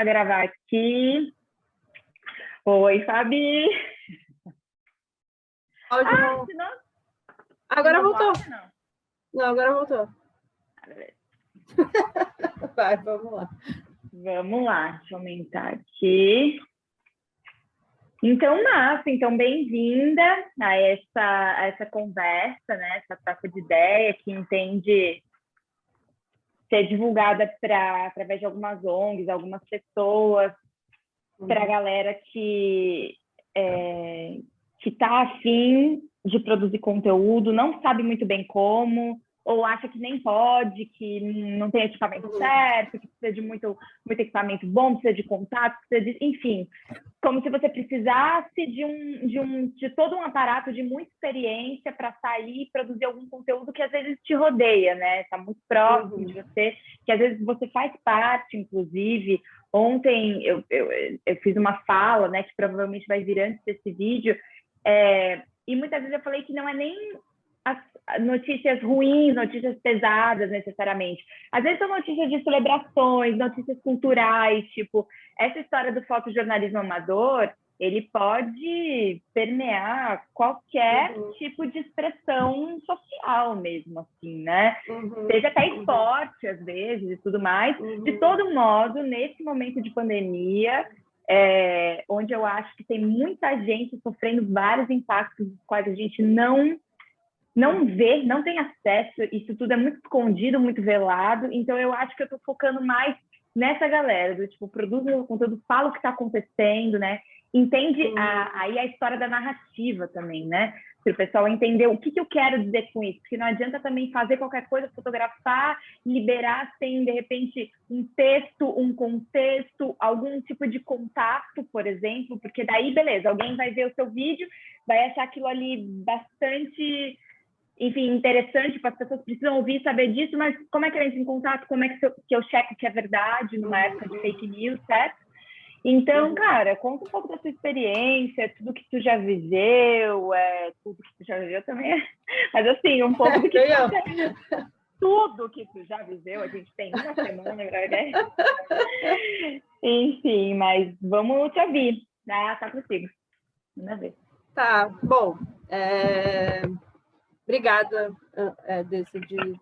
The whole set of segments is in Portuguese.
a gravar aqui. Oi, Fabi. Senão... Agora voltou. Não, agora voltou. Vai, vamos lá. Vamos lá, deixa eu aumentar aqui. Então, massa, então bem-vinda a essa conversa, né? Essa troca de ideia que entende ser divulgada através de algumas ONGs, algumas pessoas, para a galera que está afim de produzir conteúdo, não sabe muito bem como, ou acha que nem pode, que não tem equipamento certo, que precisa de muito equipamento bom, precisa de contato, enfim, como se você precisasse de todo um aparato de muita experiência para sair e produzir algum conteúdo que às vezes te rodeia, né? Está muito próximo de você, que às vezes você faz parte, inclusive. Ontem eu fiz uma fala, né, que provavelmente vai vir antes desse vídeo, e muitas vezes eu falei que não é nem as notícias ruins, notícias pesadas necessariamente. Às vezes são notícias de celebrações, notícias culturais, tipo, essa história do fotojornalismo amador, ele pode permear qualquer tipo de expressão social mesmo, assim, né? Seja até esporte, às vezes, e tudo mais. De todo modo, nesse momento de pandemia, onde eu acho que tem muita gente sofrendo vários impactos dos quais a gente não vê, não tem acesso, isso tudo é muito escondido, muito velado, então eu acho que eu estou focando mais nessa galera, do tipo, produz meu conteúdo, fala o que está acontecendo, né? Entende aí a história da narrativa também, né? Para o pessoal entender o que eu quero dizer com isso, porque não adianta também fazer qualquer coisa, fotografar, liberar sem, de repente, um texto, um contexto, algum tipo de contato, por exemplo, porque daí, beleza, alguém vai ver o seu vídeo, vai achar aquilo ali bastante, enfim, interessante, para as pessoas precisam ouvir e saber disso, mas como é que eu entro em contato, como é que eu checo que é verdade numa época de fake news, certo? Então, cara, conta um pouco da sua experiência, tudo que tu já viveu, tudo que tu já viveu também, mas assim, um pouco do que tudo que tu já viveu, a gente tem uma semana, né? Enfim, mas vamos te ouvir, tá contigo, manda ver. Tá, bom, obrigada desse de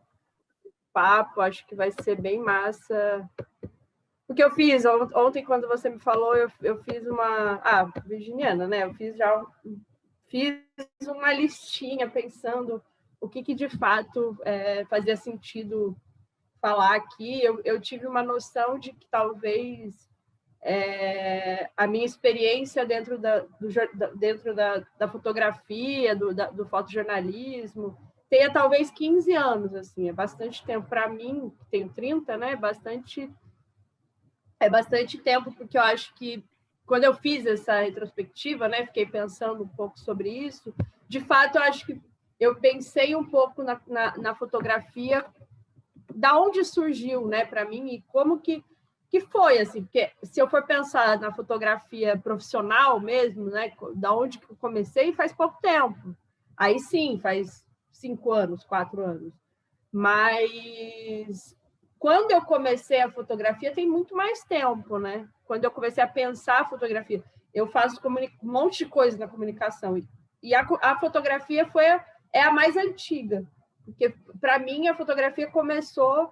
papo, acho que vai ser bem massa. O que eu fiz ontem, quando você me falou, eu fiz uma... virginiana, né? Eu fiz uma listinha pensando o que de fato fazia sentido falar aqui. Eu tive uma noção de que talvez a minha experiência dentro da fotografia, do fotojornalismo, tenha talvez 15 anos, assim, é bastante tempo. Para mim, que tenho 30, né? É bastante tempo, porque eu acho que quando eu fiz essa retrospectiva, né, fiquei pensando um pouco sobre isso, de fato, eu acho que eu pensei um pouco na fotografia, da onde surgiu, né, para mim, e como que foi, assim, porque se eu for pensar na fotografia profissional mesmo, né, da onde que eu comecei, faz pouco tempo. Aí sim, faz 5 anos, 4 anos. Mas quando eu comecei a fotografia, tem muito mais tempo, né? Quando eu comecei a pensar a fotografia, eu faço um monte de coisa na comunicação. E a fotografia é a mais antiga, porque, para mim, a fotografia começou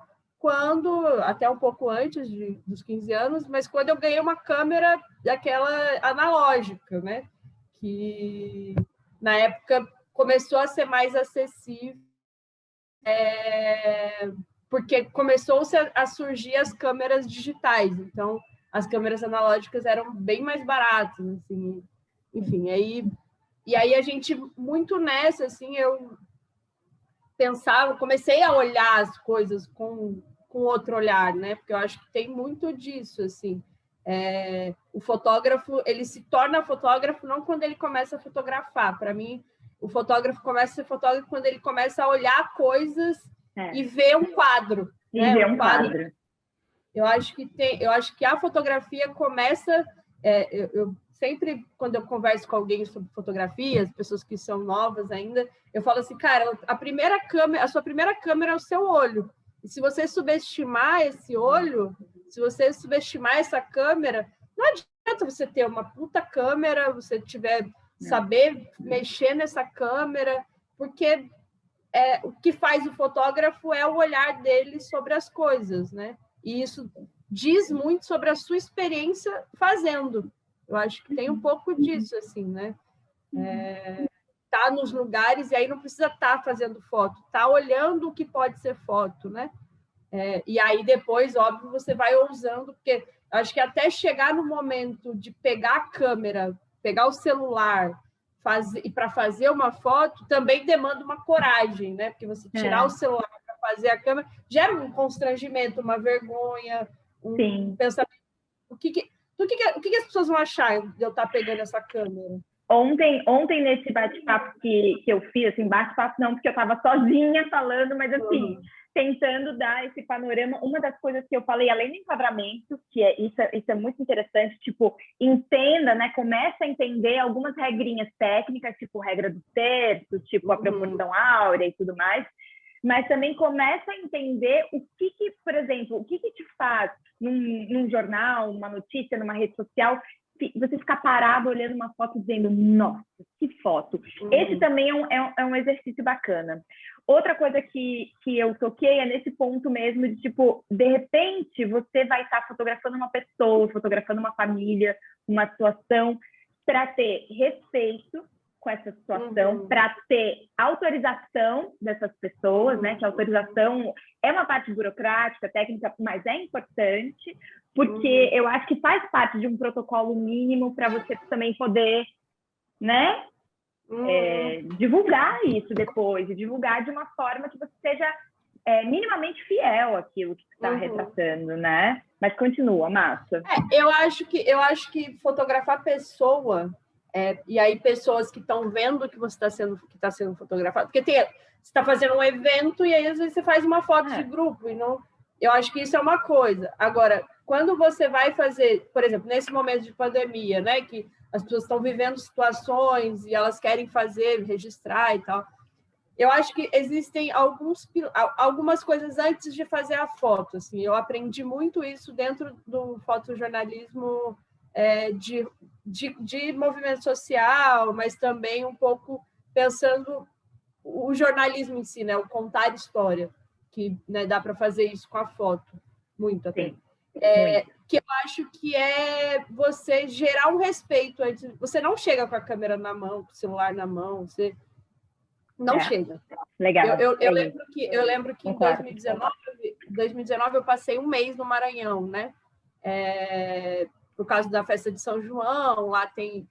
até um pouco antes dos 15 anos, mas quando eu ganhei uma câmera daquela analógica, né? Que, na época, começou a ser mais acessível, porque começou a surgir as câmeras digitais, então as câmeras analógicas eram bem mais baratas, assim, enfim, e aí a gente, muito nessa, assim, eu comecei a olhar as coisas com outro olhar, né, porque eu acho que tem muito disso, assim, o fotógrafo, ele se torna fotógrafo não quando ele começa a fotografar, para mim, o fotógrafo começa a ser fotógrafo quando ele começa a olhar coisas e ver um quadro. E ver um quadro. Eu acho que a fotografia começa... eu sempre, quando eu converso com alguém sobre fotografia, as pessoas que são novas ainda, eu falo assim, cara, a sua primeira câmera é o seu olho. E se você subestimar esse olho, se você subestimar essa câmera, não adianta você ter uma puta câmera, você saber mexer nessa câmera, porque o que faz o fotógrafo é o olhar dele sobre as coisas, né? E isso diz muito sobre a sua experiência fazendo. Eu acho que tem um pouco disso, assim, né? Tá nos lugares e aí não precisa estar fazendo foto, tá olhando o que pode ser foto, né? E aí depois, óbvio, você vai ousando, porque acho que até chegar no momento de pegar a câmera, pegar o celular, e para fazer uma foto, também demanda uma coragem, né? Porque você tirar o celular para fazer a câmera gera um constrangimento, uma vergonha, pensamento. O que as pessoas vão achar de eu estar pegando essa câmera? Ontem nesse bate-papo que eu fiz, assim, bate-papo não, porque eu estava sozinha falando, mas assim, tentando dar esse panorama, uma das coisas que eu falei, além do enquadramento, que isso é muito interessante, tipo, entenda, né, começa a entender algumas regrinhas técnicas, tipo regra do terço, tipo a proporção áurea e tudo mais, mas também começa a entender o que por exemplo, o que te faz num jornal, numa notícia, numa rede social, você ficar parado olhando uma foto dizendo, nossa, que foto. Esse também é um exercício bacana. Outra coisa que eu toquei é nesse ponto mesmo de, tipo, de repente você vai estar fotografando uma pessoa, fotografando uma família, uma situação, para ter respeito com essa situação, para ter autorização dessas pessoas, né? Que a autorização é uma parte burocrática, técnica, mas é importante, porque eu acho que faz parte de um protocolo mínimo para você também poder, né? Divulgar isso depois, e divulgar de uma forma que você seja minimamente fiel àquilo que está retratando, né? Mas continua, Massa. Eu acho que fotografar pessoa, e aí pessoas que estão vendo que você está sendo fotografado, porque você está fazendo um evento e aí às vezes você faz uma foto de grupo, e não, eu acho que isso é uma coisa. Agora, quando você vai fazer, por exemplo, nesse momento de pandemia, né, que as pessoas estão vivendo situações e elas querem fazer, registrar e tal, eu acho que existem algumas coisas antes de fazer a foto. Assim, eu aprendi muito isso dentro do fotojornalismo de movimento social, mas também um pouco pensando o jornalismo em si, né, o contar história, que, né, dá para fazer isso com a foto, muito até. Que eu acho que é você gerar um respeito antes. Você não chega com a câmera na mão, com o celular na mão, você não chega. Legal. Eu lembro que em 2019 eu passei um mês no Maranhão, né? Por causa da festa de São João, lá tem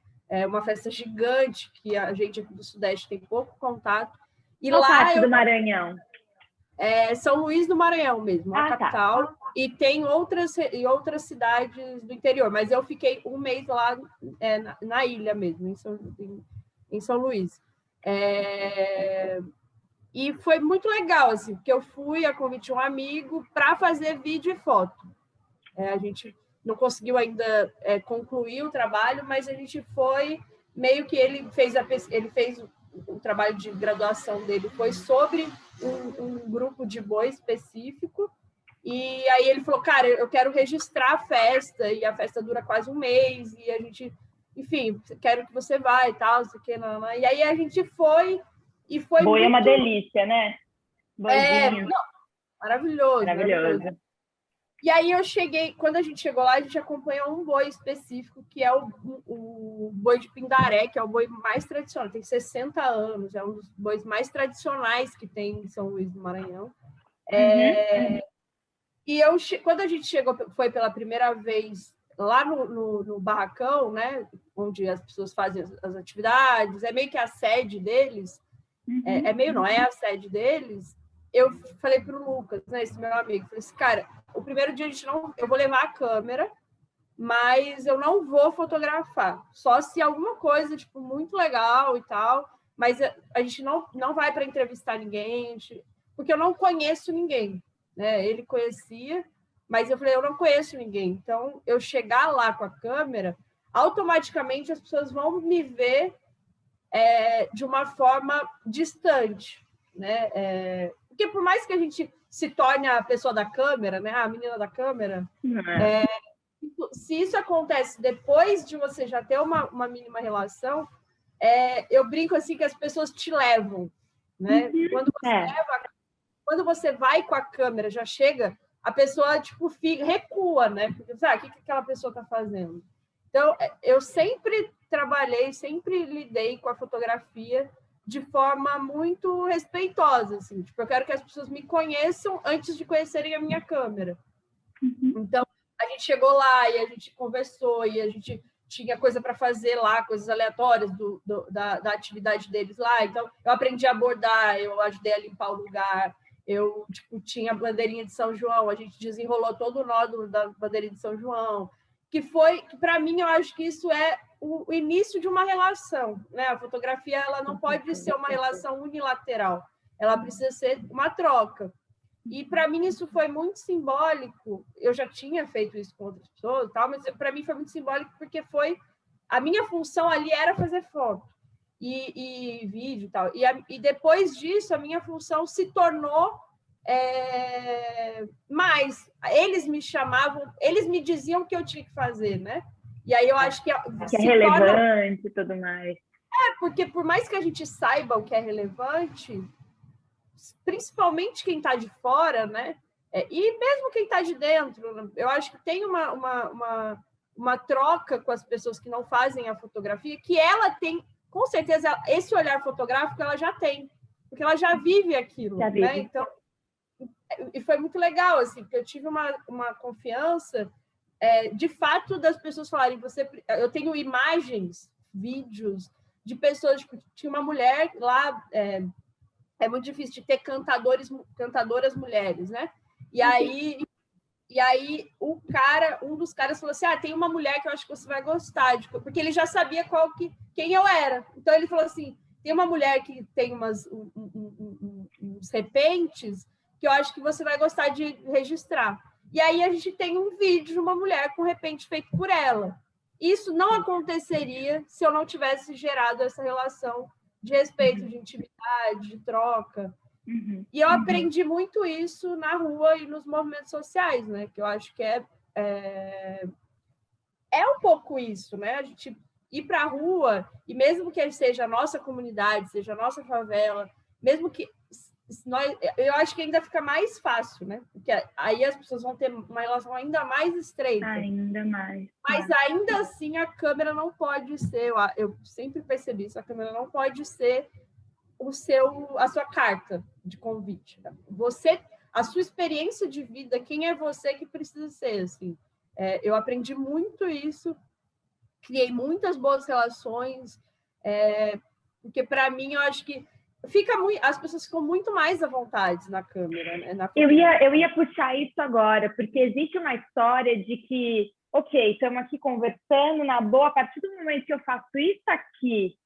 uma festa gigante que a gente aqui do Sudeste tem pouco contato. E qual lá parte do Maranhão? São Luís do Maranhão mesmo, a capital, tá. E tem outras cidades do interior, mas eu fiquei um mês lá na ilha mesmo, em São Luís. E foi muito legal, assim, porque eu fui a convite de um amigo para fazer vídeo e foto. A gente não conseguiu ainda concluir o trabalho, mas a gente foi, meio que ele fez o trabalho de graduação dele, foi sobre um grupo de boi específico, e aí ele falou, cara, eu quero registrar a festa, e a festa dura quase um mês, e a gente, enfim, quero que você vá e tal, não sei o que, não. E aí a gente foi, e foi boi muito... é uma delícia, né? Boizinho. Maravilhoso. E aí quando a gente chegou lá, a gente acompanhou um boi específico, que é o boi de Pindaré, que é o boi mais tradicional, tem 60 anos, é um dos bois mais tradicionais que tem em São Luís do Maranhão. E quando a gente chegou, foi pela primeira vez lá no barracão, né, onde as pessoas fazem as atividades, é meio que a sede deles, não é a sede deles. Eu falei para o Lucas, né, esse meu amigo, falei assim, cara, o primeiro dia eu vou levar a câmera, mas eu não vou fotografar, só se alguma coisa tipo muito legal e tal, mas a gente não vai para entrevistar ninguém, porque eu não conheço ninguém, né? Ele conhecia, mas eu falei, eu não conheço ninguém, então eu chegar lá com a câmera, automaticamente as pessoas vão me ver de uma forma distante, né? Porque por mais que a gente se torne a pessoa da câmera, né? A menina da câmera, se isso acontece depois de você já ter uma mínima relação, eu brinco assim que as pessoas te levam, né? Quando você vai com a câmera, já chega, a pessoa tipo recua, né? Porque o que aquela pessoa está fazendo? Então, eu sempre trabalhei, sempre lidei com a fotografia de forma muito respeitosa, assim. Tipo, eu quero que as pessoas me conheçam antes de conhecerem a minha câmera. Então, a gente chegou lá e a gente conversou e a gente tinha coisa para fazer lá, coisas aleatórias da atividade deles lá. Então, eu aprendi a bordar, eu ajudei a limpar o lugar, eu tinha a bandeirinha de São João, a gente desenrolou todo o nó da bandeirinha de São João, que para mim, eu acho que isso é o início de uma relação, né? A fotografia, ela não pode ser uma relação unilateral, ela precisa ser uma troca. E para mim isso foi muito simbólico. Eu já tinha feito isso com outras pessoas, tal, mas para mim foi muito simbólico porque a minha função ali era fazer foto e vídeo e tal. E depois disso a minha função se tornou mais. Eles me chamavam, eles me diziam o que eu tinha que fazer, né? E aí eu acho que é relevante e tudo mais. Porque por mais que a gente saiba o que é relevante, principalmente quem está de fora, né? E mesmo quem está de dentro, eu acho que tem uma troca com as pessoas que não fazem a fotografia, que ela tem, com certeza, esse olhar fotográfico ela já tem, porque ela já vive aquilo, né? Então, e foi muito legal, assim, porque eu tive uma confiança, de fato, das pessoas falarem, eu tenho imagens, vídeos de pessoas, tipo, tinha uma mulher lá, é muito difícil de ter cantadoras mulheres, né? E aí um dos caras falou assim, tem uma mulher que eu acho que você vai gostar, porque ele já sabia quem eu era. Então ele falou assim, tem uma mulher que tem uns repentes que eu acho que você vai gostar de registrar. E aí a gente tem um vídeo de uma mulher com repente feito por ela. Isso não aconteceria se eu não tivesse gerado essa relação de respeito, de intimidade, de troca. E eu aprendi muito isso na rua e nos movimentos sociais, né? Que eu acho que é um pouco isso, né? A gente ir para a rua, e mesmo que seja a nossa comunidade, seja a nossa favela, mesmo que eu acho que ainda fica mais fácil, né? Porque aí as pessoas vão ter uma relação ainda mais estreita. Ainda mais. Mas ainda assim a câmera não pode ser, eu sempre percebi isso, a câmera não pode ser a sua carta de convite. Tá? A sua experiência de vida, quem é você que precisa ser, assim. Eu aprendi muito isso, criei muitas boas relações, porque para mim eu acho que as pessoas ficam muito mais à vontade na câmera, né? Eu ia puxar isso agora, porque existe uma história de que, ok, estamos aqui conversando na boa, a partir do momento que eu faço isso aqui,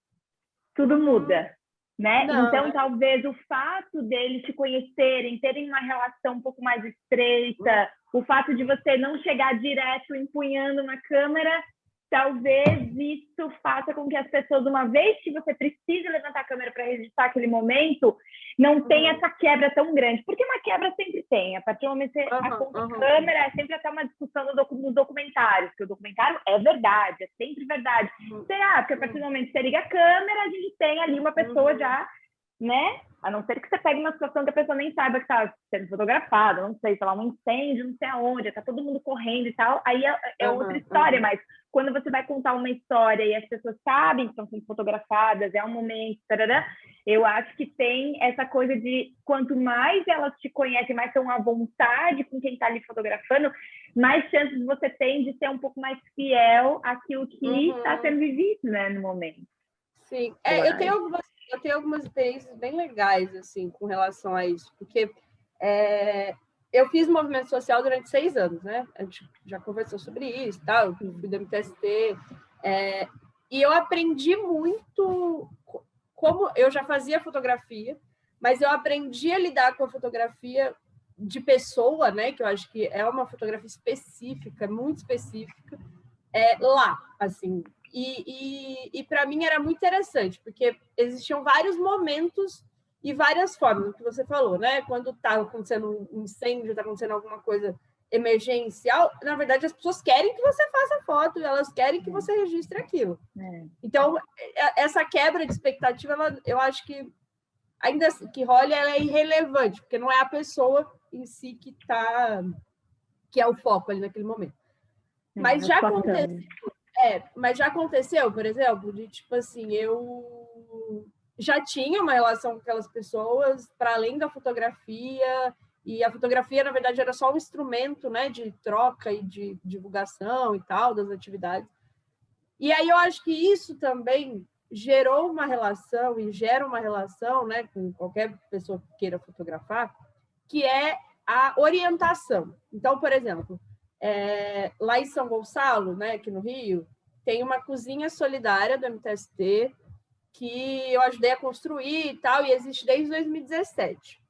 tudo muda, né? Não, então, talvez o fato deles te conhecerem, terem uma relação um pouco mais estreita, o fato de você não chegar direto empunhando na câmera, talvez isso faça com que as pessoas, uma vez que você precisa levantar a câmera para registrar aquele momento, não tenha essa quebra tão grande. Porque uma quebra sempre tem. A partir do momento que você aponta a câmera, é sempre até uma discussão nos documentários, porque o documentário é verdade, é sempre verdade. Porque a partir do momento que você liga a câmera, a gente tem ali uma pessoa já, né? A não ser que você pegue uma situação que a pessoa nem saiba que está sendo fotografada, não sei, sei lá, um incêndio, não sei aonde, está todo mundo correndo e tal, aí é outra história, mas quando você vai contar uma história e as pessoas sabem que estão sendo fotografadas, é um momento, tarará, eu acho que tem essa coisa de quanto mais elas te conhecem, mais estão à vontade com quem está ali fotografando, mais chances você tem de ser um pouco mais fiel àquilo que está sendo vivido, né, no momento. Sim, eu tenho algumas experiências bem legais, assim, com relação a isso, porque eu fiz movimento social durante 6 anos, né? A gente já conversou sobre isso, tal, eu fui do MTST, e eu aprendi muito, como eu já fazia fotografia, mas eu aprendi a lidar com a fotografia de pessoa, né? Que eu acho que é uma fotografia específica, muito específica, lá, assim. E para mim era muito interessante, porque existiam vários momentos e várias formas, o que você falou, né? Quando está acontecendo um incêndio, está acontecendo alguma coisa emergencial, na verdade, as pessoas querem que você faça foto, elas querem que você registre aquilo. Então, essa quebra de expectativa, eu acho que, ainda que role, ela é irrelevante, porque não é a pessoa em si que é o foco ali naquele momento. Mas já aconteceu, por exemplo, de tipo assim, eu já tinha uma relação com aquelas pessoas para além da fotografia, e a fotografia, na verdade, era só um instrumento, né, de troca e de divulgação e tal, das atividades. E aí eu acho que isso também gerou uma relação, e gera uma relação, né, com qualquer pessoa que queira fotografar, que é a orientação. Então, por exemplo, lá em São Gonçalo, né, aqui no Rio, tem uma cozinha solidária do MTST que eu ajudei a construir e tal, e existe desde 2017.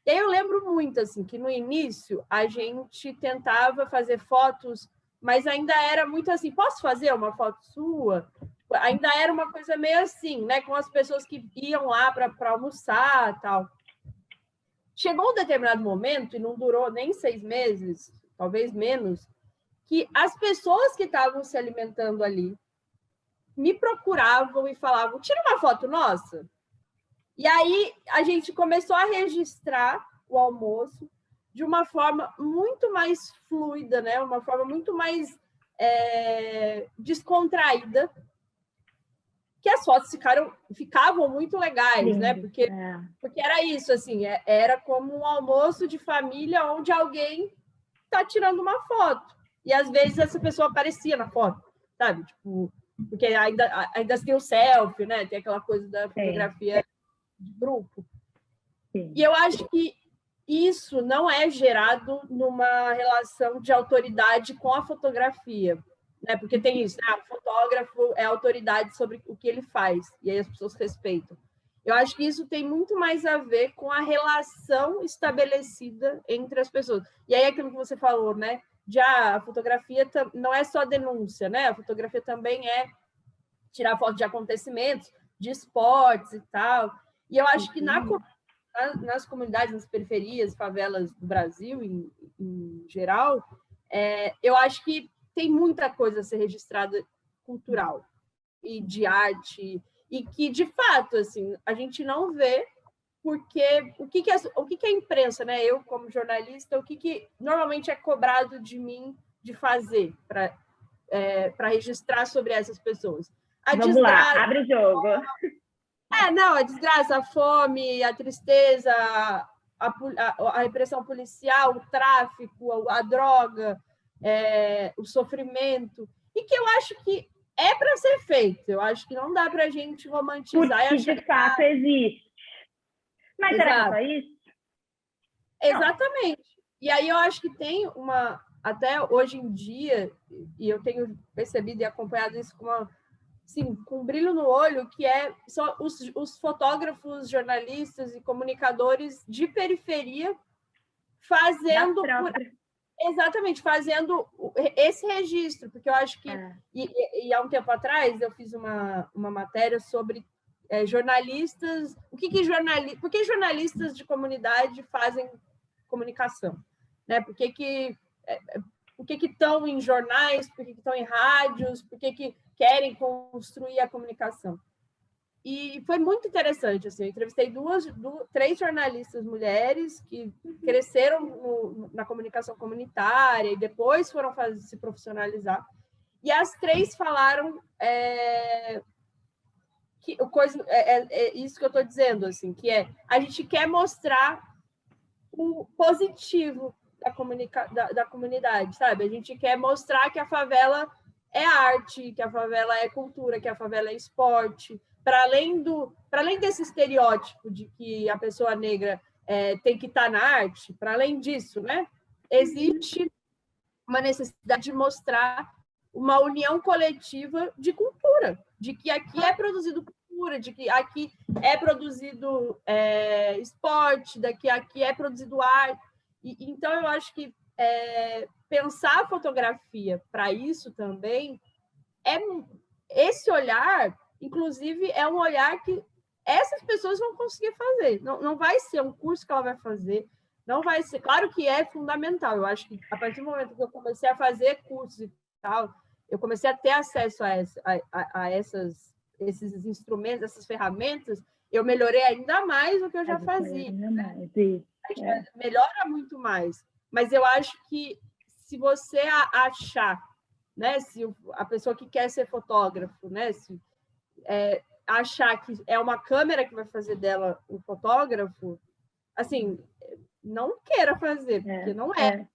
E aí eu lembro muito, assim, que no início a gente tentava fazer fotos, mas ainda era muito assim, posso fazer uma foto sua? Ainda era uma coisa meio assim, né, com as pessoas que iam lá para almoçar e tal. Chegou um determinado momento, e não durou nem 6 meses, talvez menos, que as pessoas que estavam se alimentando ali me procuravam e falavam, tira uma foto nossa. E aí a gente começou a registrar o almoço de uma forma muito mais fluida, né? Uma forma muito mais descontraída, que as fotos ficavam muito legais, né? Porque era isso, assim, era como um almoço de família onde alguém está tirando uma foto. E às vezes essa pessoa aparecia na foto, sabe? Tipo, porque ainda tem o selfie, né? Tem aquela coisa da fotografia de grupo. Sim. E eu acho que isso não é gerado numa relação de autoridade com a fotografia, né? Porque tem isso, né? O fotógrafo é autoridade sobre o que ele faz, e aí as pessoas respeitam. Eu acho que isso tem muito mais a ver com a relação estabelecida entre as pessoas. E aí aquilo que você falou, né? A fotografia não é só denúncia, né? A fotografia também é tirar foto de acontecimentos, de esportes e tal. E eu acho que nas comunidades, nas periferias, favelas do Brasil, em geral, eu acho que tem muita coisa a ser registrada cultural e de arte, e que, de fato, assim, a gente não vê, porque o que é a imprensa, né? Eu, como jornalista, o que normalmente é cobrado de mim de fazer para registrar sobre essas pessoas? Vamos lá, abre o jogo. A desgraça, a fome, a tristeza, a repressão policial, o tráfico, a droga, o sofrimento, e que eu acho que é para ser feito. Eu acho que não dá para a gente romantizar. Porque de fato existe. Mas será que é só isso? Exatamente. Não. E aí eu acho que tem até hoje em dia, e eu tenho percebido e acompanhado isso com um brilho no olho, que são os fotógrafos, jornalistas e comunicadores de periferia fazendo esse registro, porque eu acho que e há um tempo atrás eu fiz uma matéria sobre jornalistas, por que jornalistas de comunidade fazem comunicação, né? Por que estão em jornais, por que estão em rádios, por que querem construir a comunicação. E foi muito interessante, assim, eu entrevistei 3 jornalistas mulheres que cresceram na comunicação comunitária e depois foram se profissionalizar, e as 3 falaram isso que eu estou dizendo, assim, que a gente quer mostrar o positivo da comunidade, sabe? A gente quer mostrar que a favela é arte, que a favela é cultura, que a favela é esporte, para além desse estereótipo de que a pessoa negra tem que estar na arte, para além disso, né? Existe uma necessidade de mostrar uma união coletiva de cultura, de que aqui é produzido cultura, de que aqui é produzido esporte, aqui é produzido arte. Então, eu acho que pensar a fotografia para isso também esse olhar, inclusive, é um olhar que essas pessoas vão conseguir fazer. Não vai ser um curso que ela vai fazer, não vai ser... Claro que é fundamental. Eu acho que, a partir do momento que eu comecei a fazer cursos e tal, eu comecei a ter acesso a esses instrumentos, essas ferramentas, eu melhorei ainda mais do que eu já fazia. Melhora muito mais. Mas eu acho que se você achar, né, se a pessoa que quer ser fotógrafo, né, se achar que é uma câmera que vai fazer dela um fotógrafo, assim, não queira fazer, porque não é.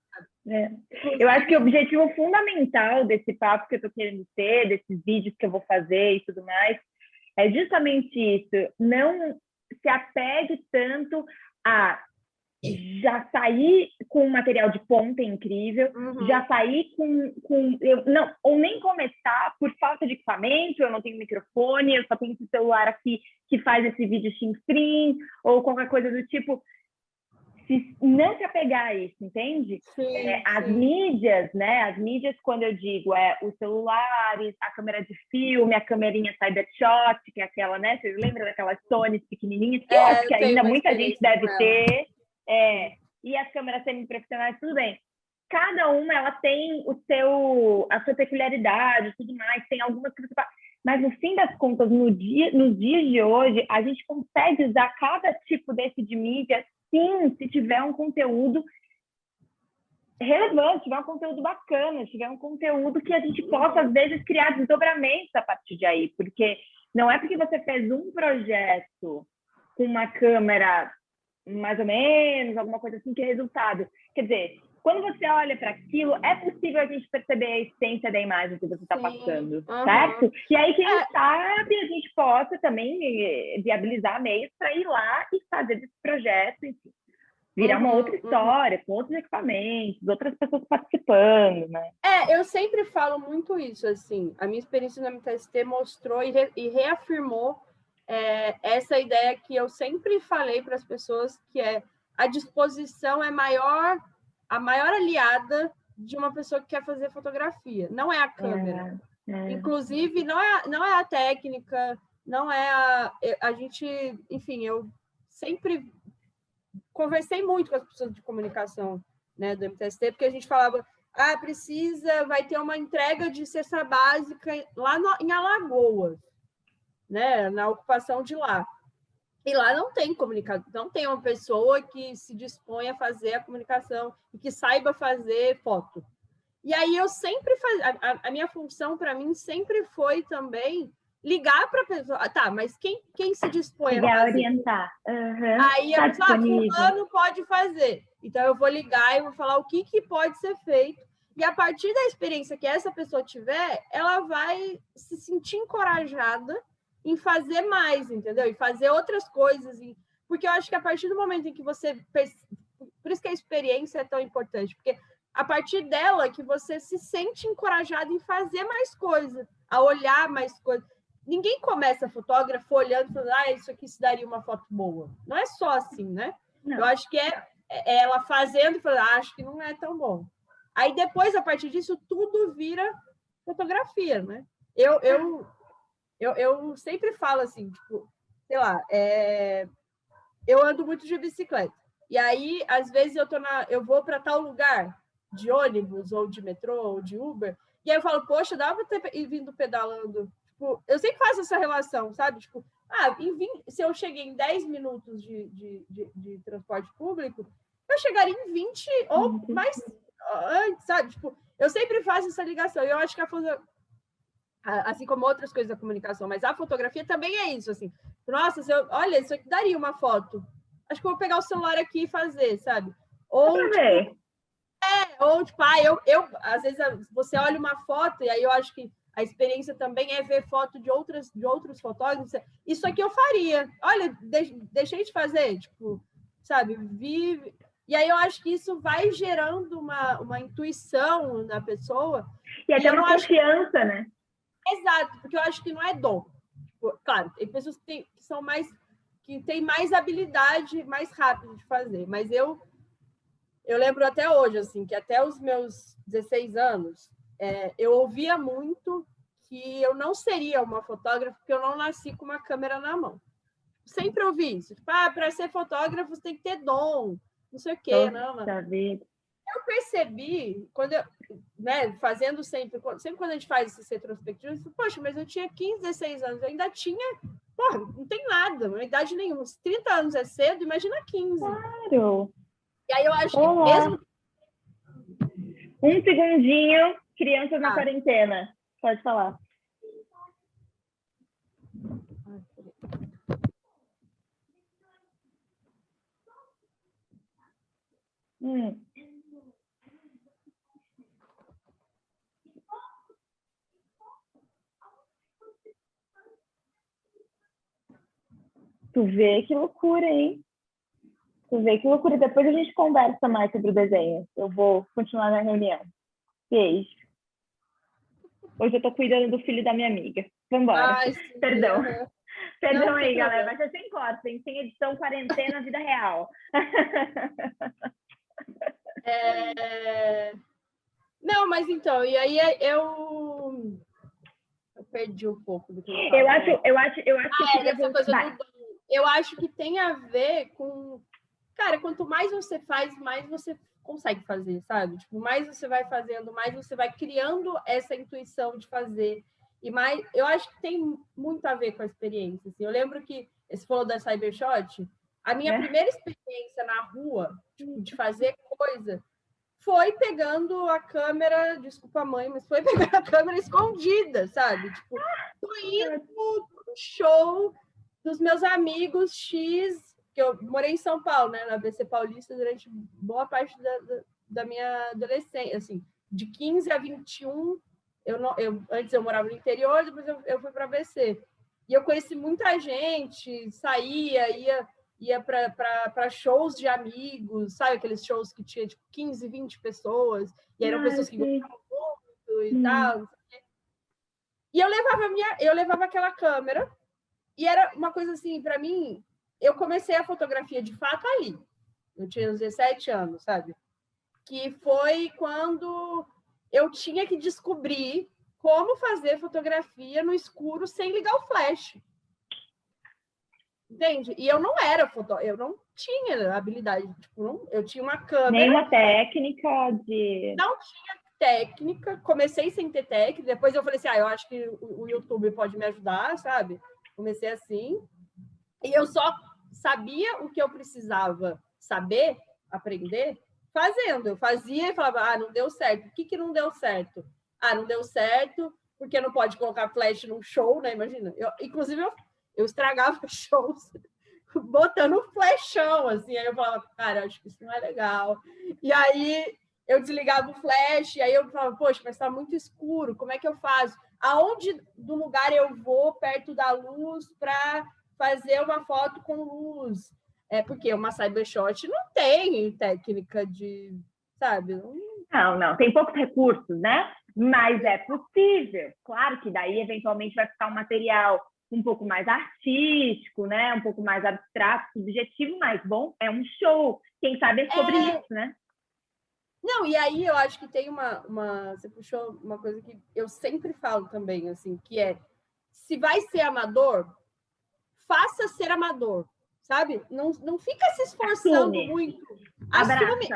Eu acho que o objetivo fundamental desse papo que eu estou querendo ter, desses vídeos que eu vou fazer e tudo mais, é justamente isso. Não se apegue tanto a já sair com um material de ponta incrível, já sair ou nem começar por falta de equipamento, eu não tenho microfone, eu só tenho esse celular aqui que faz esse vídeo screen, ou qualquer coisa do tipo. Não se apegar a isso, entende? As mídias, né? As mídias, quando eu digo, os celulares, a câmera de filme, a câmerinha Cybershot, que é aquela, né? Vocês lembram daquelas Sony pequenininhas? Que eu acho que ainda muita gente deve ter. E as câmeras semi-profissionais, tudo bem. Cada uma, ela tem a sua peculiaridade, tudo mais. Tem algumas que você fala. Mas, no fim das contas, nos dias de hoje, a gente consegue usar cada tipo desse de mídia, sim, se tiver um conteúdo relevante, tiver um conteúdo bacana, tiver um conteúdo que a gente possa, às vezes, criar desdobramentos a partir de aí. Porque não é porque você fez um projeto com uma câmera mais ou menos, alguma coisa assim, que é resultado. Quer dizer, quando você olha para aquilo, é possível a gente perceber a essência da imagem que você está passando, certo? E aí, quem sabe, a gente possa também viabilizar meios para ir lá e fazer esse projeto, enfim, virar uma outra história, com outros equipamentos, outras pessoas participando, né? Eu sempre falo muito isso, assim, a minha experiência no MTST mostrou e reafirmou essa ideia que eu sempre falei para as pessoas, que a disposição é a maior aliada de uma pessoa que quer fazer fotografia. Não é a câmera. Inclusive, não é a técnica, não é a gente... Enfim, eu sempre conversei muito com as pessoas de comunicação, né, do MTST, porque a gente falava, vai ter uma entrega de cesta básica lá em Alagoas, né, na ocupação de lá. E lá não tem comunicação, não tem uma pessoa que se dispõe a fazer a comunicação e que saiba fazer foto. E aí eu sempre a minha função para mim sempre foi também ligar para a pessoa. Tá, mas quem se dispõe a fazer? Orientar. Aí a pessoa, fulano pode fazer. Então eu vou ligar e vou falar o que pode ser feito. E a partir da experiência que essa pessoa tiver, ela vai se sentir encorajada em fazer mais, entendeu? E fazer outras coisas. Porque eu acho que a partir do momento em que você... Por isso que a experiência é tão importante, porque a partir dela que você se sente encorajado em fazer mais coisas, a olhar mais coisas. Ninguém começa fotógrafo olhando e falando, isso aqui se daria uma foto boa. Não é só assim, né? Não. Eu acho que é ela fazendo e falando, acho que não é tão bom. Aí depois, a partir disso, tudo vira fotografia, né? Eu sempre falo assim, tipo, sei lá, eu ando muito de bicicleta. E aí, às vezes, eu vou para tal lugar, de ônibus, ou de metrô, ou de Uber, e aí eu falo, poxa, dá para ter vindo pedalando. Tipo, eu sempre faço essa relação, sabe? Tipo, se eu cheguei em 10 minutos de transporte público, eu chegaria em 20 ou mais antes, sabe? Tipo, eu sempre faço essa ligação. E eu acho que assim como outras coisas da comunicação, mas a fotografia também é isso, assim. Nossa, olha, isso aqui daria uma foto. Acho que eu vou pegar o celular aqui e fazer, sabe? Ou, tipo, às vezes você olha uma foto e aí eu acho que a experiência também é ver foto de outros fotógrafos. Isso aqui eu faria. Olha, deixei de fazer, tipo, sabe? E aí eu acho que isso vai gerando uma intuição na pessoa. E até uma confiança, né? Exato, porque eu acho que não é dom. Tipo, claro, tem pessoas que têm mais habilidade, mais rápido de fazer, mas eu lembro até hoje, assim, que até os meus 16 anos, eu ouvia muito que eu não seria uma fotógrafa porque eu não nasci com uma câmera na mão. sempre ouvi isso. Tipo, para ser fotógrafo você tem que ter dom, não sei o quê. Não. Eu percebi, quando eu, né, fazendo sempre quando a gente faz esses retrospectivos, poxa, mas eu tinha 15, 16 anos, eu ainda tinha, porra, não tem nada, não é idade nenhuma. 30 anos é cedo, imagina 15. Claro. E aí eu acho que mesmo... Um segundinho, crianças na quarentena. Pode falar. Tu vê que loucura, hein? Tu vê que loucura. Depois a gente conversa mais sobre o desenho. Eu vou continuar na reunião. Beijo. Hoje eu tô cuidando do filho da minha amiga. Vambora. Perdão. Perdão aí, galera. Vai ser sem corte, hein? Sem edição, quarentena, vida real. Não, mas então, e aí eu perdi um pouco do que eu acho que essa coisa do dom. Eu acho que tem a ver com, cara, quanto mais você faz, mais você consegue fazer, sabe? Tipo, mais você vai fazendo, mais você vai criando essa intuição de fazer. E mais, eu acho que tem muito a ver com a experiência. Assim. Eu lembro que você falou da Cybershot, a minha primeira experiência na rua, tipo, de fazer coisa, foi pegando a câmera, desculpa mãe, mas foi pegando a câmera escondida, sabe? Tipo, tô indo pro show dos meus amigos X, que eu morei em São Paulo, né, na ABC Paulista durante boa parte da minha adolescência, assim, de 15 a 21, antes eu morava no interior, depois eu fui para a ABC. E eu conheci muita gente, ia para shows de amigos, sabe? Aqueles shows que tinha tipo, 15, 20 pessoas, e eram pessoas que gostavam muito e tal. E eu levava aquela câmera, e era uma coisa assim, para mim, eu comecei a fotografia de fato ali. Eu tinha 17 anos, sabe? Que foi quando eu tinha que descobrir como fazer fotografia no escuro sem ligar o flash. Entende? E eu não era fotógrafa, eu não tinha habilidade, tipo, eu tinha uma câmera. Nenhuma técnica de. Não tinha técnica, comecei sem ter técnica, depois eu falei assim, eu acho que o YouTube pode me ajudar, sabe? Comecei assim, e eu só sabia o que eu precisava saber, aprender, fazendo. Eu fazia e falava, não deu certo. O que não deu certo? Não deu certo porque não pode colocar flash num show, né? Imagina. Inclusive, eu estragava shows botando flashão, assim. Aí eu falava, cara, acho que isso não é legal. E aí eu desligava o flash, e aí eu falava, poxa, mas está muito escuro, como é que eu faço? Aonde do lugar eu vou perto da luz para fazer uma foto com luz? Porque uma Cybershot não tem técnica de, sabe? Não, tem poucos recursos, né? Mas é possível. Claro que daí, eventualmente, vai ficar um material um pouco mais artístico, né? Um pouco mais abstrato, subjetivo, mas bom, é um show. Quem sabe é sobre isso, né? Não, e aí eu acho que tem você puxou uma coisa que eu sempre falo também, assim, que é, se vai ser amador, faça ser amador, sabe? Não fica se esforçando muito. Assume.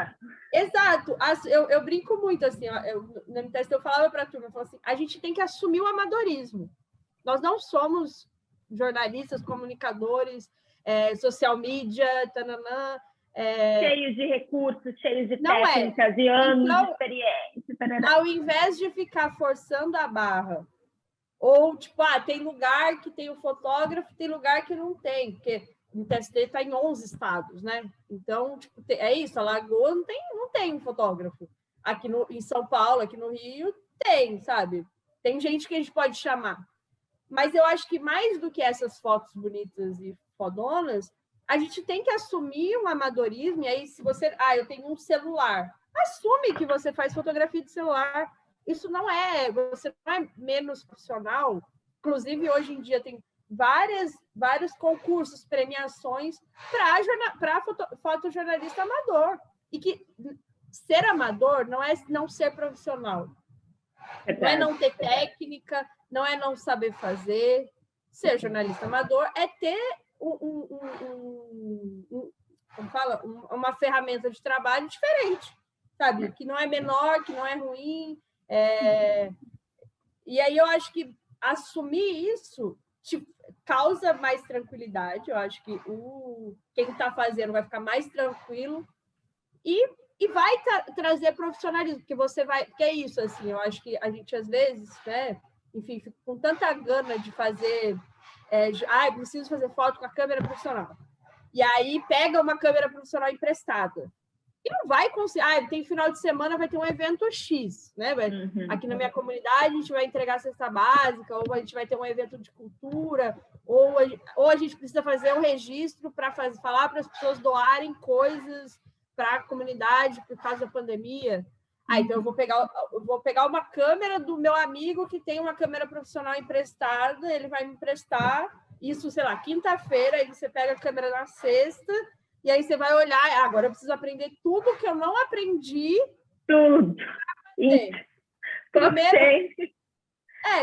Exato. Eu brinco muito, assim, no MTST eu falava para a turma, eu falava assim, a gente tem que assumir o amadorismo. Nós não somos jornalistas, comunicadores, social media, tananã, cheios de recursos, cheios de técnicas e anos de experiência. Tarará. Ao invés de ficar forçando a barra, ou tipo, tem lugar que tem o fotógrafo, tem lugar que não tem, porque o TST está em 11 estados, né? Então, tipo, é isso, a Lagoa não tem um fotógrafo. Aqui em São Paulo, aqui no Rio, tem, sabe? Tem gente que a gente pode chamar. Mas eu acho que mais do que essas fotos bonitas e fodonas, a gente tem que assumir um amadorismo, e aí se você... eu tenho um celular. Assume que você faz fotografia de celular. Isso você não é menos profissional. Inclusive, hoje em dia tem vários concursos, premiações para fotojornalista amador. E que ser amador não é não ser profissional. Não é não ter técnica, não é não saber fazer. Ser jornalista amador é ter como fala, uma ferramenta de trabalho diferente, sabe? Que não é menor, que não é ruim. E aí eu acho que assumir isso te causa mais tranquilidade. Eu acho que quem está fazendo vai ficar mais tranquilo e vai trazer profissionalismo, porque você vai... Porque é isso, assim, eu acho que a gente, às vezes, né, enfim, fica com tanta gana de fazer... preciso fazer foto com a câmera profissional. E aí pega uma câmera profissional emprestada. E não vai conseguir... tem final de semana, vai ter um evento X, né? Aqui na minha comunidade, a gente vai entregar a cesta básica, ou a gente vai ter um evento de cultura, ou a gente precisa fazer um registro para falar para as pessoas doarem coisas para a comunidade por causa da pandemia. Então eu vou pegar uma câmera do meu amigo que tem uma câmera profissional emprestada, ele vai me emprestar isso, sei lá, quinta-feira, aí você pega a câmera na sexta, e aí você vai olhar, agora eu preciso aprender tudo que eu não aprendi. Tudo.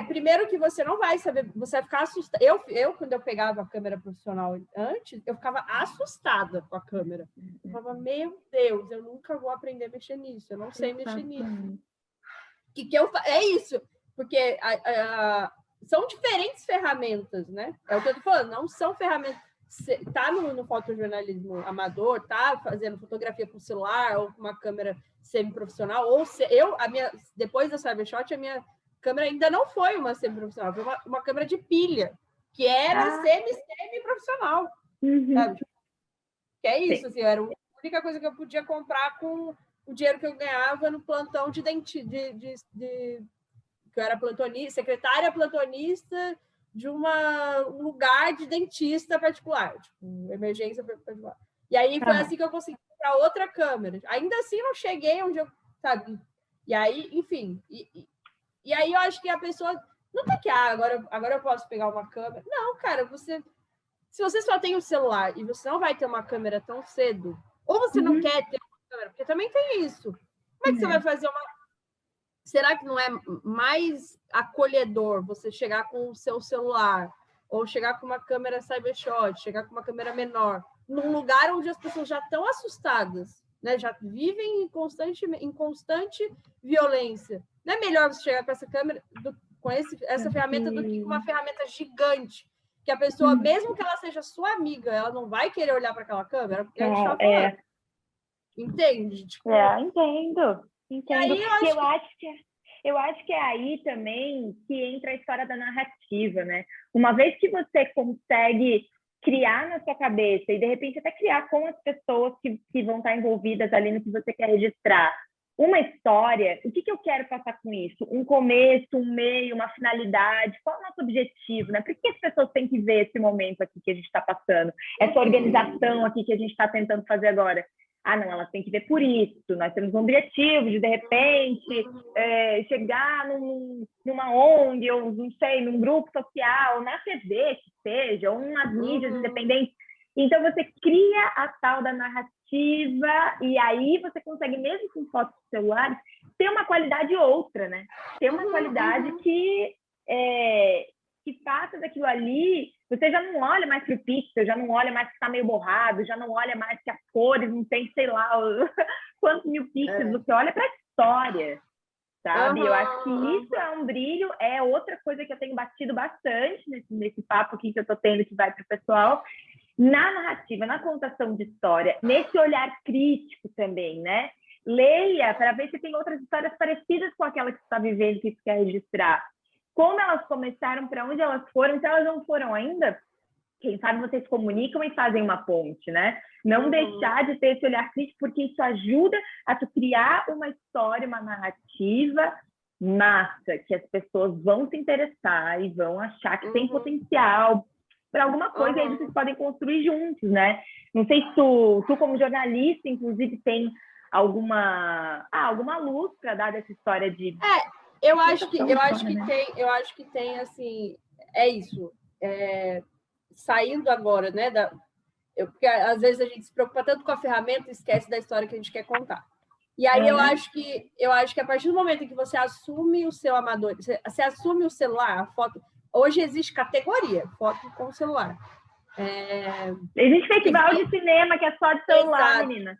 Primeiro que você não vai saber, você vai ficar assustada. Eu, quando eu pegava a câmera profissional antes, eu ficava assustada com a câmera. Eu falava, meu Deus, eu nunca vou aprender a mexer nisso, eu não sei mexer nisso. É isso, porque são diferentes ferramentas, né? É o que eu tô falando, não são ferramentas. Tá no fotojornalismo amador, tá fazendo fotografia com celular ou com uma câmera semi-profissional, depois da Cybershot, a minha câmera ainda não foi uma semi-profissional, foi uma câmera de pilha, que era semi-profissional. Sabe? Que é isso, assim, era a única coisa que eu podia comprar com o dinheiro que eu ganhava no plantão de que eu era plantonista, secretária plantonista de um lugar de dentista particular, tipo, emergência particular. E aí foi assim que eu consegui comprar outra câmera. Ainda assim, não cheguei onde eu, sabe? E aí, enfim. E aí eu acho que a pessoa não tem que, agora eu posso pegar uma câmera. Não, cara, se você só tem um celular e você não vai ter uma câmera tão cedo, ou você não quer ter uma câmera, porque também tem isso. Como é que você vai fazer Será que não é mais acolhedor você chegar com o seu celular ou chegar com uma câmera Cybershot, chegar com uma câmera menor, num lugar onde as pessoas já estão assustadas, né? Já vivem em constante violência? Não é melhor você chegar com essa câmera, com essa ferramenta, do que com uma ferramenta gigante, que a pessoa, mesmo que ela seja sua amiga, ela não vai querer olhar para aquela câmera? Porque a gente tá falando. Entende? Tipo... entendo. Aí eu acho que é aí também que entra a história da narrativa, né? Uma vez que você consegue criar na sua cabeça e, de repente, até criar com as pessoas que vão estar envolvidas ali no que você quer registrar uma história, o que eu quero passar com isso? Um começo, um meio, uma finalidade? Qual é o nosso objetivo, né? Por que as pessoas têm que ver esse momento aqui que a gente está passando? Essa organização aqui que a gente está tentando fazer agora? Não, elas têm que ver por isso. Nós temos um objetivo de repente, chegar numa ONG, ou não sei, num grupo social, na TV, que seja, ou nas mídias independentes. Então, você cria a tal da narrativa e aí você consegue, mesmo com fotos celulares, ter uma qualidade outra, né? Ter uma qualidade que faça daquilo ali, você já não olha mais para o pixel, já não olha mais que está meio borrado, já não olha mais que as cores não tem, sei lá, quantos mil pixels, você olha para a história, sabe? Eu acho que isso é um brilho, é outra coisa que eu tenho batido bastante nesse papo aqui que eu estou tendo, que vai para o pessoal, na narrativa, na contação de história, nesse olhar crítico também, né? Leia para ver se tem outras histórias parecidas com aquela que você está vivendo, que você quer registrar. Como elas começaram, para onde elas foram, se elas não foram ainda, quem sabe vocês comunicam e fazem uma ponte, né? Não deixar de ter esse olhar crítico, porque isso ajuda a tu criar uma história, uma narrativa massa, que as pessoas vão se interessar e vão achar que tem potencial para alguma coisa, e aí vocês podem construir juntos, né? Não sei se tu como jornalista, inclusive, tem alguma luz para dar dessa história de... Eu acho que tem, assim, é isso. Saindo agora, né? Porque às vezes a gente se preocupa tanto com a ferramenta e esquece da história que a gente quer contar. E aí eu acho que a partir do momento em que você assume o seu amador, você assume o celular, a foto. Hoje existe categoria, foto com celular. Tem gente festival de cinema que é só de celular, Exato, menina.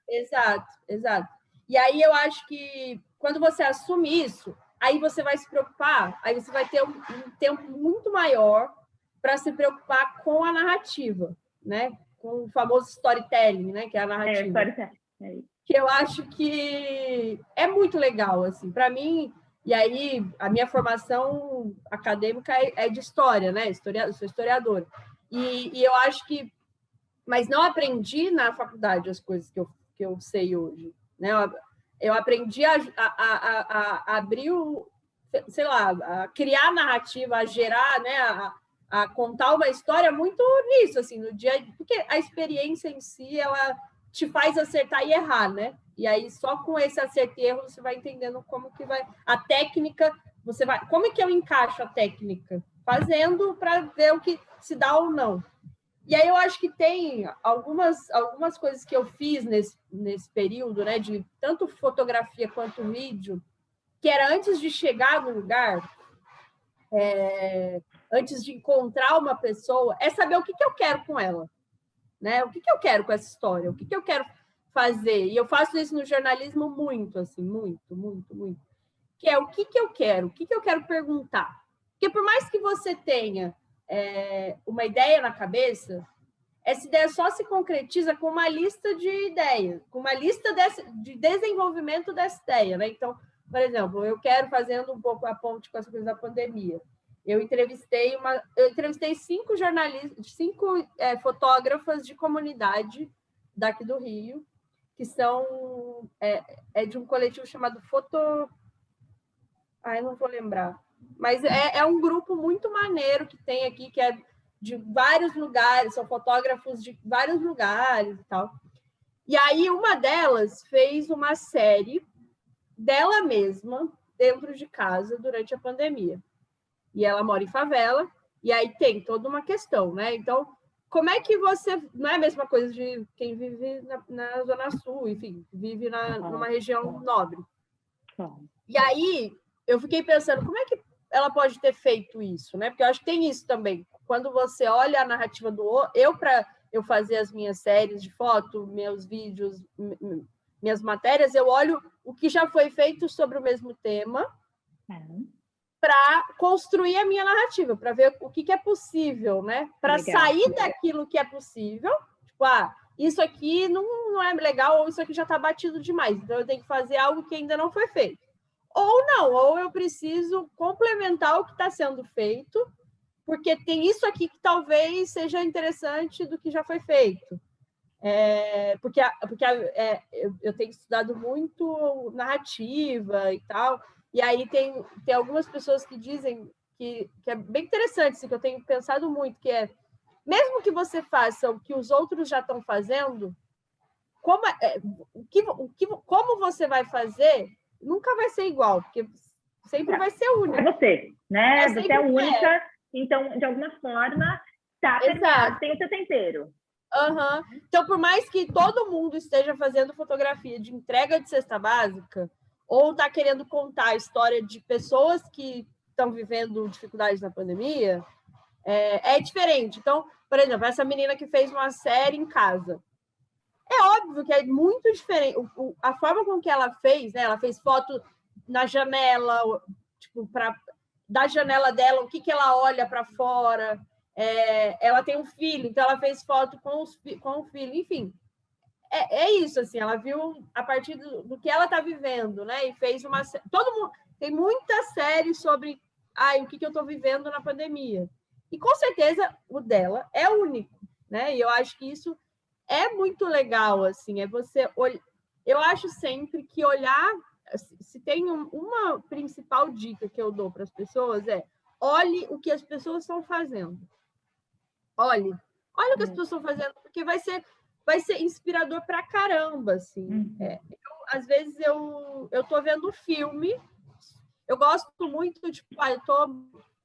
Exato. E aí eu acho que quando você assume isso, aí você vai se preocupar, aí você vai ter um tempo muito maior para se preocupar com a narrativa, né? Com o famoso storytelling, né? Que é a narrativa. Storytelling. Que eu acho que é muito legal, assim, para mim. E aí, a minha formação acadêmica é de história, né? Eu sou historiadora. E eu acho que... Mas não aprendi na faculdade as coisas que eu sei hoje, né? Eu aprendi a abrir sei lá, a criar narrativa, a gerar, né? A contar uma história muito nisso, assim, no dia... Porque a experiência em si, ela te faz acertar e errar, né? E aí, só com esse acerto e erro, você vai entendendo como que vai... A técnica, você vai... Como é que eu encaixo a técnica? Fazendo para ver o que se dá ou não. E aí eu acho que tem algumas coisas que eu fiz nesse período, né, de tanto fotografia quanto vídeo, que era antes de chegar no lugar, antes de encontrar uma pessoa, é saber o que eu quero com ela, né? O que eu quero com essa história, o que eu quero fazer. E eu faço isso no jornalismo muito, assim, muito. Que é o que eu quero, o que eu quero perguntar. Porque por mais que você tenha uma ideia na cabeça, essa ideia só se concretiza com uma lista de ideias, com uma lista de desenvolvimento dessa ideia, né? Então, por exemplo, eu quero, fazendo um pouco a ponte com essa coisa da pandemia, eu entrevistei 5 jornalistas, 5 fotógrafas de comunidade daqui do Rio, que são de um coletivo chamado Ai, não vou lembrar. Mas é um grupo muito maneiro que tem aqui, que é de vários lugares, são fotógrafos de vários lugares e tal. E aí uma delas fez uma série dela mesma, dentro de casa, durante a pandemia. E ela mora em favela, e aí tem toda uma questão, né? Então, como é que você... Não é a mesma coisa de quem vive na Zona Sul, enfim, vive numa região nobre. E aí eu fiquei pensando, como é que ela pode ter feito isso, né? Porque eu acho que tem isso também. Quando você olha a narrativa do outro, para eu fazer as minhas séries de foto, meus vídeos, minhas matérias, eu olho o que já foi feito sobre o mesmo tema para construir a minha narrativa, para ver o que é possível, né? Para sair daquilo que é possível, tipo, isso aqui não é legal, ou isso aqui já está batido demais, então eu tenho que fazer algo que ainda não foi feito. Ou não, ou eu preciso complementar o que está sendo feito, porque tem isso aqui que talvez seja interessante do que já foi feito. Porque eu tenho estudado muito narrativa e tal, e aí tem algumas pessoas que dizem que é bem interessante, assim, que eu tenho pensado muito, que é, mesmo que você faça o que os outros já estão fazendo, como você vai fazer nunca vai ser igual, porque sempre vai ser única. É você, né? Você é única, então, de alguma forma, tá permeado, tem o seu tempero. Então, por mais que todo mundo esteja fazendo fotografia de entrega de cesta básica, ou está querendo contar a história de pessoas que estão vivendo dificuldades na pandemia, é diferente. Então, por exemplo, essa menina que fez uma série em casa, é óbvio que é muito diferente. A forma com que ela fez, né? Ela fez foto na janela, tipo, da janela dela, o que ela olha para fora. Ela tem um filho, então ela fez foto com o filho. Enfim, é isso, assim. Ela viu a partir do que ela está vivendo, né? E fez uma... Todo mundo... Tem muita série sobre o que eu estou vivendo na pandemia. E, com certeza, o dela é único, né? E eu acho que isso é muito legal, assim, você olhar. Eu acho sempre que olhar, se tem uma principal dica que eu dou para as pessoas, olhe o que as pessoas estão fazendo. Olhe o que as pessoas estão fazendo, porque vai ser inspirador para caramba, assim. Às vezes eu tô vendo filme, eu gosto muito de, eu tô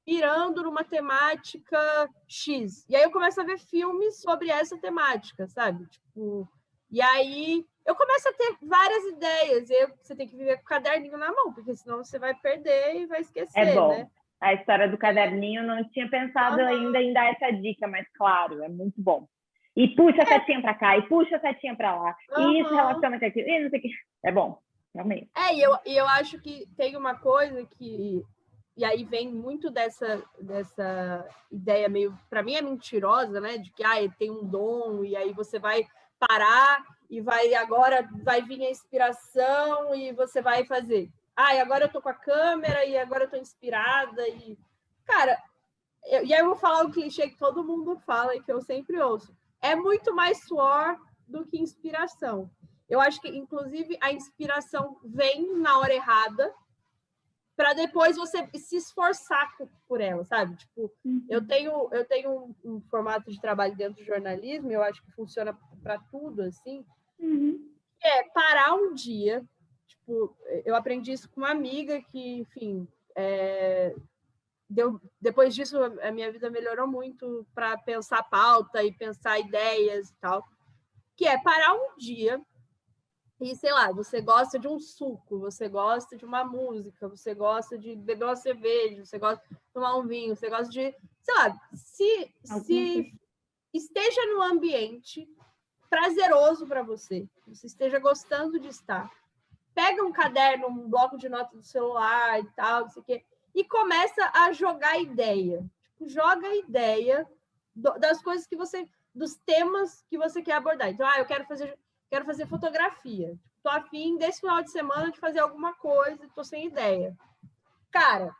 pirando numa temática X. E aí eu começo a ver filmes sobre essa temática, sabe? Tipo, e aí eu começo a ter várias ideias. E você tem que viver com o caderninho na mão, porque senão você vai perder e vai esquecer, né? a história do caderninho, não tinha pensado ainda em dar essa dica, mas claro, é muito bom. E puxa a setinha para cá, e puxa a setinha para lá, e isso relaciona com aquilo, e não sei o que. É bom, realmente. E eu acho que tem uma coisa que... E aí vem muito dessa ideia meio, para mim é mentirosa, né? De que ele tem um dom, e aí você vai parar e agora vai vir a inspiração e você vai fazer. E agora eu tô com a câmera e agora eu tô inspirada. E, cara, e aí eu vou falar o clichê que todo mundo fala e que eu sempre ouço. É muito mais suor do que inspiração. Eu acho que, inclusive, a inspiração vem na hora errada, para depois você se esforçar por ela, sabe? Tipo, eu tenho um formato de trabalho dentro do jornalismo, eu acho que funciona para tudo, assim, que é parar um dia. Tipo, eu aprendi isso com uma amiga que, enfim, depois disso a minha vida melhorou muito para pensar pauta e pensar ideias e tal, que é parar um dia. E, sei lá, você gosta de um suco, você gosta de uma música, você gosta de beber uma cerveja, você gosta de tomar um vinho, você gosta de... Sei lá, se esteja num ambiente prazeroso para você esteja gostando de estar. Pega um caderno, um bloco de notas do celular e tal, não sei o quê, e começa a jogar ideia. Tipo, joga a ideia das coisas que você... dos temas que você quer abordar. Então, eu quero fazer fotografia. Tô afim desse final de semana de fazer alguma coisa, tô sem ideia. Cara,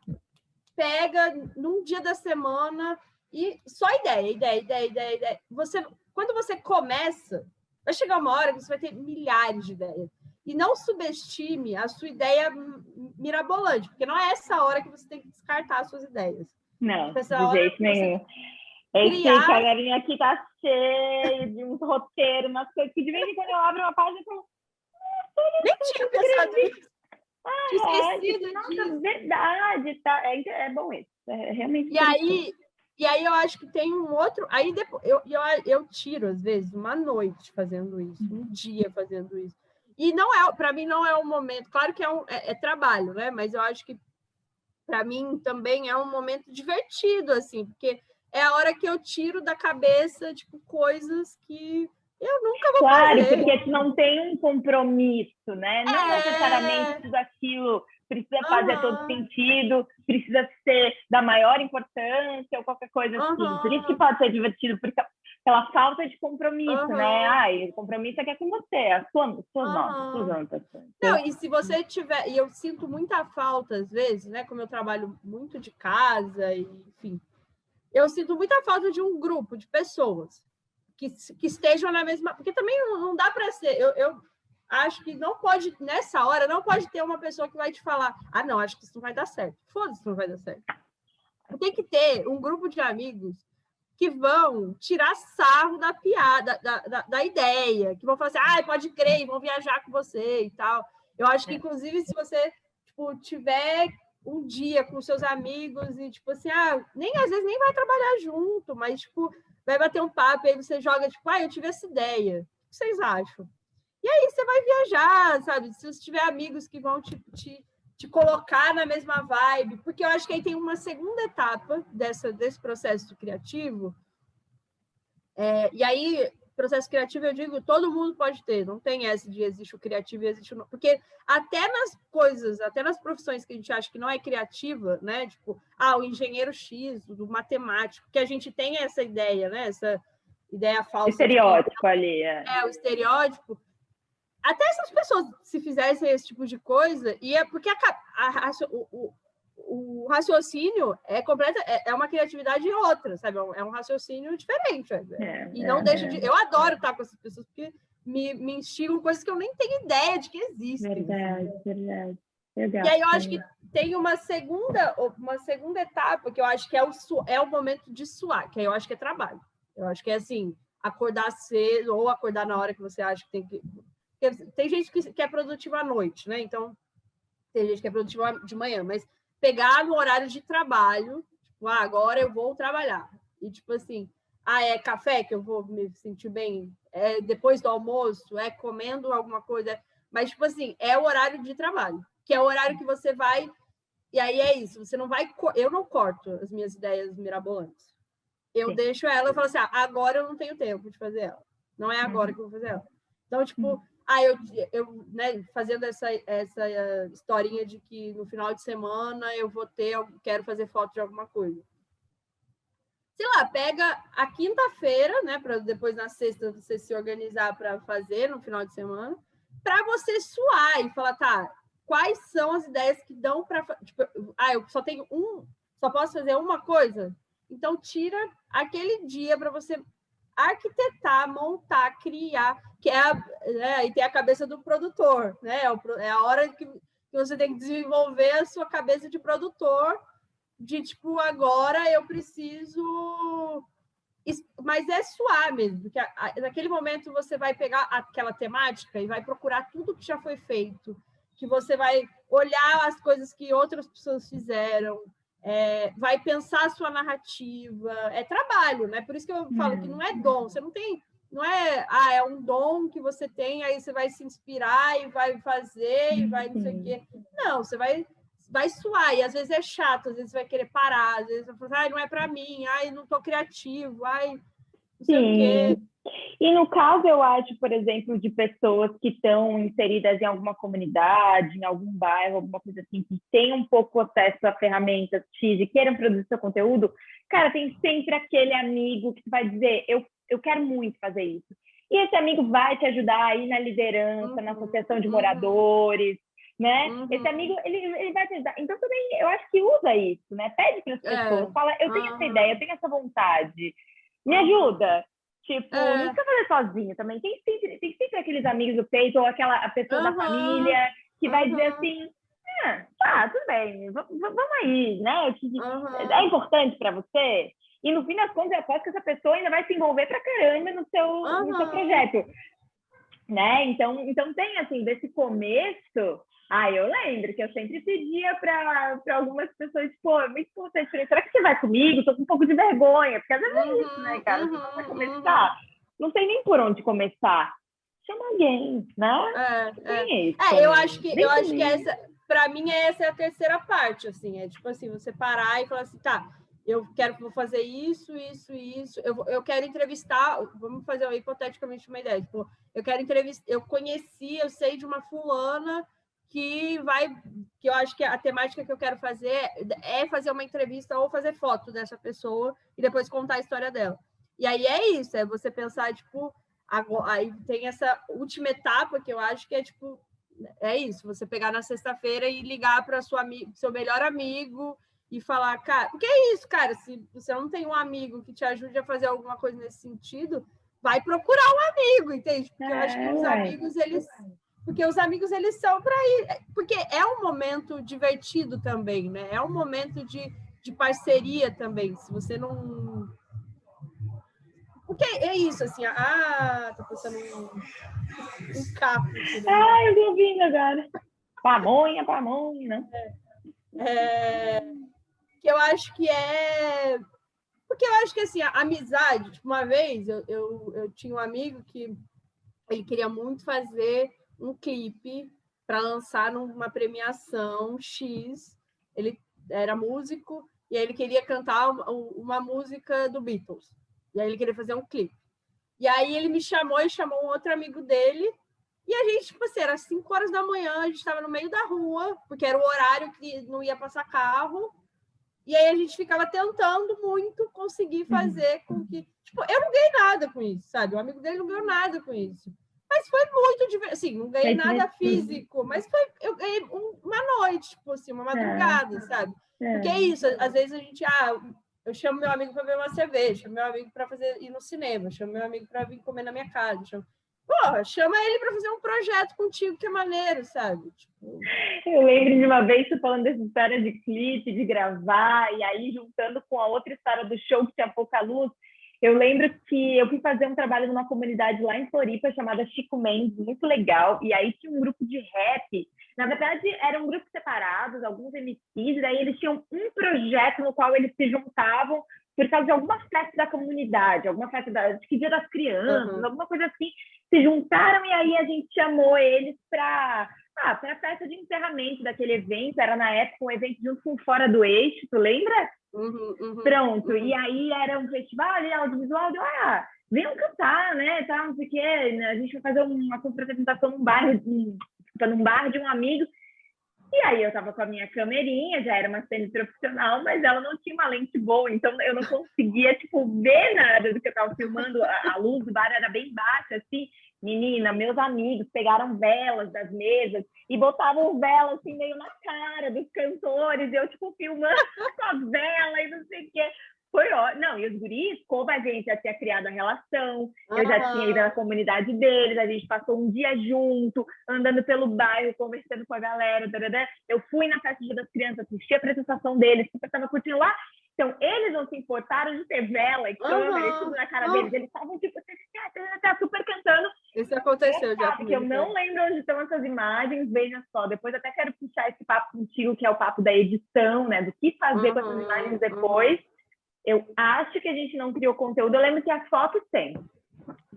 pega num dia da semana e só ideia. Quando você começa, vai chegar uma hora que você vai ter milhares de ideias. E não subestime a sua ideia mirabolante, porque não é essa hora que você tem que descartar as suas ideias. Não, de jeito nenhum. Esse caderninho aqui tá cheio de uns roteiros, umas coisas que de vez em quando eu abro uma página e falo... Nem tinha pensado nisso. Tinha esquecido disso. Verdade, tá? É bom isso. É realmente. E aí eu acho que tem um outro... Aí depois, eu tiro, às vezes, uma noite fazendo isso, um dia fazendo isso. E para mim não é um momento... Claro que é trabalho, né? Mas eu acho que para mim também é um momento divertido, assim, porque é a hora que eu tiro da cabeça, tipo, coisas que eu nunca vou fazer. Claro, porque tu não tem um compromisso, né? Não necessariamente tudo aquilo precisa fazer todo sentido, precisa ser da maior importância ou qualquer coisa assim. Por isso que pode ser divertido, porque pela falta de compromisso, né? O compromisso é que é com você, as suas anotações. Não, e se você tiver... E eu sinto muita falta, às vezes, né? Como eu trabalho muito de casa, e, enfim... Eu sinto muita falta de um grupo de pessoas que estejam na mesma... Porque também não dá para ser... Eu acho que não pode, nessa hora, não pode ter uma pessoa que vai te falar: não, acho que isso não vai dar certo. Foda-se, não vai dar certo. Tem que ter um grupo de amigos que vão tirar sarro da piada, da ideia, que vão falar assim: pode crer, e vão viajar com você e tal. Eu acho que, inclusive, se você tiver um dia com seus amigos e, tipo assim, às vezes nem vai trabalhar junto, mas, tipo, vai bater um papo, e aí você joga, tipo, eu tive essa ideia. O que vocês acham? E aí você vai viajar, sabe? Se você tiver amigos que vão te colocar na mesma vibe, porque eu acho que aí tem uma segunda etapa desse processo criativo, e aí, processo criativo, eu digo, todo mundo pode ter, não tem essa de existe o criativo e existe o não, porque até nas profissões que a gente acha que não é criativa, né, tipo, o engenheiro X, do matemático, que a gente tem essa ideia, né, essa ideia falsa. Estereótipo ali, o estereótipo. Até essas pessoas, se fizessem esse tipo de coisa, porque o raciocínio é uma criatividade outra, sabe? É um raciocínio diferente. E não deixa de... Eu adoro estar com essas pessoas, porque me instigam coisas que eu nem tenho ideia de que existem. Verdade. E aí eu acho que tem uma segunda etapa, que eu acho que é o momento de suar, que aí eu acho que é trabalho. Eu acho que é assim, acordar cedo ou acordar na hora que você acha que tem que... Porque tem gente que é produtiva à noite, né? Então, tem gente que é produtiva de manhã, mas pegar no horário de trabalho, tipo, agora eu vou trabalhar. E, tipo assim, é café que eu vou me sentir bem? É depois do almoço? É comendo alguma coisa? Mas, tipo assim, é o horário de trabalho, que é o horário que você vai E aí é isso, você não vai... Eu não corto as minhas ideias mirabolantes. Eu deixo ela e falo assim, agora eu não tenho tempo de fazer ela. Não é agora que eu vou fazer ela. Então, tipo, eu né, fazendo essa historinha de que no final de semana quero fazer foto de alguma coisa. Sei lá, pega a quinta-feira, né, para depois na sexta você se organizar para fazer no final de semana, para você suar e falar, tá, quais são as ideias que dão para... Tipo, eu só tenho só posso fazer uma coisa? Então, tira aquele dia para você arquitetar, montar, criar, que aí tem a cabeça do produtor, né? É a hora que você tem que desenvolver a sua cabeça de produtor, de tipo, agora eu preciso... Mas é suar mesmo, porque naquele momento você vai pegar aquela temática e vai procurar tudo que já foi feito, que você vai olhar as coisas que outras pessoas fizeram, vai pensar a sua narrativa, é trabalho, né? Por isso que eu falo que não é dom, você não tem, não é, é um dom que você tem, aí você vai se inspirar e vai fazer e vai não sei o quê. Não, você vai suar, e às vezes é chato, às vezes vai querer parar, às vezes vai falar, não é para mim, não estou criativo, não sei o quê. E no caso, eu acho, por exemplo, de pessoas que estão inseridas em alguma comunidade, em algum bairro, alguma coisa assim, que tem um pouco acesso a ferramentas X e queiram produzir seu conteúdo, cara, tem sempre aquele amigo que vai dizer, eu quero muito fazer isso. E esse amigo vai te ajudar aí na liderança, na associação de moradores, né? Esse amigo, ele vai te ajudar. Então, também, eu acho que usa isso, né? Pede para as pessoas, fala, eu tenho essa ideia, eu tenho essa vontade, me ajuda. Tipo, não precisa fazer sozinho também. Tem sempre aqueles amigos do peito ou a pessoa da família que vai dizer assim, tá, tudo bem, vamos aí, né? É importante para você? E no fim das contas, eu aposto que essa pessoa ainda vai se envolver pra caramba no seu projeto. Né? Então tem, assim, desse começo... eu lembro que eu sempre pedia para algumas pessoas, pô, é muito importante, será que você vai comigo? Tô com um pouco de vergonha, porque às vezes é isso, né, cara? Você não vai começar, não sei nem por onde começar. Chama alguém, né? Tem isso eu acho que essa, para mim, essa é a terceira parte, assim, é tipo assim, você parar e falar assim, tá, vou fazer isso. Eu quero entrevistar, vamos fazer hipoteticamente uma ideia, tipo, eu quero entrevistar, eu sei de uma fulana que eu acho que a temática que eu quero fazer é fazer uma entrevista ou fazer foto dessa pessoa e depois contar a história dela. E aí é isso, é você pensar, tipo, aí tem essa última etapa que eu acho que é, tipo, é isso, você pegar na sexta-feira e ligar para seu melhor amigo e falar, cara, porque é isso, cara, se você não tem um amigo que te ajude a fazer alguma coisa nesse sentido, vai procurar um amigo, entende? Porque eu acho que os amigos, eles são para ir, porque é um momento divertido também, né? É um momento de parceria também, se você não... Porque é isso, assim, tá passando um carro aqui, né? Eu tô ouvindo agora. Pamonha, né? Que eu acho que é... Porque eu acho que, assim, a amizade... Tipo, uma vez, eu tinha um amigo que ele queria muito fazer um clipe para lançar numa premiação X. Ele era músico e aí ele queria cantar uma música do Beatles. E aí ele queria fazer um clipe. E aí ele me chamou e chamou um outro amigo dele. E a gente, tipo assim, era 5 horas da manhã, a gente estava no meio da rua, porque era o horário que não ia passar carro. E aí a gente ficava tentando muito conseguir fazer com que... Tipo, eu não ganhei nada com isso, sabe? O amigo dele não ganhou nada com isso. Mas foi muito divertido. Assim, não ganhei nada físico, mas eu ganhei uma noite, tipo assim, uma madrugada, sabe? Porque é isso, às vezes a gente... eu chamo meu amigo para beber uma cerveja, chamo meu amigo para ir no cinema, chamo meu amigo para vir comer na minha casa, Porra, chama ele para fazer um projeto contigo, que é maneiro, sabe? Tipo... Eu lembro de uma vez você falando dessa história de clipe, de gravar, e aí juntando com a outra história do show que tinha pouca luz. Eu lembro que eu fui fazer um trabalho numa comunidade lá em Floripa chamada Chico Mendes, muito legal, e aí tinha um grupo de rap. Na verdade, eram grupos separados, alguns MCs, e daí eles tinham um projeto no qual eles se juntavam por causa de alguma festa da comunidade, alguma festa que Dia das Crianças, alguma coisa assim, se juntaram e aí a gente chamou eles para Para a festa de encerramento daquele evento, era na época um evento junto com Fora do Eixo, tu lembra? Pronto, e aí era um festival ali, audiovisual, venham cantar, né, tá, não sei o quê, a gente vai fazer uma apresentação num bar de um amigo. E aí eu tava com a minha câmerinha, já era uma semi-profissional, mas ela não tinha uma lente boa, então eu não conseguia, tipo, ver nada do que eu tava filmando. A luz do bar era bem baixa, assim. Menina, meus amigos pegaram velas das mesas e botavam velas, assim, meio na cara dos cantores, e eu, tipo, filmando com a vela e não sei o quê. Foi ótimo. Não, e os guris, como a gente já tinha criado a relação, eu já tinha ido na comunidade deles, a gente passou um dia junto, andando pelo bairro, conversando com a galera. Eu fui na festa das crianças, assisti a apresentação deles, super estava curtindo lá. Então, eles não se importaram de ter vela e câmera e tudo na cara deles. Eles estavam, tipo, tá super cantando. Isso aconteceu já comigo. Que eu não lembro onde estão essas imagens, veja só. Depois até quero puxar esse papo contigo, que é o papo da edição, né? Do que fazer com essas imagens depois. Eu acho que a gente não criou conteúdo. Eu lembro que a foto tem,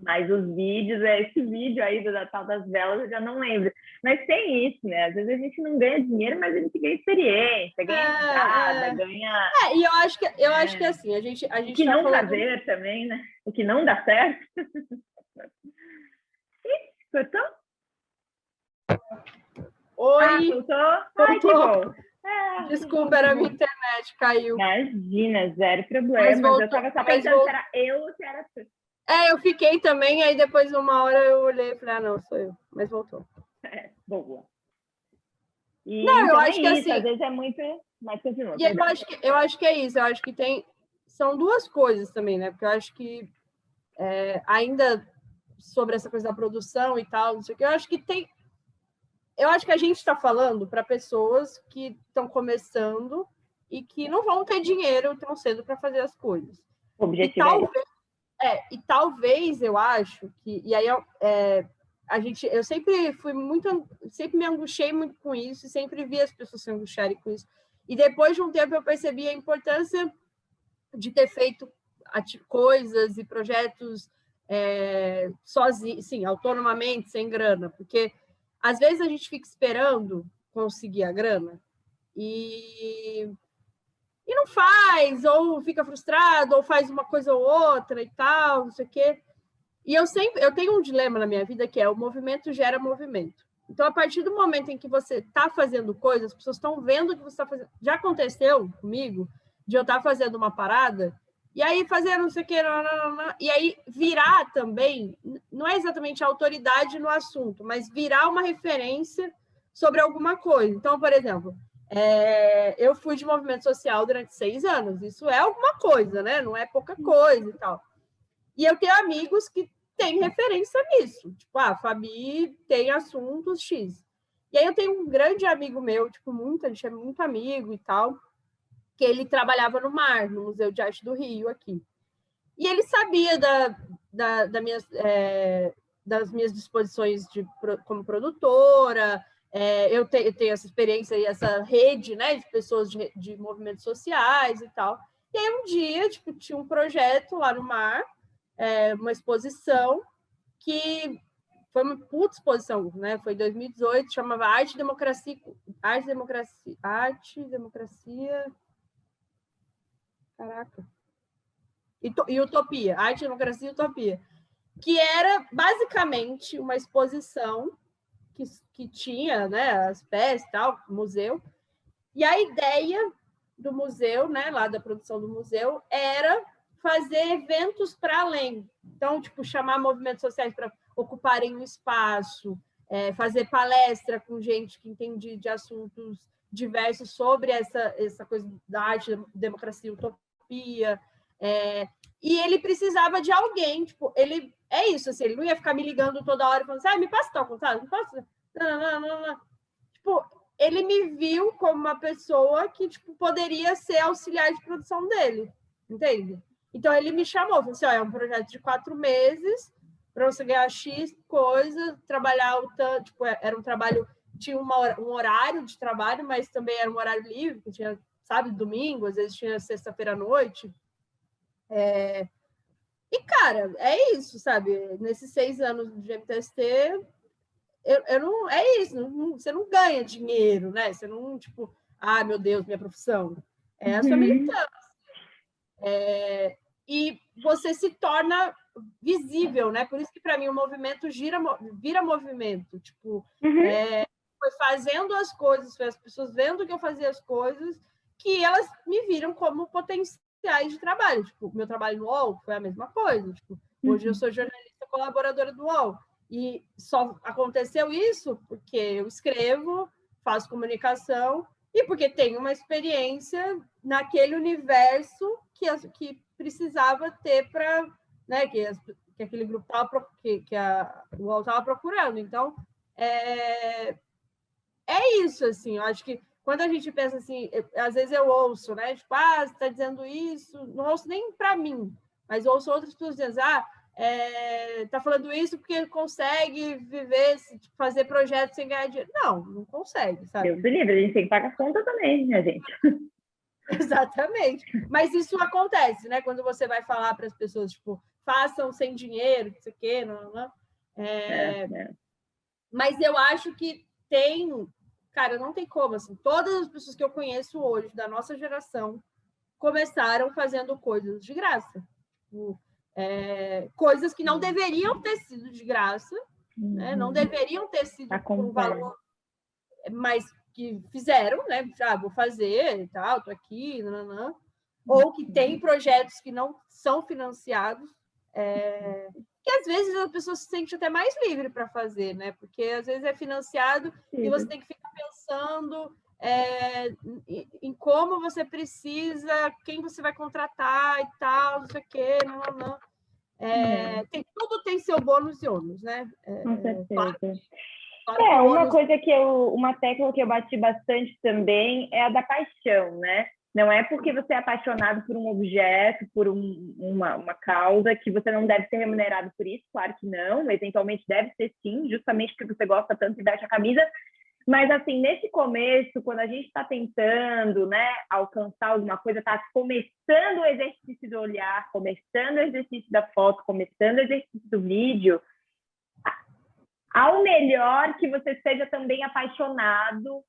mas os vídeos, esse vídeo aí da tal das velas, eu já não lembro. Mas tem isso, né? Às vezes a gente não ganha dinheiro, mas a gente ganha experiência, ganha entrada, ganha... E eu acho que assim, a gente o que tá não falando... fazer também, né? O que não dá certo. Cortou? Oi! Voltou? Ai, que bom! Desculpa, era a minha internet, caiu. Imagina, zero problema. Mas eu tava só pensando se era eu ou se era tu. Eu fiquei também, aí depois de uma hora eu olhei e falei, não, sou eu. Mas voltou. Boa. E não, então eu acho que isso, assim... às vezes é muito... Mas continua. E eu acho que é isso, eu acho que são duas coisas também, né? Porque eu acho que ainda sobre essa coisa da produção e tal, não sei o que, eu acho que a gente está falando para pessoas que estão começando e que não vão ter dinheiro tão cedo para fazer as coisas. O objetivo e talvez eu acho que... E aí eu sempre me angustiei muito com isso, sempre vi as pessoas se angustiarem com isso. E depois de um tempo eu percebi a importância de ter feito coisas e projetos sozinho, sim, autonomamente, sem grana, porque às vezes a gente fica esperando conseguir a grana e não faz, ou fica frustrado, ou faz uma coisa ou outra e tal, não sei o quê. E eu tenho um dilema na minha vida que é: o movimento gera movimento. Então, a partir do momento em que você está fazendo coisas, as pessoas estão vendo o que você está fazendo. Já aconteceu comigo de eu estar fazendo uma parada e aí fazer não sei o quê, e aí virar também, não é exatamente a autoridade no assunto, mas virar uma referência sobre alguma coisa. Então, por exemplo, eu fui de movimento social durante 6 anos. Isso é alguma coisa, né? Não é pouca coisa e tal. E eu tenho amigos que têm referência nisso. Tipo, a Fabi tem assuntos X. E aí eu tenho um grande amigo meu, tipo, a gente é muito amigo e tal, que ele trabalhava no MAR, no Museu de Arte do Rio, aqui. E ele sabia das minhas disposições como produtora. Eu tenho essa experiência e essa rede, né, de pessoas de movimentos sociais e tal. E aí um dia, tipo, tinha um projeto lá no MAR, uma exposição que foi uma puta exposição, né? Foi em 2018, chamava Arte, Democracia, caraca, e Utopia, Arte, Democracia e Utopia, que era basicamente uma exposição que tinha, né, as peças e tal, museu, e a ideia do museu, né, lá da produção do museu, era fazer eventos para além. Então, tipo, chamar movimentos sociais para ocuparem o espaço, fazer palestra com gente que entende de assuntos diversos sobre essa coisa da arte, democracia, utopia. E ele precisava de alguém, tipo, ele não ia ficar me ligando toda hora falando assim, me passa tal contato, me passa... Não. Tipo, ele me viu como uma pessoa que, tipo, poderia ser auxiliar de produção dele, entende? Então, ele me chamou, falou assim, é um projeto de 4 meses, para você ganhar X coisa, trabalhar tipo, era um trabalho, tinha um horário de trabalho, mas também era um horário livre, que tinha, sabe, domingo, às vezes tinha sexta-feira à noite. E, cara, é isso, sabe? Nesses 6 anos de MTST, eu não, é isso, você não ganha dinheiro, né? Você não, tipo, meu Deus, minha profissão. É a sua militância. E você se torna visível, né? Por isso que, para mim, o movimento vira movimento. Tipo, foi fazendo as coisas, foi as pessoas vendo que eu fazia as coisas, que elas me viram como potenciais de trabalho. Tipo, meu trabalho no UOL foi a mesma coisa. Tipo, hoje eu sou jornalista colaboradora do UOL. E só aconteceu isso porque eu escrevo, faço comunicação e porque tenho uma experiência naquele universo que precisava ter para, né, que aquele grupo tava, o UOL estava procurando. Então, é isso, assim, eu acho que quando a gente pensa assim, às vezes eu ouço, né, tipo, você está dizendo isso, não ouço nem para mim, mas ouço outras pessoas dizendo, tá falando isso porque consegue viver, tipo, fazer projetos sem ganhar dinheiro. Não consegue, sabe? Deus do livre, a gente tem que pagar a conta também, né, gente? Exatamente. Mas isso acontece, né? Quando você vai falar para as pessoas, tipo, façam sem dinheiro, não sei o quê, não. Mas eu acho que cara, não tem como, assim, todas as pessoas que eu conheço hoje, da nossa geração, começaram fazendo coisas de graça. Tipo, coisas que não deveriam ter sido de graça, né? Não deveriam ter sido por um valor, mas que fizeram, né? Vou fazer e tal, tô aqui, nananã. Ou que tem projetos que não são financiados, que às vezes a pessoa se sente até mais livre para fazer, né? Porque às vezes é financiado e você tem que ficar pensando em como você precisa, quem você vai contratar e tal, não sei o quê, não. Tudo tem seu bônus e ônus, né? Com certeza. Claro, coisa uma tecla que eu bati bastante também é a da paixão, né? Não é porque você é apaixonado por um objeto, por uma causa, que você não deve ser remunerado por isso, claro que não, eventualmente deve ser sim, justamente porque você gosta tanto e veste a camisa, mas assim, nesse começo, quando a gente está tentando, né, alcançar alguma coisa, está começando o exercício do olhar, começando o exercício da foto, começando o exercício do vídeo, ao melhor que você seja também apaixonado,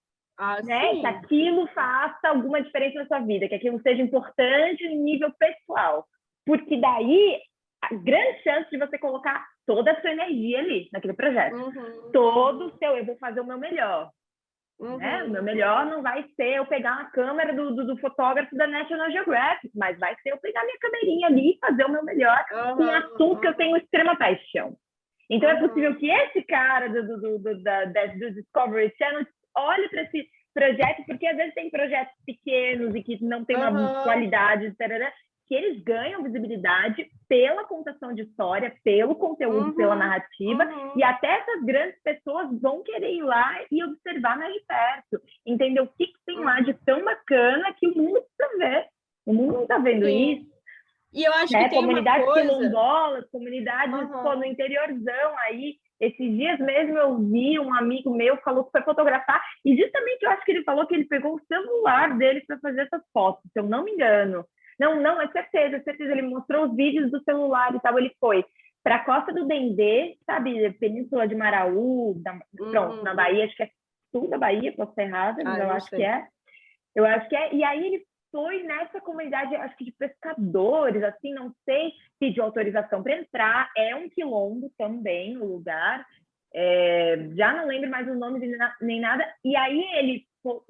né? Que aquilo faça alguma diferença na sua vida, que aquilo seja importante em nível pessoal. Porque daí, a grande chance de você colocar toda a sua energia ali, naquele projeto. Todo o seu, eu vou fazer o meu melhor. Né? O meu melhor não vai ser eu pegar uma câmera do fotógrafo da National Geographic, mas vai ser eu pegar minha câmerinha ali e fazer o meu melhor com um assunto que eu tenho extrema paixão. Então, é possível que esse cara do Discovery Channel olhe para esse projeto, porque às vezes tem projetos pequenos e que não tem uma qualidade, que eles ganham visibilidade pela contação de história, pelo conteúdo, pela narrativa, e até essas grandes pessoas vão querer ir lá e observar mais de perto, entender o que tem lá de tão bacana que o mundo precisa ver. O mundo não está vendo isso. E eu acho que tem comunidades quilombolas, comunidades no interiorzão aí. Esses dias mesmo eu vi um amigo meu falou que foi fotografar, e justamente eu acho que ele falou que ele pegou o celular dele para fazer essas fotos, se eu não me engano. Não, é certeza. Ele mostrou os vídeos do celular e tal. Ele foi para a Costa do Dendê, sabe? Península de Maraú, pronto, na Bahia, acho que é sul da Bahia, posso estar errada, mas eu acho que é. Eu acho que é. E aí ele foi nessa comunidade, acho que de pescadores, assim, não sei, pediu autorização para entrar. É um quilombo também, o lugar. Já não lembro mais o nome nem nada. E aí ele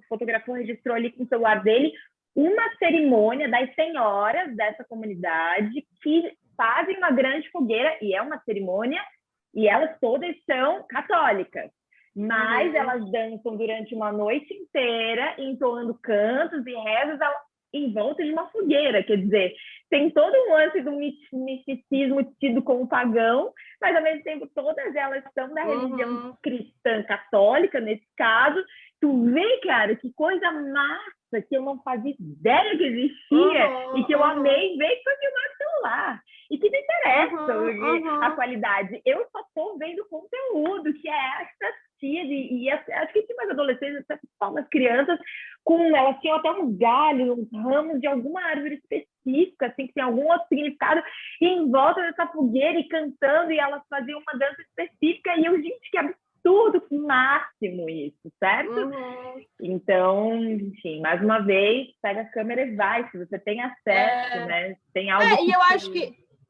fotografou, registrou ali com o celular dele uma cerimônia das senhoras dessa comunidade que fazem uma grande fogueira, e é uma cerimônia, e elas todas são católicas, mas elas dançam durante uma noite inteira, entoando cantos e rezas em volta de uma fogueira. Quer dizer, tem todo um lance do misticismo tido como pagão, mas ao mesmo tempo todas elas são da religião cristã católica, nesse caso. Tu vê, cara, que coisa massa, que eu não fazia ideia que existia e que eu amei ver que foi filmar o celular. E que não interessa a qualidade. Eu só estou vendo o conteúdo, que é ecstasy. E acho que tinha mais adolescentes, até umas crianças, elas tinham até uns galhos, uns ramos de alguma árvore específica, assim, que tem algum outro significado, e em volta dessa fogueira e cantando, e elas faziam uma dança específica, e eu, gente, que absurdo absurdo, máximo isso, certo? Uhum. Então, enfim, mais uma vez, pega a câmera e vai, se você tem acesso, né? Tem algo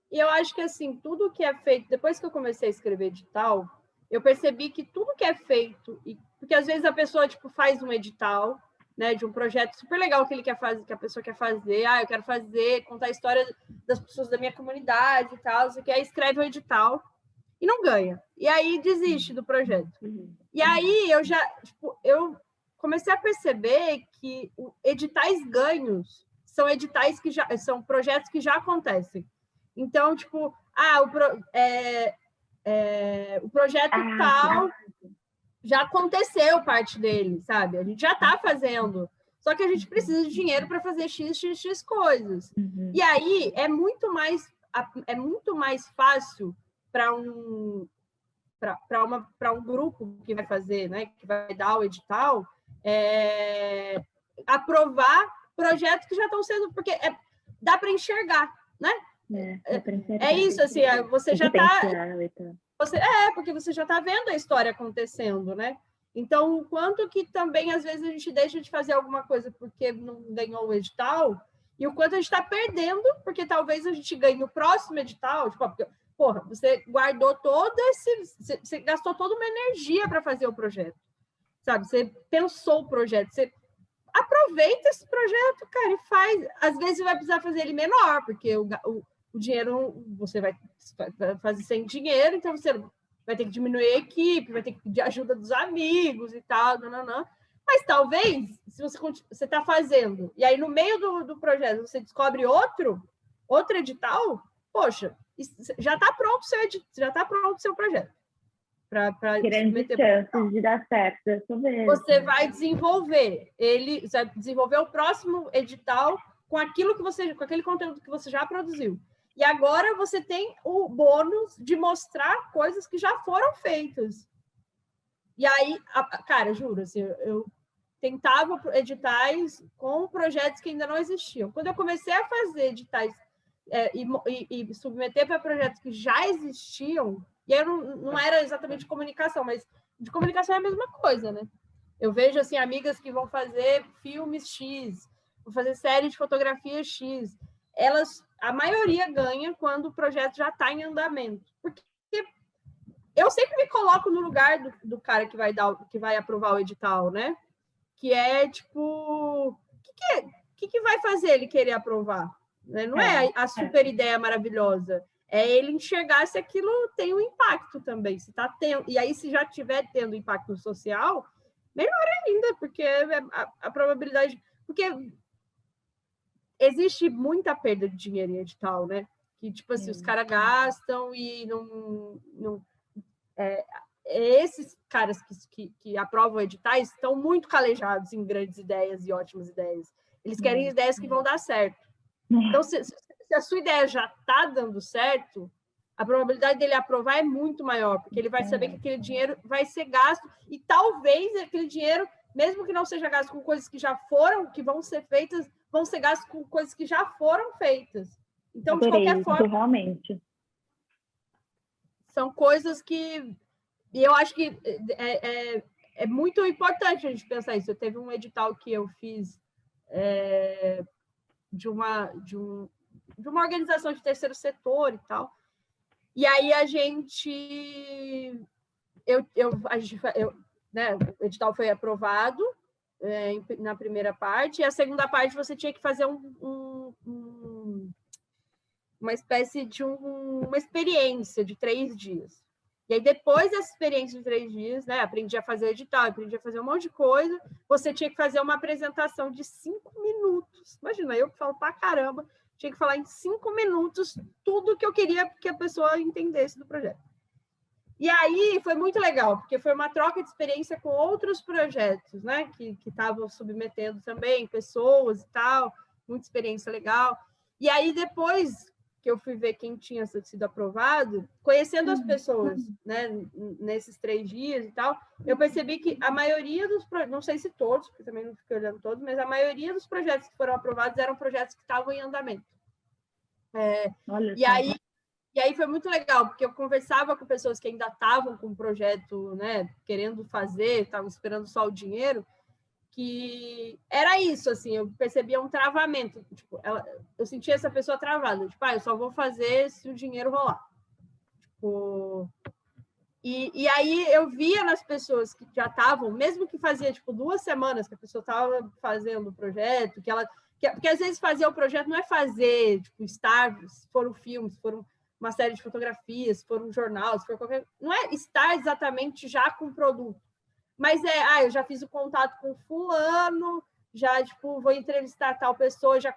e eu acho que assim, tudo que é feito, depois que eu comecei a escrever edital, eu percebi que tudo que é feito, porque às vezes a pessoa tipo faz um edital, né, de um projeto super legal que ele quer fazer, que a pessoa quer fazer, eu quero fazer, contar a história das pessoas da minha comunidade e tal, você quer escreve um edital e não ganha. E aí desiste do projeto. E aí eu comecei a perceber que editais ganhos são editais que já são projetos que já acontecem. Então, tipo, o projeto tal já aconteceu parte dele, sabe? A gente já está fazendo. Só que a gente precisa de dinheiro para fazer x coisas. E aí é muito mais fácil para um grupo que vai fazer, né, que vai dar o edital, aprovar projetos que já estão sendo, porque dá para enxergar, né? É isso, assim, você já está... porque você já está vendo a história acontecendo, né? Então, o quanto que também, às vezes, a gente deixa de fazer alguma coisa porque não ganhou o edital, e o quanto a gente está perdendo, porque talvez a gente ganhe o próximo edital, tipo, porra, você guardou você gastou toda uma energia para fazer o projeto, sabe? Você pensou o projeto, você aproveita esse projeto, cara, e faz. Às vezes você vai precisar fazer ele menor, porque o dinheiro você vai fazer sem dinheiro, então você vai ter que diminuir a equipe, vai ter que pedir ajuda dos amigos e tal, mas talvez, se você está fazendo, e aí no meio do projeto você descobre outro edital, poxa, já está pronto o seu projeto. Grandes chances de dar certo dessa vez. Você vai desenvolver o próximo edital com aquele conteúdo que você já produziu. E agora você tem o bônus de mostrar coisas que já foram feitas. E aí, cara, juro, assim, eu tentava editais com projetos que ainda não existiam. Quando eu comecei a fazer editais e submeter para projetos que já existiam, e aí não era exatamente de comunicação, mas de comunicação é a mesma coisa, né? Eu vejo assim, amigas que vão fazer filmes X, vão fazer série de fotografia X. A maioria ganha quando o projeto já está em andamento. Porque eu sempre me coloco no lugar do cara que vai aprovar o edital, né? Que é tipo, o que vai fazer ele querer aprovar? Não é a super ideia maravilhosa, é ele enxergar se aquilo tem um impacto também, se tá tendo, e aí se já tiver tendo impacto social, melhor ainda, porque a probabilidade, porque existe muita perda de dinheiro em edital, né? Que tipo assim, os caras gastam e não esses caras que aprovam editais estão muito calejados em grandes ideias e ótimas ideias. Eles querem ideias que vão dar certo. Então, se a sua ideia já está dando certo, a probabilidade dele aprovar é muito maior, porque ele vai saber que aquele dinheiro vai ser gasto, e talvez aquele dinheiro, mesmo que não seja gasto com coisas que já foram, que vão ser feitas, vão ser gastos com coisas que já foram feitas. Então, de qualquer forma, realmente. São coisas que... E eu acho que é muito importante a gente pensar isso. Eu teve um edital que eu fiz de uma organização de terceiro setor e tal. E aí a gente... né, o edital foi aprovado na primeira parte, e a segunda parte você tinha que fazer uma espécie de uma experiência de 3 dias. E aí, depois dessa experiência de 3 dias, né, aprendi a fazer edital, aprendi a fazer um monte de coisa, você tinha que fazer uma apresentação de 5 minutos. Imagina, eu que falo pra caramba, tinha que falar em 5 minutos tudo que eu queria que a pessoa entendesse do projeto. E aí foi muito legal, porque foi uma troca de experiência com outros projetos, né, que estavam submetendo também, pessoas e tal, muita experiência legal. E aí, depois que eu fui ver quem tinha sido aprovado, conhecendo as pessoas, né, nesses 3 dias e tal, eu percebi que a maioria dos projetos, não sei se todos, porque também não fiquei olhando todos, mas a maioria dos projetos que foram aprovados eram projetos que estavam em andamento. E aí foi muito legal, porque eu conversava com pessoas que ainda estavam com o projeto, né, querendo fazer, estavam esperando só o dinheiro, que era isso, assim, eu percebia um travamento, tipo, eu sentia essa pessoa travada, tipo, eu só vou fazer se o dinheiro rolar. Tipo, e aí eu via nas pessoas que já estavam, mesmo que fazia, tipo, 2 semanas que a pessoa estava fazendo o projeto, porque às vezes fazer o projeto não é fazer, tipo, estar, se for um filme, se for uma série de fotografias, se for um jornal, se for qualquer... Não é estar exatamente já com o produto, mas eu já fiz o contato com fulano, já, tipo, vou entrevistar tal pessoa, já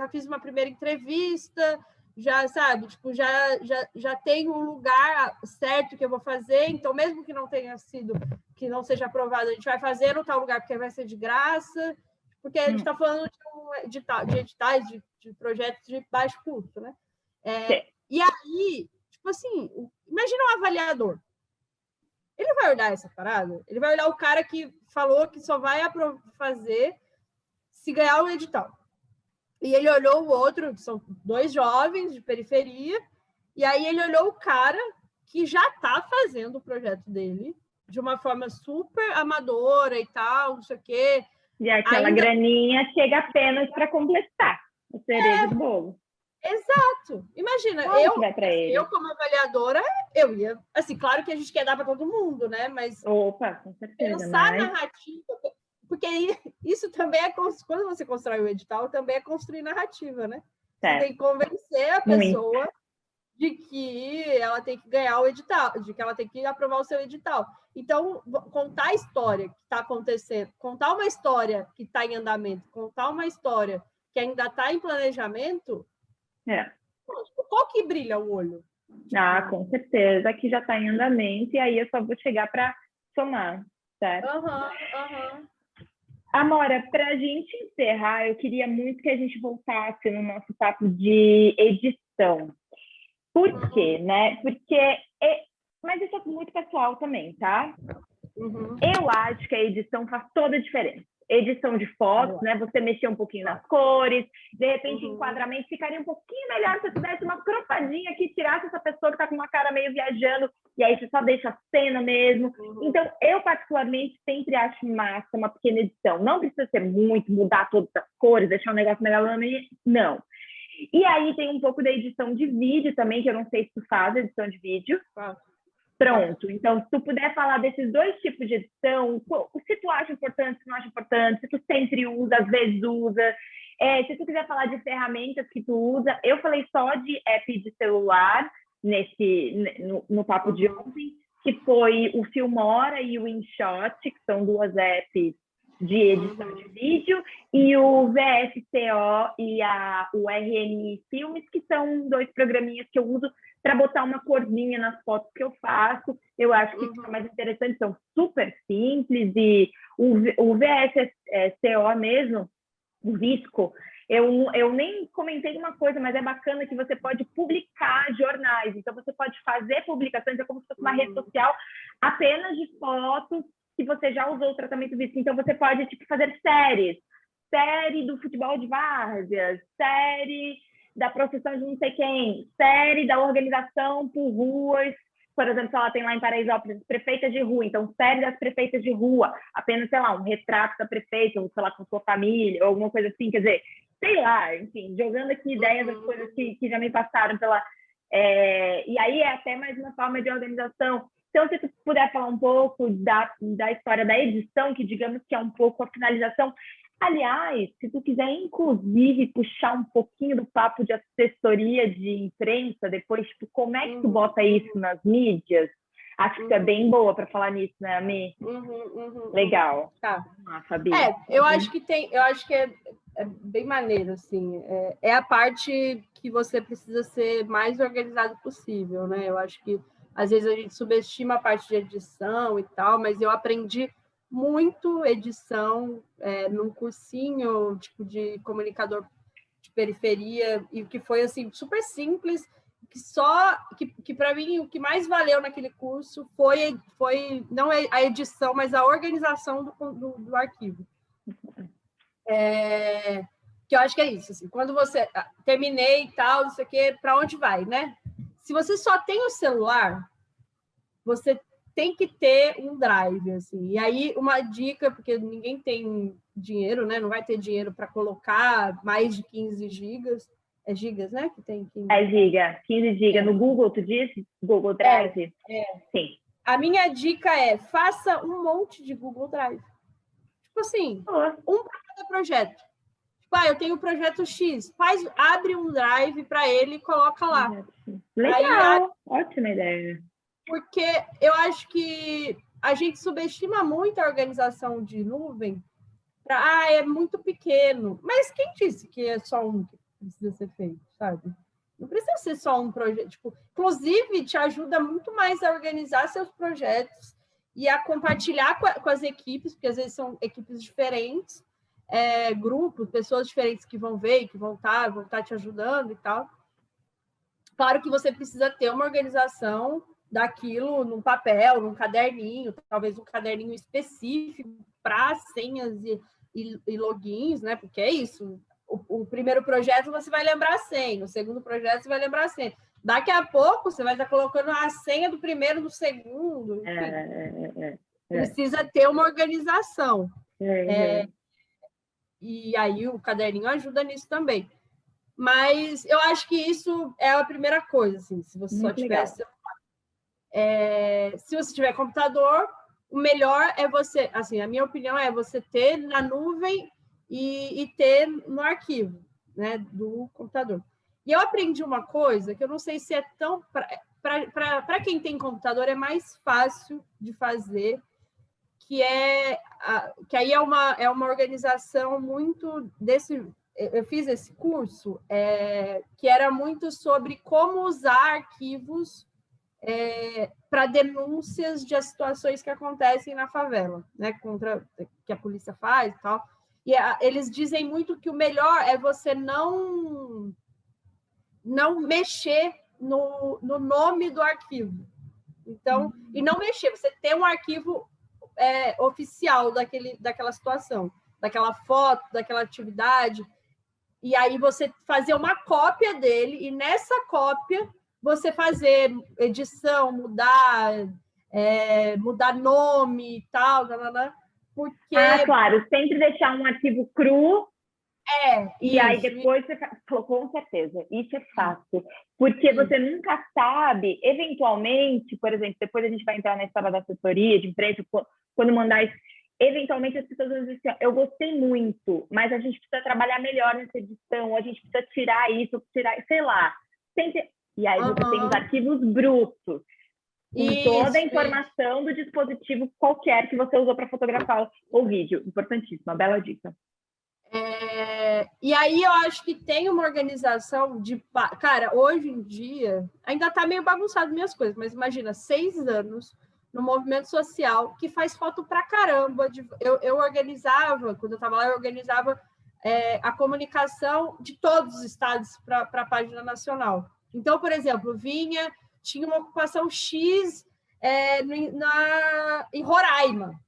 fiz uma primeira entrevista, já, sabe, tipo, já tenho um lugar certo que eu vou fazer, então, mesmo que não tenha sido, que não seja aprovado, a gente vai fazer no tal lugar, porque vai ser de graça, porque a gente está falando de editais, de projetos de baixo custo, né? E aí, tipo assim, imagina um avaliador. Ele vai olhar essa parada? Ele vai olhar o cara que falou que só vai fazer se ganhar o edital. E ele olhou o outro, que são 2 jovens de periferia, e aí ele olhou o cara que já está fazendo o projeto dele de uma forma super amadora e tal, não sei o quê. E aquela graninha chega apenas para completar o cereja do bolo. Exato. Imagina, eu como avaliadora, eu ia... Assim, claro que a gente quer dar para todo mundo, né? Mas opa, com certeza, pensar narrativa... Porque isso também é... Quando você constrói o edital, também é construir narrativa, né? Você tem que convencer a pessoa de que ela tem que ganhar o edital, de que ela tem que aprovar o seu edital. Então, contar a história que está acontecendo, contar uma história que está em andamento, contar uma história que ainda está em planejamento... Qual que brilha o olho? Com certeza, que já está em andamento, e aí eu só vou chegar para somar, certo? Amora, para a gente encerrar, eu queria muito que a gente voltasse no nosso papo de edição. Por quê, né? Mas isso é muito pessoal também, tá? Eu acho que a edição faz toda a diferença. Edição de fotos, né? Você mexer um pouquinho nas cores, de repente enquadramento ficaria um pouquinho melhor se você tivesse uma cropadinha que tirasse essa pessoa que está com uma cara meio viajando, e aí você só deixa a cena mesmo. Então, eu particularmente sempre acho massa uma pequena edição. Não precisa ser muito, mudar todas as cores, deixar um negócio megalomania, não. E aí tem um pouco da edição de vídeo também, que eu não sei se tu faz edição de vídeo. Pronto, então se tu puder falar desses 2 tipos de edição, se tu acha importante, se não acha importante, se tu sempre usa, às vezes usa, se tu quiser falar de ferramentas que tu usa, eu falei só de app de celular no papo de ontem, que foi o Filmora e o InShot, que são 2 apps de edição de vídeo, e o VSCO e o RNI Filmes, que são 2 programinhas que eu uso para botar uma corzinha nas fotos que eu faço. Eu acho que fica mais interessante, são super simples, e o VSCO mesmo, o Visco, eu nem comentei uma coisa, mas é bacana que você pode publicar jornais, então você pode fazer publicações, é como se fosse uma rede social apenas de fotos que você já usou o tratamento Visco. Então você pode fazer série do futebol de várzea, série da procissão de não sei quem, série da organização por ruas, por exemplo, ela tem lá em Paraisópolis, prefeitas de rua, então série das prefeitas de rua, apenas, sei lá, um retrato da prefeita, ou sei lá, com sua família, ou alguma coisa assim, quer dizer, sei lá, enfim, jogando aqui ideias das coisas que já me passaram pela... e aí é até mais uma forma de organização. Então, se tu puder falar um pouco da história da edição, que digamos que é um pouco a finalização. Aliás, se tu quiser, inclusive, puxar um pouquinho do papo de assessoria de imprensa, depois, como é que tu bota isso nas mídias? Acho que tu é bem boa para falar nisso, né, Ami? Legal. Tá. Fabi. Eu acho que é bem maneiro, assim. É a parte que você precisa ser mais organizado possível, né? Eu acho que às vezes a gente subestima a parte de edição e tal, mas eu aprendi muito edição num cursinho tipo de comunicador de periferia, e que foi assim super simples, que para mim o que mais valeu naquele curso foi não a edição, mas a organização do arquivo. Que eu acho que é isso, assim, quando você terminei e tal, não sei o quê, para onde vai, né? se você só tem o celular, você tem que ter um drive, assim. E aí, uma dica, porque ninguém tem dinheiro, né? Não vai ter dinheiro para colocar mais de 15 gigas. É gigas, né? Que tem 15. É giga, 15 giga. No Google, tu disse? Google Drive? Sim. A minha dica é, faça um monte de Google Drive. Tipo assim, um para cada projeto. Tipo, eu tenho o projeto X. Abre um drive para ele e coloca lá. Legal, ótima ideia. Porque eu acho que a gente subestima muito a organização de nuvem para, é muito pequeno. Mas quem disse que é só um que precisa ser feito, sabe? Não precisa ser só um projeto. Tipo, inclusive, te ajuda muito mais a organizar seus projetos e a compartilhar com as equipes, porque às vezes são equipes diferentes, grupos, pessoas diferentes que vão ver e que vão estar te ajudando e tal. Claro que você precisa ter uma organização daquilo num papel, num caderninho, talvez um caderninho específico para senhas e logins, né? Porque é isso. O primeiro projeto você vai lembrar a senha, o segundo projeto você vai lembrar a senha. Daqui a pouco você vai estar colocando a senha do primeiro, do segundo. Precisa ter uma organização. E aí o caderninho ajuda nisso também. Mas eu acho que isso é a primeira coisa, assim, se você só tivesse... se você tiver computador, o melhor é você... Assim, a minha opinião é você ter na nuvem e ter no arquivo, né, do computador. E eu aprendi uma coisa que eu não sei se é tão... Para quem tem computador, é mais fácil de fazer, que aí é uma organização muito desse... Eu fiz esse curso que era muito sobre como usar arquivos para denúncias de situações que acontecem na favela, né, que a polícia faz e tal. E eles dizem muito que o melhor é você não mexer no nome do arquivo. Então, e não mexer, você ter um arquivo oficial daquela situação, daquela foto, daquela atividade, e aí você fazer uma cópia dele, e nessa cópia você fazer edição, mudar nome e tal, porque... claro, sempre deixar um arquivo cru, e aí depois você... Com certeza, isso é fácil, porque você nunca sabe, eventualmente, por exemplo, depois a gente vai entrar na história da assessoria de imprensa, quando mandar isso, eventualmente as pessoas vão dizer assim, eu gostei muito, mas a gente precisa trabalhar melhor nessa edição, a gente precisa tirar isso, sei lá. Sempre... E aí você tem os arquivos brutos, com toda a informação do dispositivo qualquer que você usou para fotografar o vídeo. Importantíssima, bela dica. E aí eu acho que tem uma organização de... Cara, hoje em dia, ainda está meio bagunçado minhas coisas, mas imagina, 6 anos no movimento social, que faz foto pra caramba. Eu organizava, quando eu estava lá, eu organizava a comunicação de todos os estados para a página nacional. Então, por exemplo, tinha uma ocupação X em Roraima.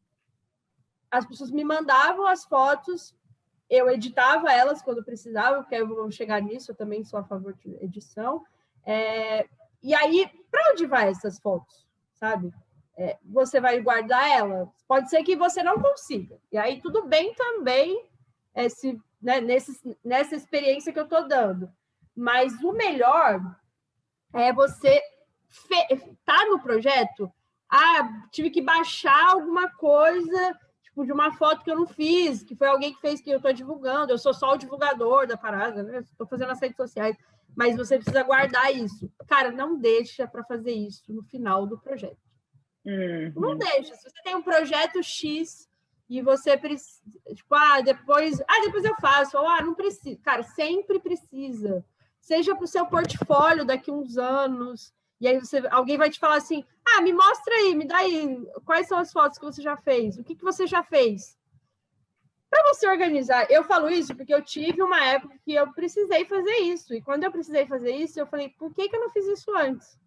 As pessoas me mandavam as fotos, eu editava elas quando precisava, porque vamos chegar nisso, eu também sou a favor de edição. E aí, para onde vai essas fotos, sabe? Você vai guardar ela? Pode ser que você não consiga. E aí, tudo bem também, nessa experiência que eu estou dando. Mas o melhor é você tá no projeto, tive que baixar alguma coisa, tipo, de uma foto que eu não fiz, que foi alguém que fez, que eu estou divulgando, eu sou só o divulgador da parada, né? Estou fazendo nas redes sociais, mas você precisa guardar isso. Cara, não deixa para fazer isso no final do projeto. Não deixa. Se você tem um projeto X e você precisa, tipo, depois eu faço, ou não precisa. Cara, sempre precisa. Seja para o seu portfólio daqui a uns anos, e aí alguém vai te falar assim, me mostra aí, me dá aí, quais são as fotos que você já fez? O que você já fez? Para você organizar, eu falo isso porque eu tive uma época que eu precisei fazer isso, e quando eu precisei fazer isso, eu falei, por que eu não fiz isso antes?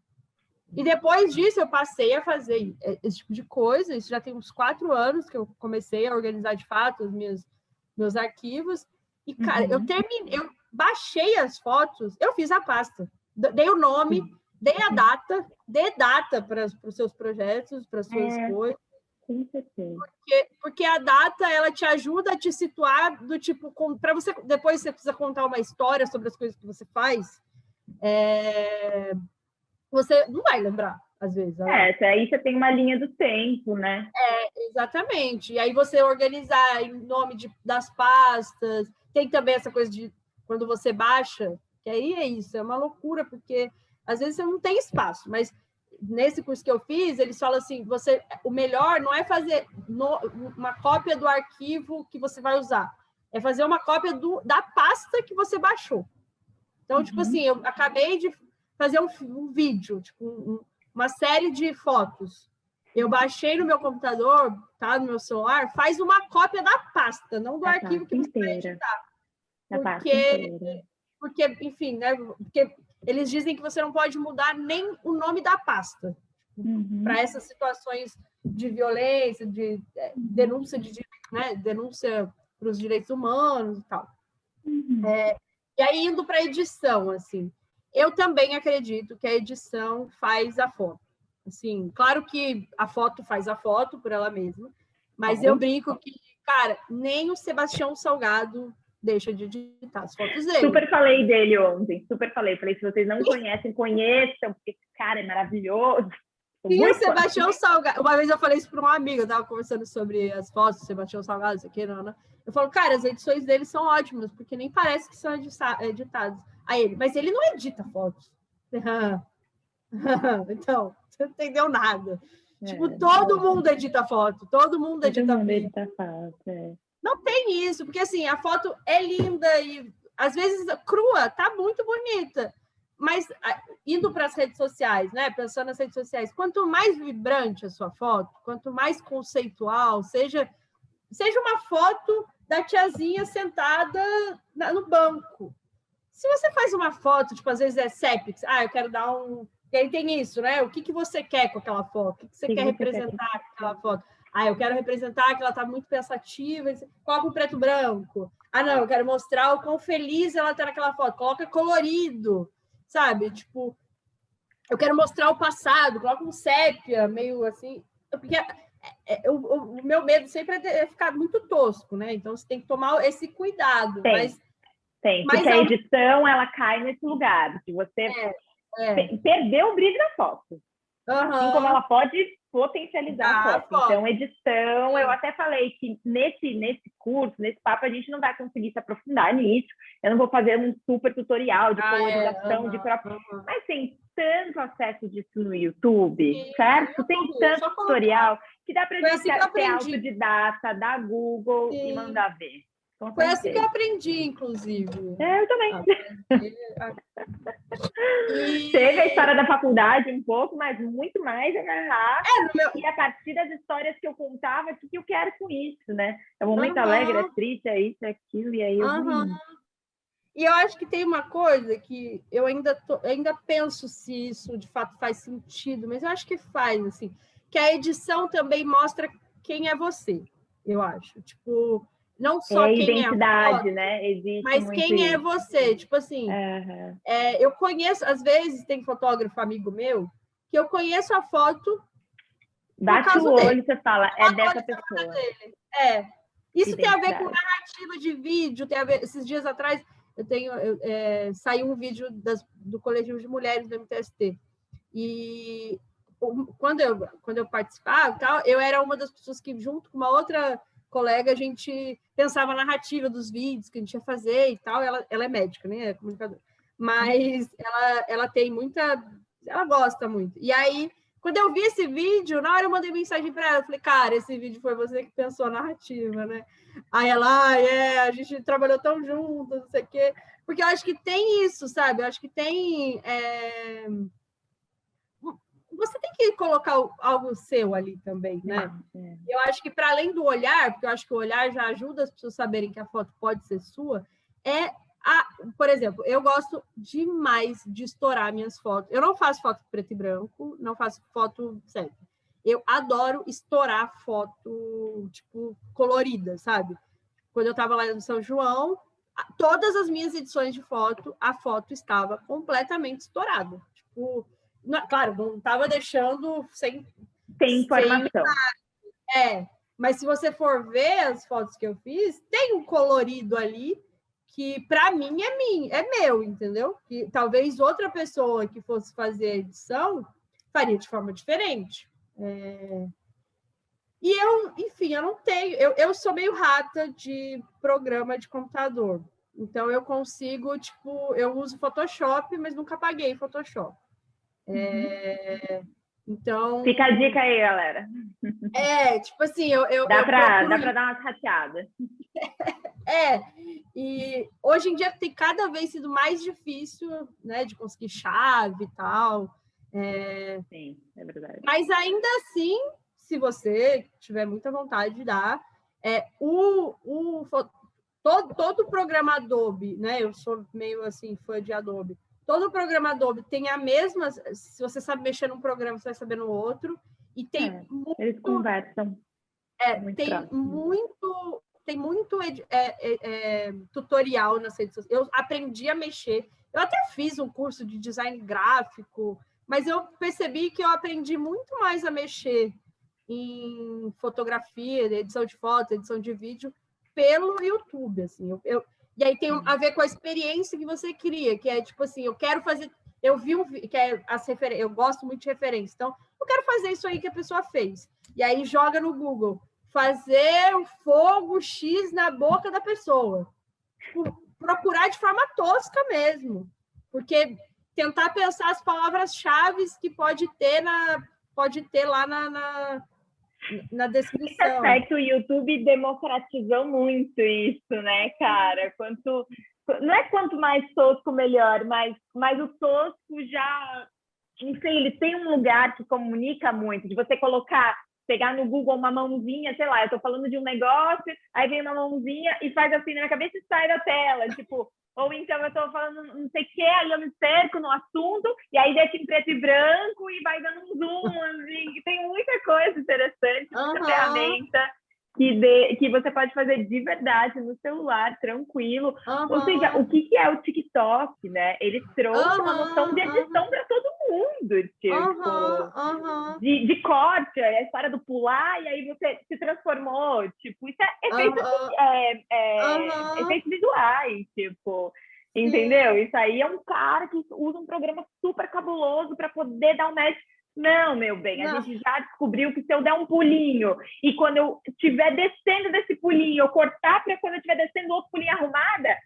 E depois disso, eu passei a fazer esse tipo de coisa. Isso já tem uns 4 anos que eu comecei a organizar, de fato, os meus arquivos. E, cara, eu baixei as fotos, eu fiz a pasta. Dei o nome, dê data para os seus projetos, para as suas coisas. Com certeza. Porque a data, ela te ajuda a te situar do tipo, para você, depois você precisa contar uma história sobre as coisas que você faz, você não vai lembrar, às vezes. Aí você tem uma linha do tempo, né? Exatamente. E aí você organizar em nome das pastas, tem também essa coisa de quando você baixa, que aí é isso, é uma loucura, porque às vezes você não tem espaço, mas nesse curso que eu fiz, eles falam assim, o melhor não é fazer uma cópia do arquivo que você vai usar, é fazer uma cópia da pasta que você baixou. Então, tipo assim, eu acabei de fazer um vídeo, tipo, uma série de fotos. Eu baixei no meu computador, tá, no meu celular, faz uma cópia da pasta, não do arquivo que você vai editar. Porque, enfim, né? Porque eles dizem que você não pode mudar nem o nome da pasta para essas situações de violência, de denúncia para os direitos humanos e tal. E aí, indo para a edição, assim, eu também acredito que a edição faz a foto. Assim, claro que a foto faz a foto por ela mesma, mas eu brinco que, cara, nem o Sebastião Salgado deixa de editar as fotos dele. Super falei dele ontem, Falei, se vocês não conhecem, conheçam, porque esse cara é maravilhoso. E o Sebastião Salgado, uma vez eu falei isso para uma amiga, eu estava conversando sobre as fotos do Sebastião Salgado, isso aqui, não. Eu falo, cara, as edições dele são ótimas, porque nem parece que são editadas. Aí ele, mas ele não edita fotos. Então, você não entendeu nada. Tipo, todo mundo edita foto, todo mundo edita vídeo. Não tem isso, porque assim, a foto é linda e às vezes crua, tá muito bonita. Mas indo para as redes sociais, né? Pensando nas redes sociais, quanto mais vibrante a sua foto, quanto mais conceitual, seja uma foto da tiazinha sentada no banco. Se você faz uma foto, tipo, às vezes é sepix, eu quero dar um... E aí tem isso, né? O que você quer com aquela foto? O que você quer representar com aquela foto? Eu quero representar que ela está muito pensativa, coloca o preto e branco. Não, eu quero mostrar o quão feliz ela está naquela foto, coloca colorido, sabe? Tipo, eu quero mostrar o passado, coloca um sépia, meio assim... Porque o meu medo sempre é ficar muito tosco, né? Então, você tem que tomar esse cuidado. Porque a edição, ela cai nesse lugar, de você perder o brilho da foto. Assim como ela pode potencializar a foto. Então, edição, eu até falei que nesse curso, nesse papo, a gente não vai conseguir se aprofundar nisso. Eu não vou fazer um super tutorial de colorização, de crop. Mas tem tanto acesso disso no YouTube, certo? Tem tanto tutorial que dá para a gente ser autodidata, dar Google e mandar ver. Foi assim que eu aprendi, inclusive. Eu também. Teve a história da faculdade um pouco, mas muito mais agarrar. E a partir das histórias que eu contava, o que eu quero com isso, né? É um momento alegre, é triste, é isso, é aquilo, e aí eu E eu acho que tem uma coisa que eu ainda penso se isso de fato faz sentido, mas eu acho que faz, assim, que a edição também mostra quem é você, eu acho. Tipo, não só quem identidade, é a foto, né? Existe mas quem é você. Tipo assim, eu conheço, às vezes tem fotógrafo amigo meu, que eu conheço a foto. Bate o olho e você fala, é dessa pessoa. Isso tem a ver com narrativa de vídeo, tem a ver. Esses dias atrás, saiu um vídeo do Coletivo de Mulheres do MTST. E quando eu participava, tal, eu era uma das pessoas que, junto com uma outra colega, a gente pensava a narrativa dos vídeos que a gente ia fazer e tal. Ela é médica, né? É comunicadora. Mas ela tem muita... Ela gosta muito. E aí, quando eu vi esse vídeo, na hora eu mandei mensagem para ela. Eu falei, cara, esse vídeo foi você que pensou a narrativa, né? Aí ela, a gente trabalhou tão junto, não sei o quê. Porque eu acho que tem isso, sabe? Eu acho que tem... Você tem que colocar algo seu ali também, né? Eu acho que, para além do olhar, porque eu acho que o olhar já ajuda as pessoas a saberem que a foto pode ser sua, por exemplo, eu gosto demais de estourar minhas fotos. Eu não faço foto preto e branco, não faço foto séria. Eu adoro estourar foto, tipo, colorida, sabe? Quando eu estava lá no São João, todas as minhas edições de foto, a foto estava completamente estourada. Tipo, Claro, não estava deixando sem informação. Mas se você for ver as fotos que eu fiz, tem um colorido ali que, para mim, é meu, entendeu? Que talvez outra pessoa que fosse fazer a edição faria de forma diferente. E enfim, eu não tenho... Eu sou meio rata de programa de computador. Então, eu consigo, tipo... Eu uso Photoshop, mas nunca apaguei Photoshop. Então... Fica a dica aí, galera. Tipo assim, Dá para dar umas rateadas. E hoje em dia tem cada vez sido mais difícil, né, de conseguir chave e tal. Sim, é verdade. Mas ainda assim, se você tiver muita vontade de dar, todo o programa Adobe, né? Eu sou meio assim fã de Adobe. Todo o programa Adobe tem a mesma. Se você sabe mexer num programa, você vai saber no outro. E tem eles conversam. Tem muito tutorial nas redes sociais. Eu aprendi a mexer. Eu até fiz um curso de design gráfico, mas eu percebi que eu aprendi muito mais a mexer em fotografia, edição de foto, edição de vídeo, pelo YouTube. Assim. E aí tem a ver com a experiência que você cria, que é tipo assim, eu quero fazer... Eu vi que eu gosto muito de referência, então eu quero fazer isso aí que a pessoa fez. E aí joga no Google, fazer o fogo X na boca da pessoa. Procurar de forma tosca mesmo. Porque tentar pensar as palavras-chave que pode ter lá na descrição. Nesse aspecto, o YouTube democratizou muito isso, né, cara? Não é quanto mais tosco, melhor, mas o tosco já... Não sei, ele tem um lugar que comunica muito, de você pegar no Google uma mãozinha, sei lá, eu tô falando de um negócio, aí vem uma mãozinha e faz assim na minha cabeça e sai da tela, tipo, ou então eu tô falando não sei o que, aí eu me perco no assunto, e aí deixa em preto e branco e vai dando um zoom, assim, tem muita coisa interessante, muita ferramenta que você pode fazer de verdade no celular, tranquilo. Ou seja, o que é o TikTok, né? Ele trouxe uma noção de edição para todo mundo, tipo, de corte, a história do pular, e aí você se transformou, tipo, isso é efeitos visuais, tipo, entendeu? Isso aí é um cara que usa um programa super cabuloso para poder dar um match. Não, meu bem, a gente já descobriu que se eu der um pulinho e quando eu estiver descendo desse pulinho, eu cortar para quando eu estiver descendo outro pulinho arrumada,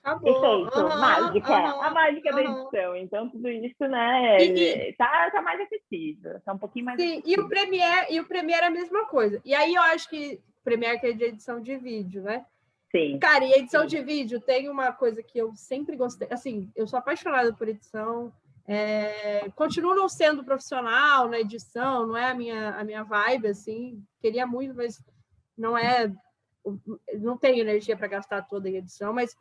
efeito, mágica, a mágica da edição. Então, tudo isso, né, tá mais acessível, tá um pouquinho mais acessível. E o Premiere é a mesma coisa. E aí eu acho que o Premiere que é de edição de vídeo, né? Sim. Cara, e edição de vídeo tem uma coisa que eu sempre gostei, assim, eu sou apaixonada por edição, continuo não sendo profissional na edição, não é a minha vibe, assim, queria muito, mas não tenho energia para gastar toda em edição, mas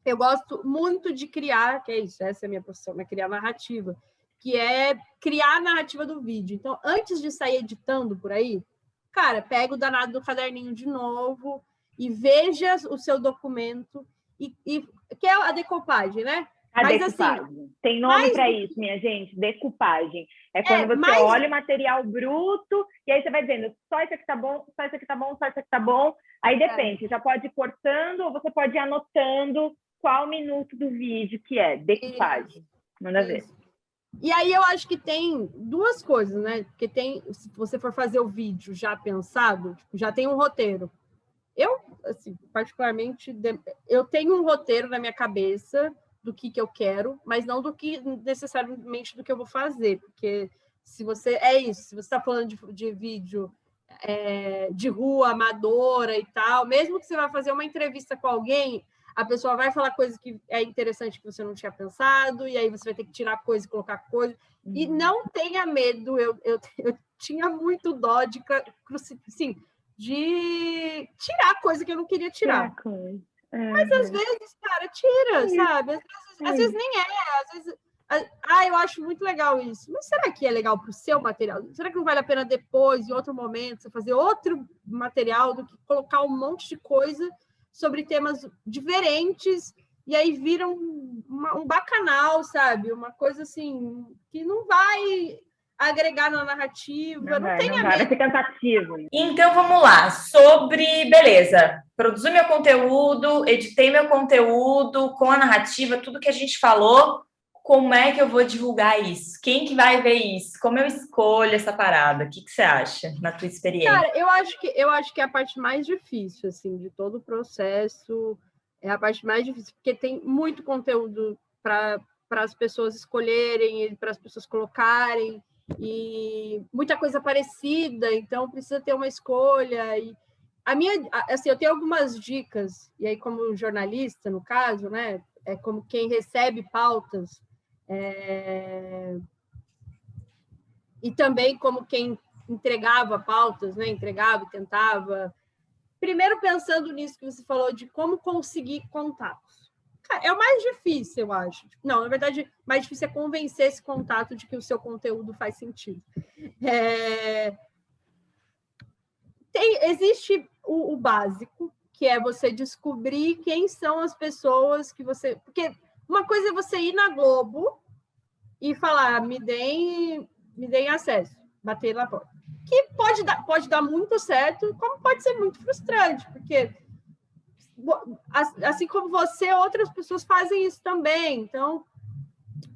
eu gosto muito de criar, que é isso, essa é a minha profissão, né? Criar narrativa, que é criar a narrativa do vídeo. Então, antes de sair editando por aí, cara, pega o danado do caderninho de novo e veja o seu documento, que é a decopagem, né? Mas, decupagem. Assim, tem nome para isso, minha gente, decupagem. É quando você olha o material bruto e aí você vai dizendo, só isso aqui tá bom, só isso aqui tá bom, só isso aqui tá bom. Aí depende, você já pode ir cortando ou você pode ir anotando qual minuto do vídeo que é. Decupagem. Manda ver. E aí eu acho que tem duas coisas, né? Porque se você for fazer o vídeo já pensado, tipo, já tem um roteiro. Eu, assim, particularmente, eu tenho um roteiro na minha cabeça do que eu quero, mas não do que necessariamente do que eu vou fazer, porque se você está falando de vídeo de rua, amadora e tal, mesmo que você vá fazer uma entrevista com alguém, a pessoa vai falar coisa que é interessante que você não tinha pensado, e aí você vai ter que tirar coisa e colocar coisa. E não tenha medo, eu tinha muito dó de tirar coisa que eu não queria tirar. Mas às vezes, cara, tira, sabe? Às vezes nem às vezes... eu acho muito legal isso. Mas será que é legal para o seu material? Será que não vale a pena depois, em outro momento, você fazer outro material do que colocar um monte de coisa sobre temas diferentes e aí vira um bacanal, sabe? Uma coisa assim, que não vai agregar na narrativa, não tem a vai ser cansativo. Então, vamos lá. Beleza, produzi meu conteúdo, editei meu conteúdo com a narrativa, tudo que a gente falou, como é que eu vou divulgar isso? Quem que vai ver isso? Como eu escolho essa parada? O que você acha, na tua experiência? Cara, eu acho que é a parte mais difícil, assim, de todo o processo, é a parte mais difícil, porque tem muito conteúdo para as pessoas escolherem, para as pessoas colocarem, e muita coisa parecida, então precisa ter uma escolha. E assim, eu tenho algumas dicas, e aí, como jornalista, no caso, né, é como quem recebe pautas, e também como quem entregava pautas, né, entregava e tentava. Primeiro, pensando nisso que você falou, de como conseguir contatos. É o mais difícil, eu acho. Não, na verdade, o mais difícil é convencer esse contato de que o seu conteúdo faz sentido. Existe o básico, que é você descobrir quem são as pessoas que você... Porque uma coisa é você ir na Globo e falar, me deem acesso, bater na porta. Que pode dar muito certo, como pode ser muito frustrante, porque assim como você, outras pessoas fazem isso também. Então,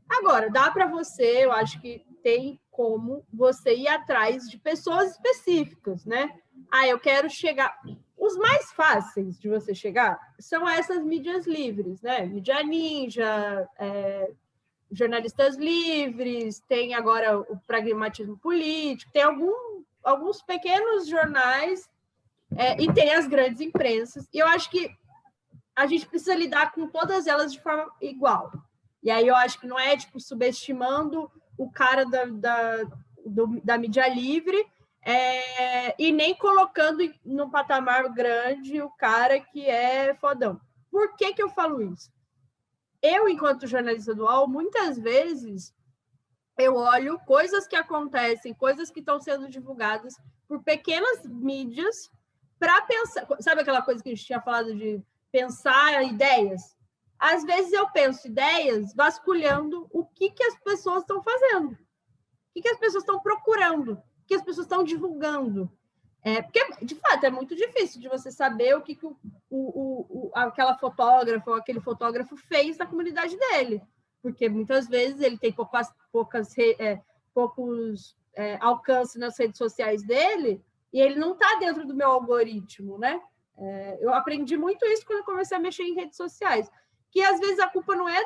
agora, dá para você, eu acho que tem como você ir atrás de pessoas específicas, né? Eu quero chegar... Os mais fáceis de você chegar são essas mídias livres, né? Mídia Ninja, jornalistas livres, tem agora o pragmatismo político, tem alguns pequenos jornais e tem as grandes imprensas. E eu acho que a gente precisa lidar com todas elas de forma igual. E aí eu acho que não é subestimando o cara da mídia livre e nem colocando num patamar grande o cara que é fodão. Por que eu falo isso? Eu, enquanto jornalista dual, muitas vezes eu olho coisas que acontecem, coisas que estão sendo divulgadas por pequenas mídias para pensar... Sabe aquela coisa que a gente tinha falado de pensar ideias? Às vezes eu penso ideias vasculhando o que as pessoas estão fazendo, o que as pessoas estão procurando, o que as pessoas estão divulgando. Porque, de fato, é muito difícil de você saber o que aquela fotógrafa ou aquele fotógrafo fez na comunidade dele, porque muitas vezes ele tem poucos alcance nas redes sociais dele e ele não está dentro do meu algoritmo, né? Eu aprendi muito isso quando eu comecei a mexer em redes sociais, que às vezes a culpa não é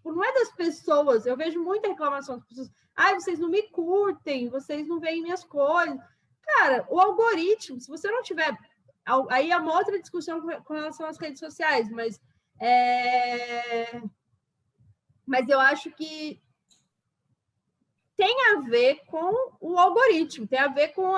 não é das pessoas. Eu vejo muita reclamação das pessoas. Vocês não me curtem, vocês não veem minhas coisas. Cara, o algoritmo, se você não tiver... Aí é uma outra discussão com relação às redes sociais, mas eu acho que tem a ver com o algoritmo, tem a ver com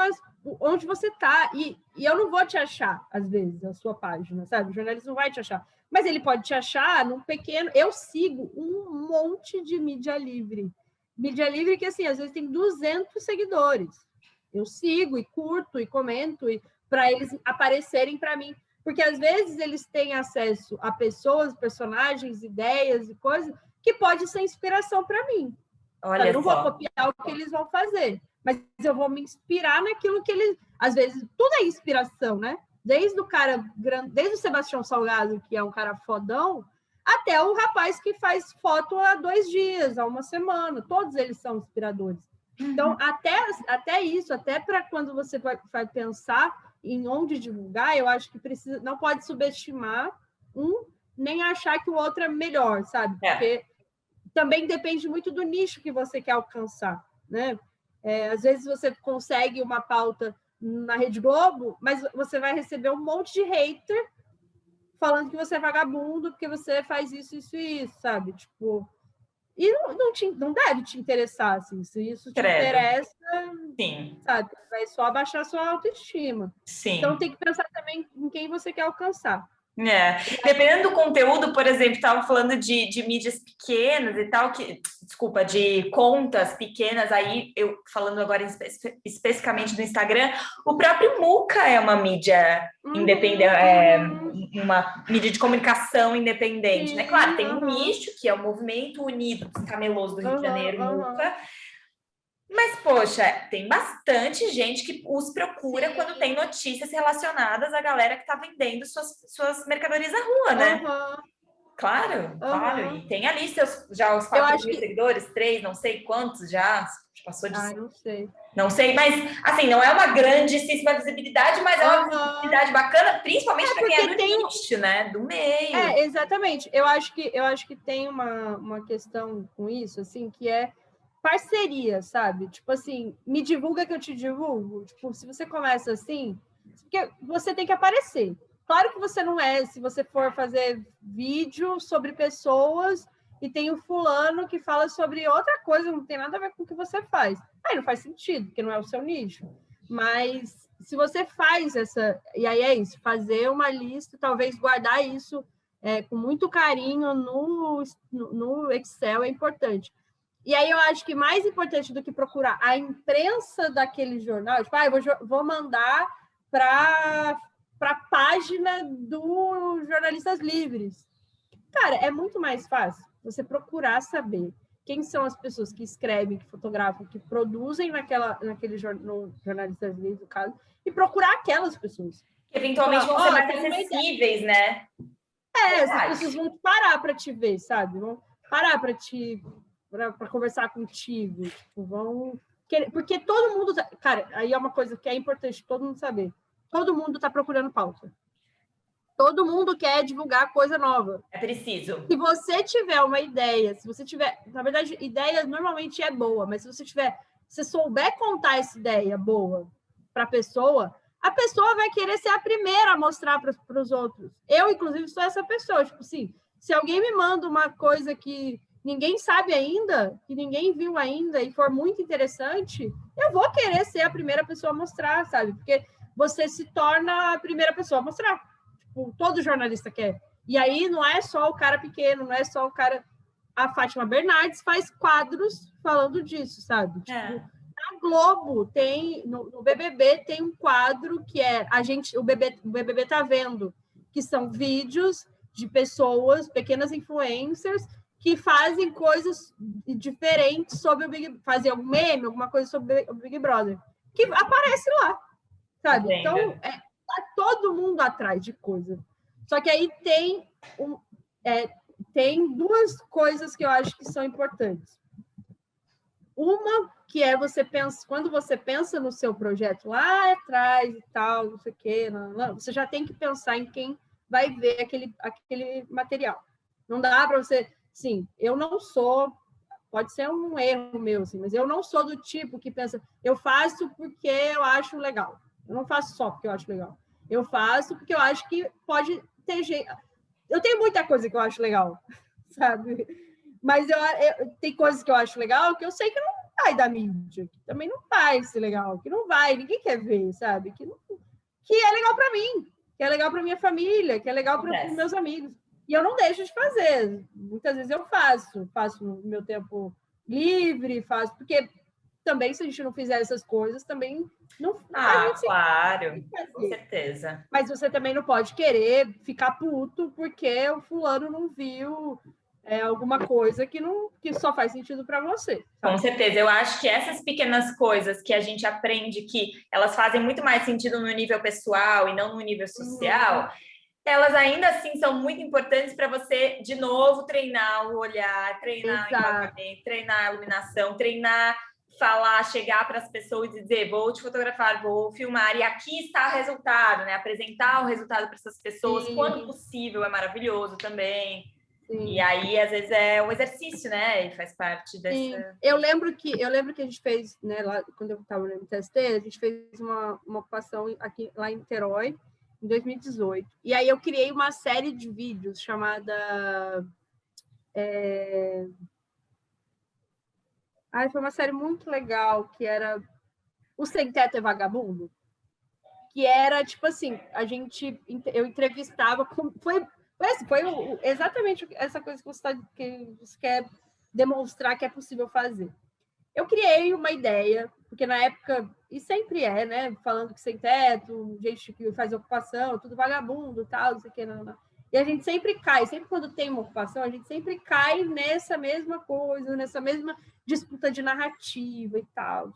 onde você está. E eu não vou te achar, às vezes, a sua página, sabe? O jornalista não vai te achar. Mas ele pode te achar num pequeno... Eu sigo um monte de mídia livre. Mídia livre que, assim, às vezes tem 200 seguidores. Eu sigo e curto e comento para eles aparecerem para mim. Porque, às vezes, eles têm acesso a pessoas, personagens, ideias e coisas que pode ser inspiração para mim. Olha, eu não vou copiar o que eles vão fazer, mas eu vou me inspirar naquilo que eles... Às vezes, tudo é inspiração, né? Desde o Sebastião Salgado, que é um cara fodão, até o rapaz que faz foto há 2 dias, há uma semana. Todos eles são inspiradores. Então, até isso, até para quando você vai pensar em onde divulgar, eu acho que não pode subestimar nem achar que o outro é melhor, sabe? Porque também depende muito do nicho que você quer alcançar, né? Às vezes você consegue uma pauta na Rede Globo, mas você vai receber um monte de hater falando que você é vagabundo porque você faz isso, isso e isso, sabe? Tipo... E não deve te interessar, assim. Se isso te interessa, sim, sabe? Vai só abaixar sua autoestima. Sim. Então, tem que pensar também em quem você quer alcançar. Dependendo do conteúdo, por exemplo, estava falando de mídias pequenas e tal, desculpa, de contas pequenas, aí eu falando agora especificamente do Instagram, o próprio Muca é uma mídia independente, uma mídia de comunicação independente, né? Claro, tem um nicho, que é o Movimento Unido dos Camelôs do Rio de Janeiro, Muca. Mas, poxa, tem bastante gente que os procura quando tem notícias relacionadas à galera que está vendendo suas mercadorias na rua, né? Claro. E tem ali já os 4 mil seguidores, 3, não sei quantos já, passou de... não sei. Não sei, mas, assim, não é uma grandíssima visibilidade, mas é uma visibilidade bacana, principalmente para quem é do nicho, né? Do meio. Exatamente. Eu acho que tem uma questão com isso, assim, que é parceria, sabe? Tipo assim, me divulga que eu te divulgo. Tipo, se você começa assim, porque você tem que aparecer. Claro que você não é, se você for fazer vídeo sobre pessoas e tem o fulano que fala sobre outra coisa, não tem nada a ver com o que você faz. Aí não faz sentido, porque não é o seu nicho. Mas se você faz essa... E aí é isso, fazer uma lista, talvez guardar isso com muito carinho no Excel é importante. E aí eu acho que mais importante do que procurar a imprensa daquele jornal, tipo, eu vou mandar para a página do Jornalistas Livres. Cara, é muito mais fácil você procurar saber quem são as pessoas que escrevem, que fotografam, que produzem naquele no Jornalistas Livres, no caso, e procurar aquelas pessoas. Eventualmente vão ser mais acessíveis, né? Essas pessoas vão parar para te ver, sabe? Vão parar para conversar contigo, tipo, vão querer, porque todo mundo, cara, aí é uma coisa que é importante todo mundo saber. Todo mundo está procurando pauta. Todo mundo quer divulgar coisa nova. É preciso. Se você tiver uma ideia, se você tiver, na verdade, ideia normalmente é boa, mas se você souber contar essa ideia boa para a pessoa vai querer ser a primeira a mostrar para os outros. Eu, inclusive, sou essa pessoa, tipo assim, se alguém me manda uma coisa que ninguém sabe ainda, que ninguém viu ainda e for muito interessante, eu vou querer ser a primeira pessoa a mostrar, sabe? Porque você se torna a primeira pessoa a mostrar. Tipo, todo jornalista quer. E aí não é só o cara pequeno, não é só o cara... A Fátima Bernardes faz quadros falando disso, sabe? Tipo, na Globo tem... No BBB tem um quadro que é... O BBB tá vendo, que são vídeos de pessoas, pequenas influencers, que fazem coisas diferentes sobre o Big Brother, fazem algum meme, alguma coisa sobre o Big Brother, que aparece lá, sabe? Então, tá todo mundo atrás de coisa. Só que aí tem duas coisas que eu acho que são importantes. Uma, que é quando você pensa no seu projeto lá atrás e tal, não sei o quê, você já tem que pensar em quem vai ver aquele material. Não dá para você... Sim, eu não sou, pode ser um erro meu, assim, mas eu não sou do tipo que pensa, eu faço porque eu acho legal. Eu não faço só porque eu acho legal. Eu faço porque eu acho que pode ter jeito. Eu tenho muita coisa que eu acho legal, sabe? Mas tem coisas que eu acho legal que eu sei que não vai da mídia, que também não vai ser legal, que não vai, ninguém quer ver, sabe? Que é legal para mim, que é legal para minha família, que é legal para os meus amigos. E eu não deixo de fazer. Muitas vezes eu faço no meu tempo livre, porque também, se a gente não fizer essas coisas, também não... claro, com certeza. Mas você também não pode querer ficar puto porque o fulano não viu alguma coisa que só faz sentido para você. Sabe? Com certeza. Eu acho que essas pequenas coisas que a gente aprende que elas fazem muito mais sentido no nível pessoal e não no nível social... elas ainda assim são muito importantes para você, de novo, treinar o olhar, treinar o enquadramento, treinar a iluminação, treinar, falar, chegar para as pessoas e dizer, vou te fotografar, vou filmar, e aqui está o resultado, né? Apresentar o resultado para essas pessoas, quando possível, é maravilhoso também. Sim. E aí, às vezes, é um exercício, né? E faz parte dessa... Sim. Eu lembro que a gente fez, né, lá, quando eu estava no MTST, a gente fez uma ocupação lá em Niterói, em 2018. E aí eu criei uma série de vídeos chamada... foi uma série muito legal, que era O Sem Teto é Vagabundo. que era, tipo assim, eu entrevistava, foi exatamente essa coisa que você quer demonstrar que é possível fazer. Eu criei uma ideia, porque na época, e sempre é, né, falando que sem teto, gente que faz ocupação, tudo vagabundo, tal, não sei o que, não. E a gente sempre cai, sempre quando tem uma ocupação, a gente sempre cai nessa mesma coisa, nessa mesma disputa de narrativa e tal.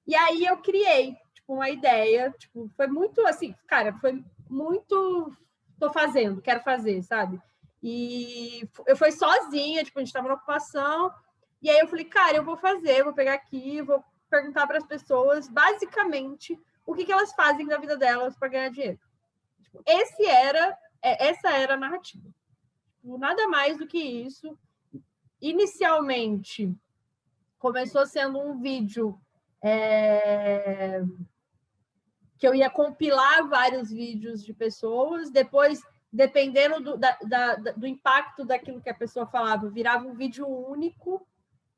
E aí eu criei, tipo, uma ideia, tipo, foi muito assim, cara, foi muito tô fazendo, quero fazer, sabe? E eu fui sozinha, tipo, a gente estava na ocupação, e aí eu falei, cara, eu vou fazer, vou pegar aqui, vou perguntar para as pessoas, basicamente, o que elas fazem da vida delas para ganhar dinheiro. Tipo, essa era a narrativa. Tipo, nada mais do que isso. Inicialmente, começou sendo um vídeo que eu ia compilar vários vídeos de pessoas, depois, dependendo do impacto daquilo que a pessoa falava, virava um vídeo único.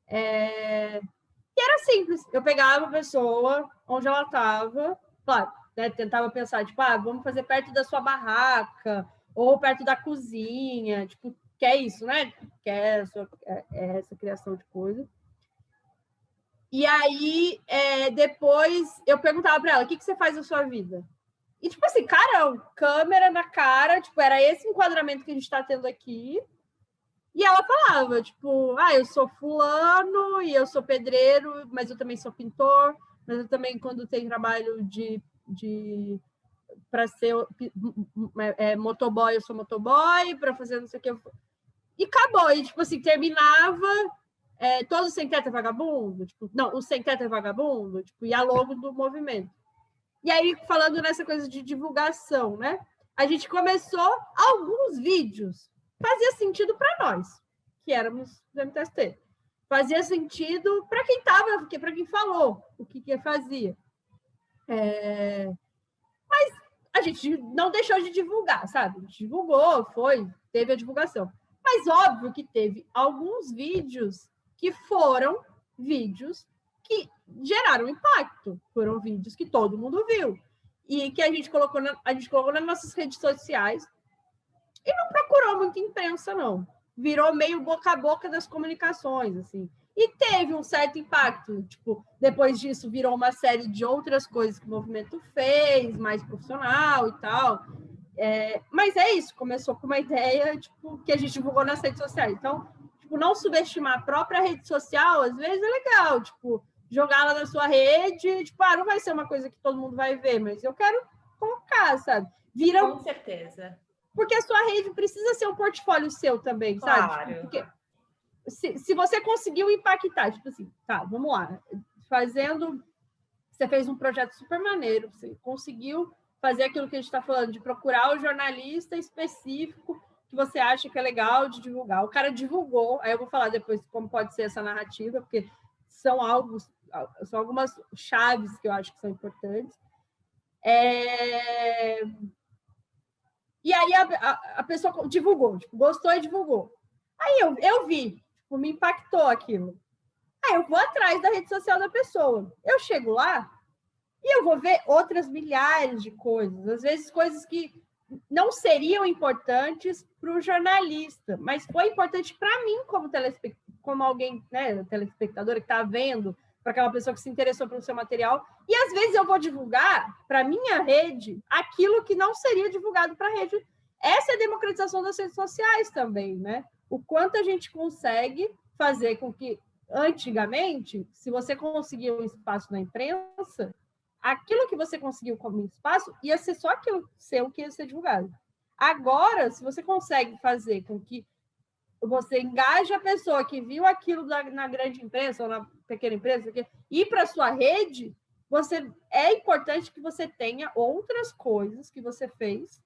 E era simples, eu pegava a pessoa, onde ela estava, claro, né, tentava pensar, tipo, vamos fazer perto da sua barraca, ou perto da cozinha, tipo, que é isso, né? Que é essa criação de coisa. E aí, depois, eu perguntava para ela, o que você faz na sua vida? E, tipo assim, cara, câmera na cara, tipo, era esse enquadramento que a gente está tendo aqui. E ela falava, tipo, eu sou fulano e eu sou pedreiro, mas eu também sou pintor, mas eu também, quando tem trabalho para ser motoboy, eu sou motoboy, para fazer não sei o que. E acabou, e, tipo assim, terminava... todo sem teto é vagabundo? Tipo, não, o sem teto é vagabundo? Tipo, e a logo do movimento. E aí, falando nessa coisa de divulgação, né? A gente começou alguns vídeos. Fazia sentido para nós, que éramos do MTST. Fazia sentido para quem estava, para quem falou o que fazia. Mas a gente não deixou de divulgar, sabe? A gente divulgou, teve a divulgação. Mas óbvio que teve alguns vídeos que foram vídeos que geraram impacto, foram vídeos que todo mundo viu e que a gente colocou nas nossas redes sociais e não procurou muita imprensa, não. Virou meio boca a boca das comunicações, assim. E teve um certo impacto. Tipo, depois disso, virou uma série de outras coisas que o movimento fez, mais profissional e tal. Mas é isso, começou com uma ideia tipo, que a gente divulgou nas redes sociais. Então, tipo, não subestimar a própria rede social, às vezes é legal, tipo, jogar ela na sua rede, tipo, não vai ser uma coisa que todo mundo vai ver, mas eu quero colocar, sabe? Com certeza. Porque a sua rede precisa ser um portfólio seu também, sabe? Claro. Tipo, porque se você conseguiu impactar, tipo assim, tá, vamos lá, você fez um projeto super maneiro, você conseguiu fazer aquilo que a gente está falando, de procurar o jornalista específico que você acha que é legal de divulgar. O cara divulgou, aí eu vou falar depois como pode ser essa narrativa, porque são algumas chaves que eu acho que são importantes. E aí a pessoa divulgou, tipo, gostou e divulgou. Aí eu vi, tipo, me impactou aquilo. Aí eu vou atrás da rede social da pessoa. Eu chego lá e eu vou ver outras milhares de coisas. Às vezes coisas que não seriam importantes para o jornalista, mas foi importante para mim como alguém, né, telespectadora que está vendo, para aquela pessoa que se interessou pelo seu material. E às vezes eu vou divulgar para minha rede aquilo que não seria divulgado para a rede. Essa é a democratização das redes sociais também, né? O quanto a gente consegue fazer com que, antigamente, se você conseguia um espaço na imprensa, aquilo que você conseguiu como espaço ia ser só aquilo seu que ia ser divulgado. Agora, se você consegue fazer com que você engaje a pessoa que viu aquilo na grande imprensa ou na pequena imprensa, ir para a sua rede, é importante que você tenha outras coisas que você fez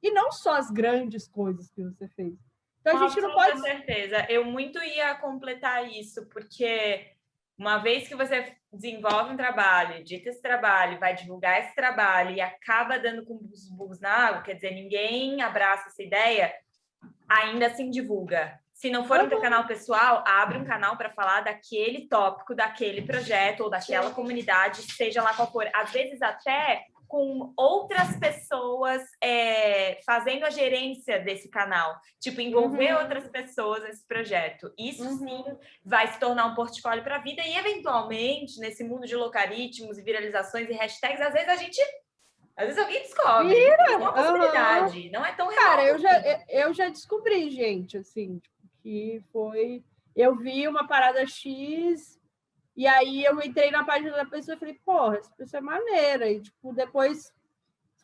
e não só as grandes coisas que você fez. Então, a gente não pode... Com certeza. Eu muito ia completar isso, porque uma vez que você desenvolve um trabalho, edita esse trabalho, vai divulgar esse trabalho e acaba dando com os burros na água, quer dizer, ninguém abraça essa ideia, ainda assim divulga. Se não for no teu canal pessoal, abre um canal para falar daquele tópico, daquele projeto ou daquela comunidade, seja lá qual for. Às vezes até com outras pessoas fazendo a gerência desse canal. Tipo, envolver outras pessoas nesse projeto. Isso sim vai se tornar um portfólio para a vida e, eventualmente, nesse mundo de logaritmos e viralizações e hashtags, às vezes alguém descobre. É uma possibilidade. Não é tão remoto. Cara, eu já descobri, gente, assim, tipo, que foi... Eu vi uma parada X e aí eu entrei na página da pessoa e falei, porra, essa pessoa é maneira. E, tipo, depois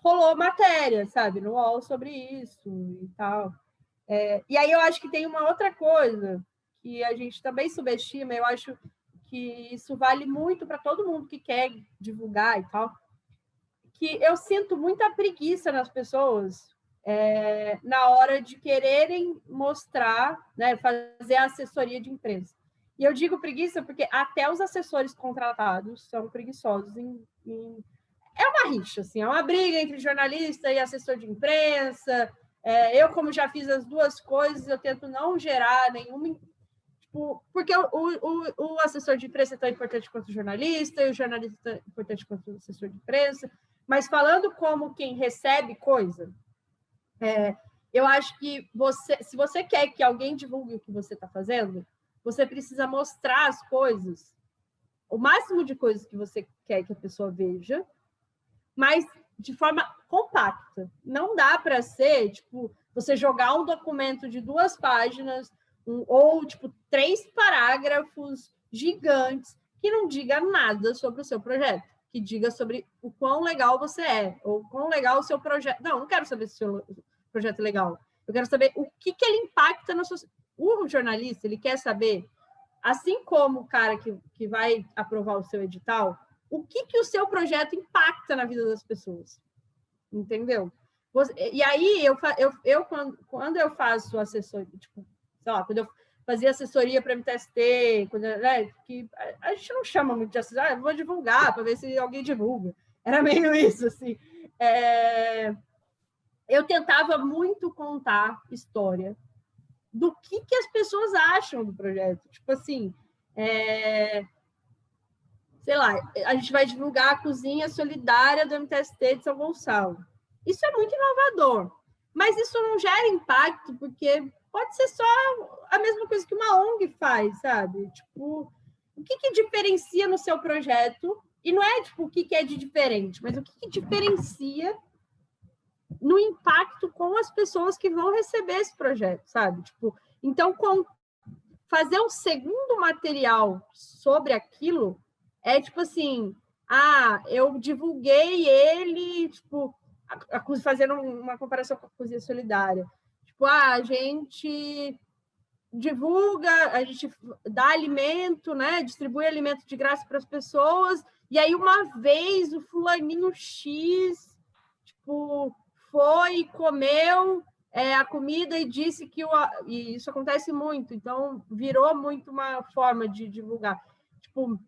rolou matéria, sabe, no UOL sobre isso e tal. E aí eu acho que tem uma outra coisa que a gente também subestima, eu acho que isso vale muito para todo mundo que quer divulgar e tal, que eu sinto muita preguiça nas pessoas na hora de quererem mostrar, né, fazer a assessoria de imprensa. E eu digo preguiça porque até os assessores contratados são preguiçosos É uma rixa, assim, é uma briga entre jornalista e assessor de imprensa. Eu, como já fiz as duas coisas, eu tento não gerar nenhuma... Tipo, porque o assessor de imprensa é tão importante quanto o jornalista, e o jornalista é tão importante quanto o assessor de imprensa. Mas falando como quem recebe coisa, eu acho que se você quer que alguém divulgue o que você está fazendo, você precisa mostrar as coisas, o máximo de coisas que você quer que a pessoa veja, mas de forma compacta. Não dá para ser, tipo, você jogar um documento de 2 páginas ou, tipo, 3 parágrafos gigantes que não diga nada sobre o seu projeto, que diga sobre o quão legal você é, ou o quão legal o seu projeto... Não quero saber se o seu projeto é legal. Eu quero saber o que ele impacta na sua... O jornalista, ele quer saber, assim como o cara que vai aprovar o seu edital, o que o seu projeto impacta na vida das pessoas, entendeu? E aí, quando eu faço assessoria, tipo, sei lá, quando eu fazia assessoria para MTST, que a gente não chama muito de assessoria, eu vou divulgar para ver se alguém divulga. Era meio isso, assim. Eu tentava muito contar história do que as pessoas acham do projeto. Tipo assim, sei lá, a gente vai divulgar a cozinha solidária do MTST de São Gonçalo. Isso é muito inovador, mas isso não gera impacto, porque pode ser só a mesma coisa que uma ONG faz, sabe? Tipo, o que diferencia no seu projeto? E não é tipo o que é de diferente, mas o que diferencia no impacto com as pessoas que vão receber esse projeto, sabe? Tipo, então, fazer um segundo material sobre aquilo tipo assim, eu divulguei ele, tipo, fazendo uma comparação com a cozinha solidária. Tipo, a gente divulga, a gente dá alimento, né? Distribui alimento de graça para as pessoas, e aí uma vez o fulaninho X, tipo, foi e comeu a comida e disse que e isso acontece muito, então virou muito uma forma de divulgar. Tipo,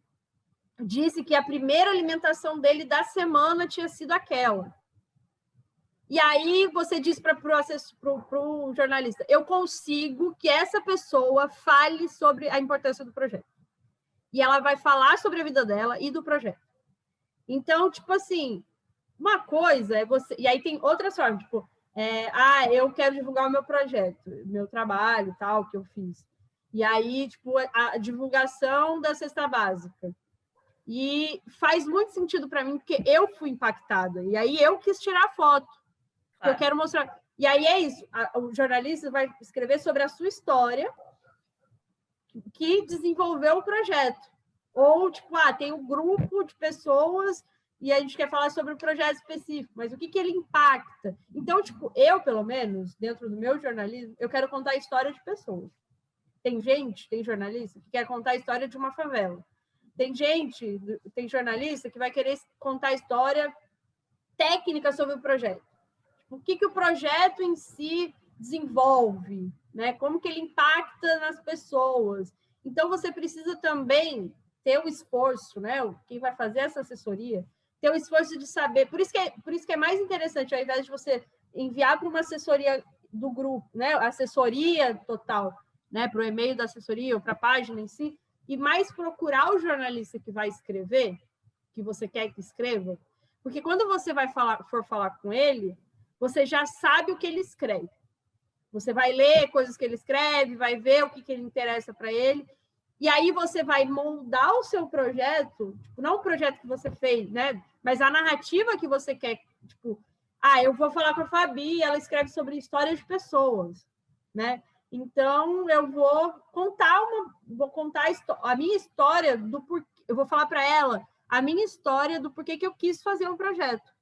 disse que a primeira alimentação dele da semana tinha sido aquela. E aí você diz para o jornalista, eu consigo que essa pessoa fale sobre a importância do projeto. E ela vai falar sobre a vida dela e do projeto. Então, tipo assim, uma coisa é você... E aí tem outras formas, tipo, eu quero divulgar o meu projeto, meu trabalho, tal, que eu fiz. E aí, tipo, a divulgação da cesta básica. E faz muito sentido para mim, porque eu fui impactada. E aí eu quis tirar foto. Eu quero mostrar. E aí é isso. O jornalista vai escrever sobre a sua história que desenvolveu o projeto. Ou, tipo, tem um grupo de pessoas e a gente quer falar sobre um projeto específico, mas o que ele impacta? Então, tipo, eu, pelo menos, dentro do meu jornalismo, eu quero contar a história de pessoas. Tem jornalista que quer contar a história de uma favela. Tem jornalista que vai querer contar a história técnica sobre o projeto. O que o projeto em si desenvolve, né? Como que ele impacta nas pessoas. Então, você precisa também ter o esforço, né? Quem vai fazer essa assessoria, ter o esforço de saber. Por isso que é mais interessante, ao invés de você enviar para uma assessoria do grupo, né? Assessoria total, né? Para o e-mail da assessoria ou para a página em si, e mais procurar o jornalista que vai escrever, que você quer que escreva, Porque quando você for falar com ele, você já sabe o que ele escreve. Você vai ler coisas que ele escreve, vai ver o que ele interessa para ele, e aí você vai moldar o seu projeto, tipo, não o projeto que você fez, né? Mas a narrativa que você quer, tipo, eu vou falar com a Fabi, ela escreve sobre histórias de pessoas, né? Então eu vou contar a minha história do porquê, eu vou falar para ela a minha história do porquê que eu quis fazer um projeto.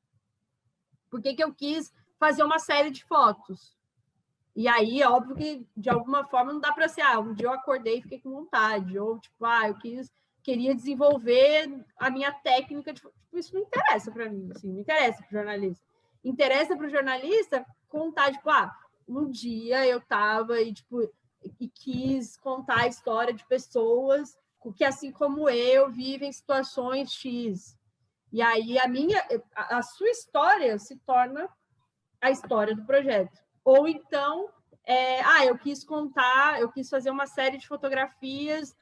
Porquê que eu quis fazer uma série de fotos. E aí, é óbvio que, de alguma forma, não dá para ser, um dia eu acordei e fiquei com vontade, ou, tipo, queria desenvolver a minha técnica, tipo, isso não interessa para mim, assim, não interessa para o jornalista. Interessa para o jornalista contar, tipo, um dia eu estava e quis contar a história de pessoas que, assim como eu, vivem situações X. E aí a sua história se torna a história do projeto. Ou então, eu quis fazer uma série de fotografias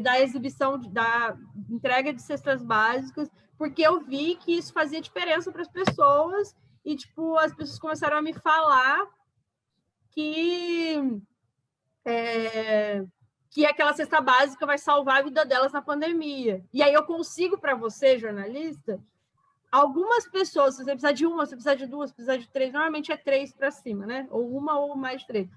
da exibição, da entrega de cestas básicas, porque eu vi que isso fazia diferença para as pessoas e, tipo, as pessoas começaram a me falar que aquela cesta básica vai salvar a vida delas na pandemia. E aí eu consigo, para você, jornalista, algumas pessoas, se você precisar de uma, se você precisar de duas, se precisar de três, normalmente é 3 para cima, né? Ou uma ou mais de 3.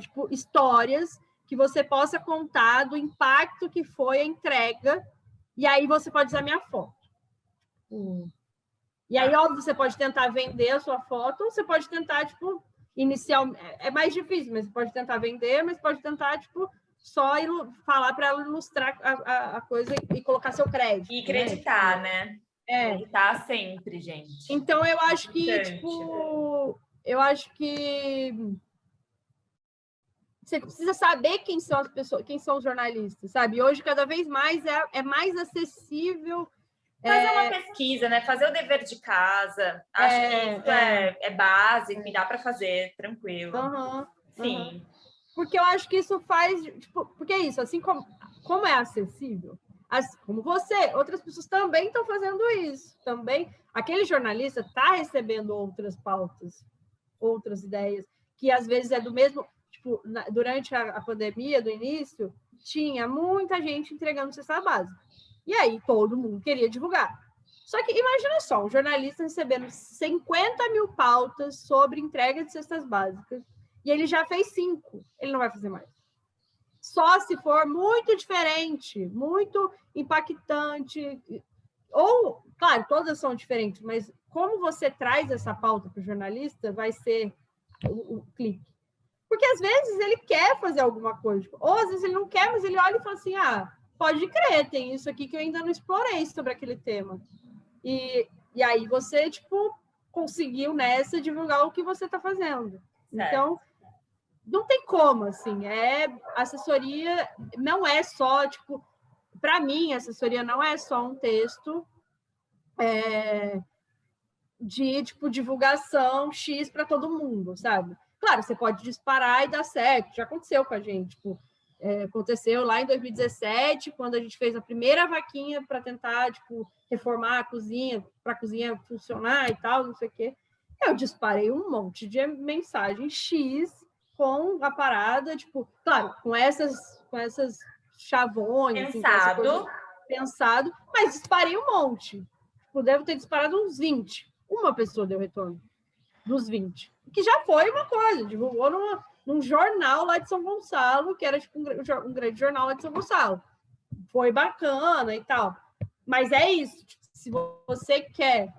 Tipo, histórias que você possa contar do impacto que foi a entrega, e aí você pode usar minha foto. E aí, óbvio, você pode tentar vender a sua foto, ou você pode tentar, tipo, é mais difícil, mas você pode tentar vender, mas pode tentar, tipo, só falar para ela ilustrar a coisa e colocar seu crédito. E acreditar, né? Acreditar sempre, gente. Então, eu acho que, tipo, você precisa saber quem são as pessoas, quem são os jornalistas, sabe? Hoje, cada vez mais, é mais acessível. Fazer uma pesquisa, né? Fazer o dever de casa. Acho que isso é básico e dá para fazer tranquilo. Sim. Porque eu acho que isso faz... Tipo, porque é isso, assim como é acessível, como você, outras pessoas também estão fazendo isso. Também, aquele jornalista está recebendo outras pautas, outras ideias, que às vezes é do mesmo... Tipo, durante a pandemia, do início, tinha muita gente entregando cesta básica. E aí todo mundo queria divulgar. Só que imagina só, um jornalista recebendo 50 mil pautas sobre entrega de cestas básicas, e ele já fez 5, ele não vai fazer mais. Só se for muito diferente, muito impactante, ou, claro, todas são diferentes, mas como você traz essa pauta para o jornalista, vai ser o clique. Porque às vezes ele quer fazer alguma coisa, ou às vezes ele não quer, mas ele olha e fala assim, pode crer, tem isso aqui que eu ainda não explorei sobre aquele tema. E aí você, tipo, conseguiu nessa divulgar o que você está fazendo. Certo. Então, não tem como, assim, assessoria não é só, tipo, para mim, assessoria não é só um texto de, tipo, divulgação X para todo mundo, sabe? Claro, você pode disparar e dar certo, já aconteceu com a gente, tipo, aconteceu lá em 2017, quando a gente fez a primeira vaquinha para tentar, tipo, reformar a cozinha, para a cozinha funcionar e tal, não sei o quê. Eu disparei um monte de mensagem X com a parada, tipo, claro, com essas chavões, pensado, mas disparei um monte. Tipo, devo ter disparado uns 20. Uma pessoa deu retorno dos 20. Que já foi uma coisa, divulgou num jornal lá de São Gonçalo, que era tipo um grande jornal lá de São Gonçalo. Foi bacana e tal. Mas é isso. Tipo, se você quer...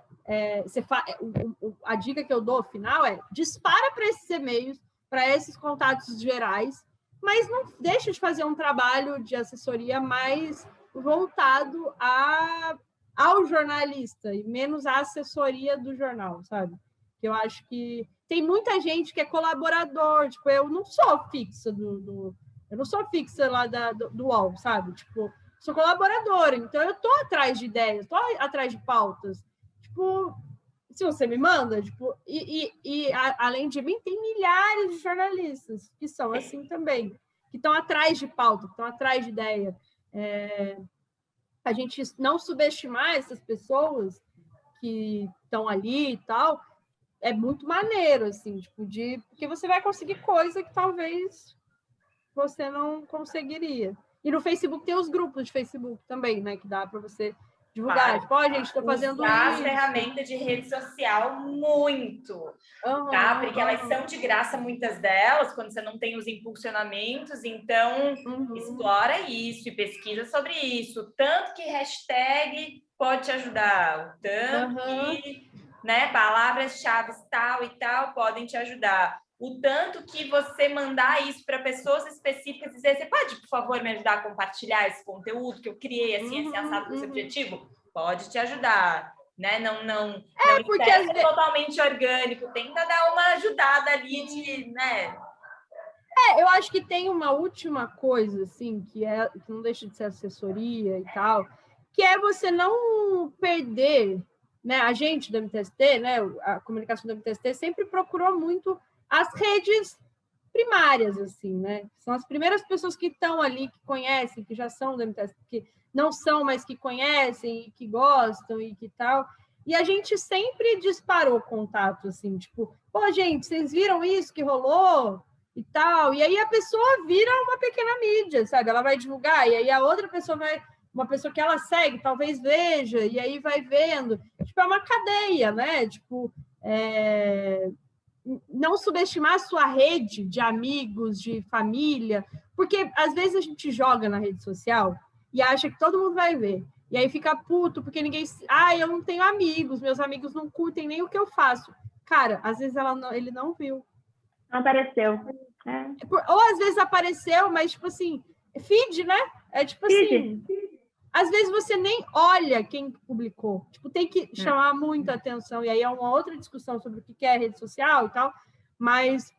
a dica que eu dou, final, dispara para esses e-mails, para esses contatos gerais, mas não deixa de fazer um trabalho de assessoria mais voltado ao jornalista e menos à assessoria do jornal, sabe? Eu acho que tem muita gente que é colaborador, tipo, eu não sou fixa eu não sou fixa lá do UOL, sabe? Tipo, sou colaboradora, então eu tô atrás de ideias, tô atrás de pautas. Tipo, se você me manda, tipo, além de mim, tem milhares de jornalistas que são assim também, que estão atrás de pauta, que estão atrás de ideia. A gente não subestimar essas pessoas que estão ali e tal, é muito maneiro, assim, tipo, porque você vai conseguir coisa que talvez você não conseguiria. E no Facebook tem os grupos de Facebook também, né? Que dá para você divulgar. Claro. Tipo, gente, estou fazendo Usar isso. as ferramentas de rede social muito, tá? Porque elas são de graça, muitas delas, quando você não tem os impulsionamentos. Então, explora isso e pesquisa sobre isso. Tanto que hashtag pode te ajudar, o tanto que, né, palavras-chave tal e tal podem te ajudar. O tanto que você mandar isso para pessoas específicas e dizer, você pode, por favor, me ajudar a compartilhar esse conteúdo que eu criei, assim, esse assado com esse objetivo? Pode te ajudar, né? Não porque espera ser totalmente orgânico, tenta dar uma ajudada ali de, né? Eu acho que tem uma última coisa, assim, que não deixa de ser assessoria e tal, que é você não perder, né? A gente do MTST, né? A comunicação do MTST sempre procurou muito as redes primárias, assim, né? São as primeiras pessoas que estão ali, que conhecem, que já são do MTST, que não são, mas que conhecem, que gostam e que tal. E a gente sempre disparou contato, assim, tipo, pô, gente, vocês viram isso que rolou? E tal, e aí a pessoa vira uma pequena mídia, sabe? Ela vai divulgar, e aí a outra pessoa uma pessoa que ela segue, talvez veja, e aí vai vendo. Tipo, é uma cadeia, né? Tipo, não subestimar a sua rede de amigos, de família, porque às vezes a gente joga na rede social e acha que todo mundo vai ver. E aí fica puto, porque ninguém... eu não tenho amigos, meus amigos não curtem nem o que eu faço. Cara, às vezes ele não viu. Não apareceu. Ou às vezes apareceu, mas tipo assim, feed, né? É tipo assim, às vezes você nem olha quem publicou. Tipo, tem que chamar muita atenção. E aí é uma outra discussão sobre o que é rede social e tal, mas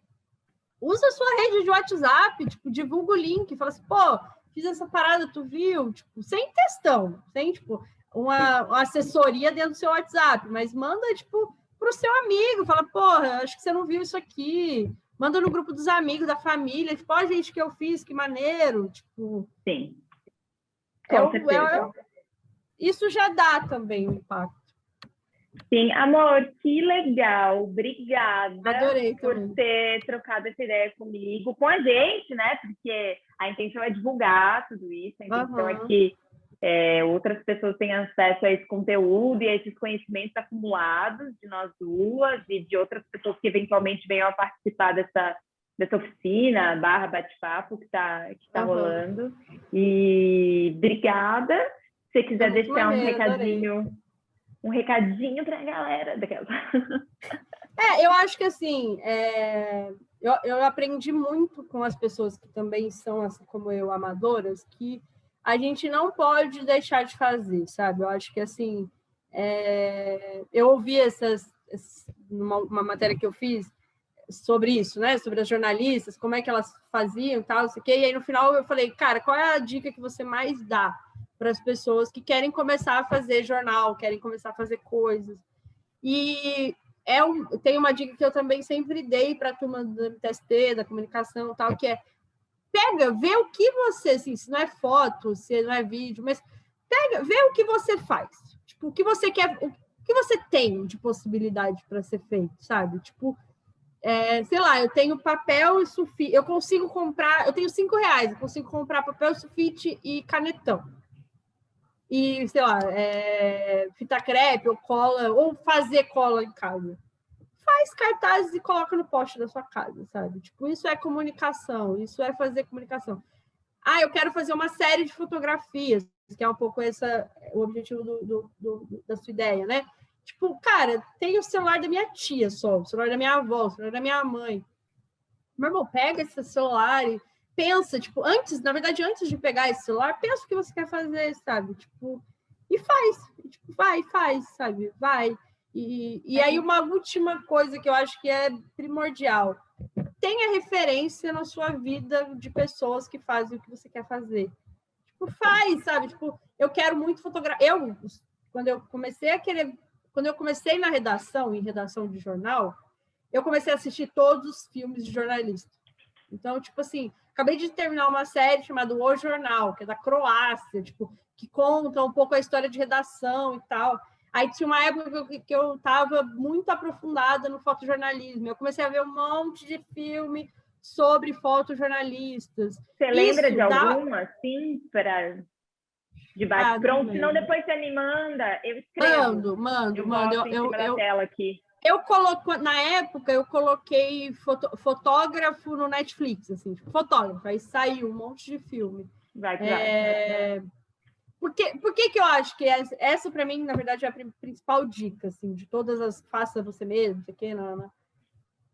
usa a sua rede de WhatsApp, tipo, divulga o link, fala assim, pô, fiz essa parada, tu viu? Tipo, sem textão, sem, tipo, uma assessoria dentro do seu WhatsApp, mas manda, tipo, pro seu amigo, fala, porra, acho que você não viu isso aqui. Manda no grupo dos amigos, da família, tipo, ó, gente, que eu fiz, que maneiro, tipo... Sim. Com certeza. Isso já dá também um impacto. Sim, amor, que legal. Obrigada. Adorei por também. ter trocado essa ideia comigo, com a gente, né? Porque a intenção é divulgar tudo isso, a intenção é que outras pessoas tenham acesso a esse conteúdo e a esses conhecimentos acumulados de nós duas e de outras pessoas que eventualmente venham a participar dessa oficina, bate-papo que tá rolando. E obrigada. Se você quiser deixar um recadinho para a galera daquela. Eu acho que assim, eu aprendi muito com as pessoas que também são, assim como eu, amadoras, que a gente não pode deixar de fazer, sabe? Eu acho que assim, eu ouvi uma matéria que eu fiz sobre isso, né? Sobre as jornalistas, como é que elas faziam, tal, não sei o quê. E aí no final eu falei, cara, qual é a dica que você mais dá para as pessoas que querem começar a fazer jornal, querem começar a fazer coisas? E tem uma dica que eu também sempre dei para a turma do MTST, da comunicação e tal, que é vê o que você, assim, se não é foto, se não é vídeo, mas vê o que você faz. Tipo, o que você quer, o que você tem de possibilidade para ser feito, sabe? Tipo, sei lá, eu tenho papel e sulfite, eu consigo comprar, eu tenho R$5, eu consigo comprar papel, sulfite e canetão. E, sei lá, fita crepe ou cola, ou fazer cola em casa. Faz cartazes e coloca no poste da sua casa, sabe? Tipo, isso é comunicação, isso é fazer comunicação. Eu quero fazer uma série de fotografias, que é um pouco o objetivo da sua ideia, né? Tipo, cara, tem o celular da minha tia só, o celular da minha avó, o celular da minha mãe. Meu irmão, pega esse celular e pensa, tipo, antes de pegar esse celular, pensa o que você quer fazer, sabe? Tipo, e faz. Tipo, faz, sabe? Vai. E aí, uma última coisa que eu acho que é primordial. Tenha referência na sua vida de pessoas que fazem o que você quer fazer. Tipo, faz, sabe? Tipo, eu quero muito fotografar. Quando eu comecei na redação, em redação de jornal, eu comecei a assistir todos os filmes de jornalista. Então, tipo assim, acabei de terminar uma série chamada O Jornal, que é da Croácia, tipo, que conta um pouco a história de redação e tal. Aí tinha uma época que eu estava muito aprofundada no fotojornalismo. Eu comecei a ver um monte de filme sobre fotojornalistas. Você lembra de alguma, assim, de bate-pronto? Senão depois você me manda, eu escrevo. Mando. Eu boto em cima da tela aqui. Na época, eu coloquei fotógrafo no Netflix, assim, tipo, fotógrafo. Aí saiu um monte de filme. Vai. Por que eu acho que essa para mim, na verdade, é a principal dica, assim, de todas as faça você mesmo, isso aqui, não.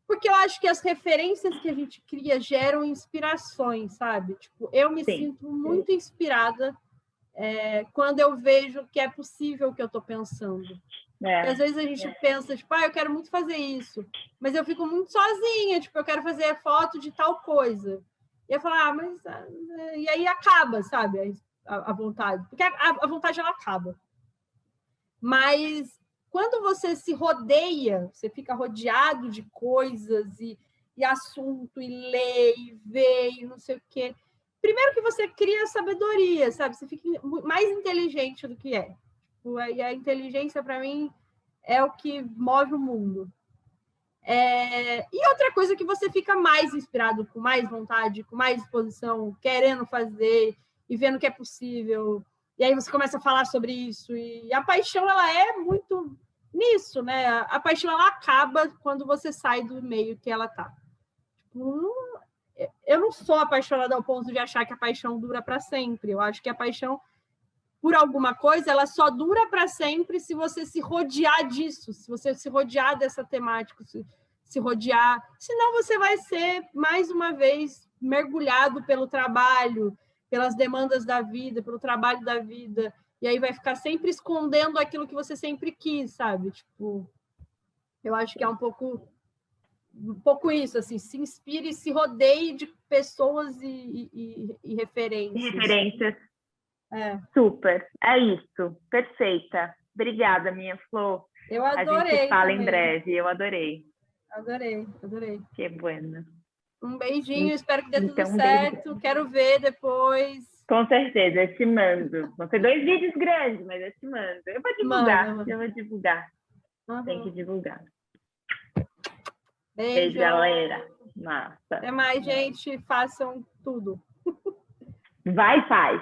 Porque eu acho que as referências que a gente cria geram inspirações, sabe? Tipo, eu me sinto muito inspirada quando eu vejo que é possível o que eu estou pensando. Porque às vezes a gente pensa, tipo, eu quero muito fazer isso, mas eu fico muito sozinha, tipo, eu quero fazer foto de tal coisa. E eu falo, e aí acaba, sabe? A vontade, porque a vontade ela acaba. Mas quando você se rodeia, você fica rodeado de coisas e assunto, e lê, e vê, e não sei o quê. Primeiro que você cria sabedoria, sabe? Você fica mais inteligente do que é. E a inteligência, para mim, é o que move o mundo. E outra coisa que você fica mais inspirado, com mais vontade, com mais disposição, querendo fazer e vendo que é possível. E aí você começa a falar sobre isso. E a paixão, ela é muito nisso, né? A paixão, ela acaba quando você sai do meio que ela tá. Tipo, eu não sou apaixonada ao ponto de achar que a paixão dura para sempre. Eu acho que a paixão por alguma coisa, ela só dura para sempre se você se rodear disso, se você se rodear dessa temática, se rodear. Senão você vai ser, mais uma vez, mergulhado pelo trabalho, pelas demandas da vida, pelo trabalho da vida, e aí vai ficar sempre escondendo aquilo que você sempre quis, sabe? Tipo, eu acho que é um pouco isso, assim, se inspire e se rodeie de pessoas e referências. Referências. Super, é isso, perfeita. Obrigada, minha Flor. Eu adorei. A gente fala também. em breve, eu adorei. Adorei. Que bueno. Um beijinho, espero que dê tudo Então, certo. beijo. Quero ver depois. Com certeza, eu te mando. Vão ser 2 vídeos grandes, mas eu te mando. Eu vou divulgar. Uhum. Tem que divulgar. Beijo, galera. Massa. Até mais, gente. Façam tudo. Vai, faz.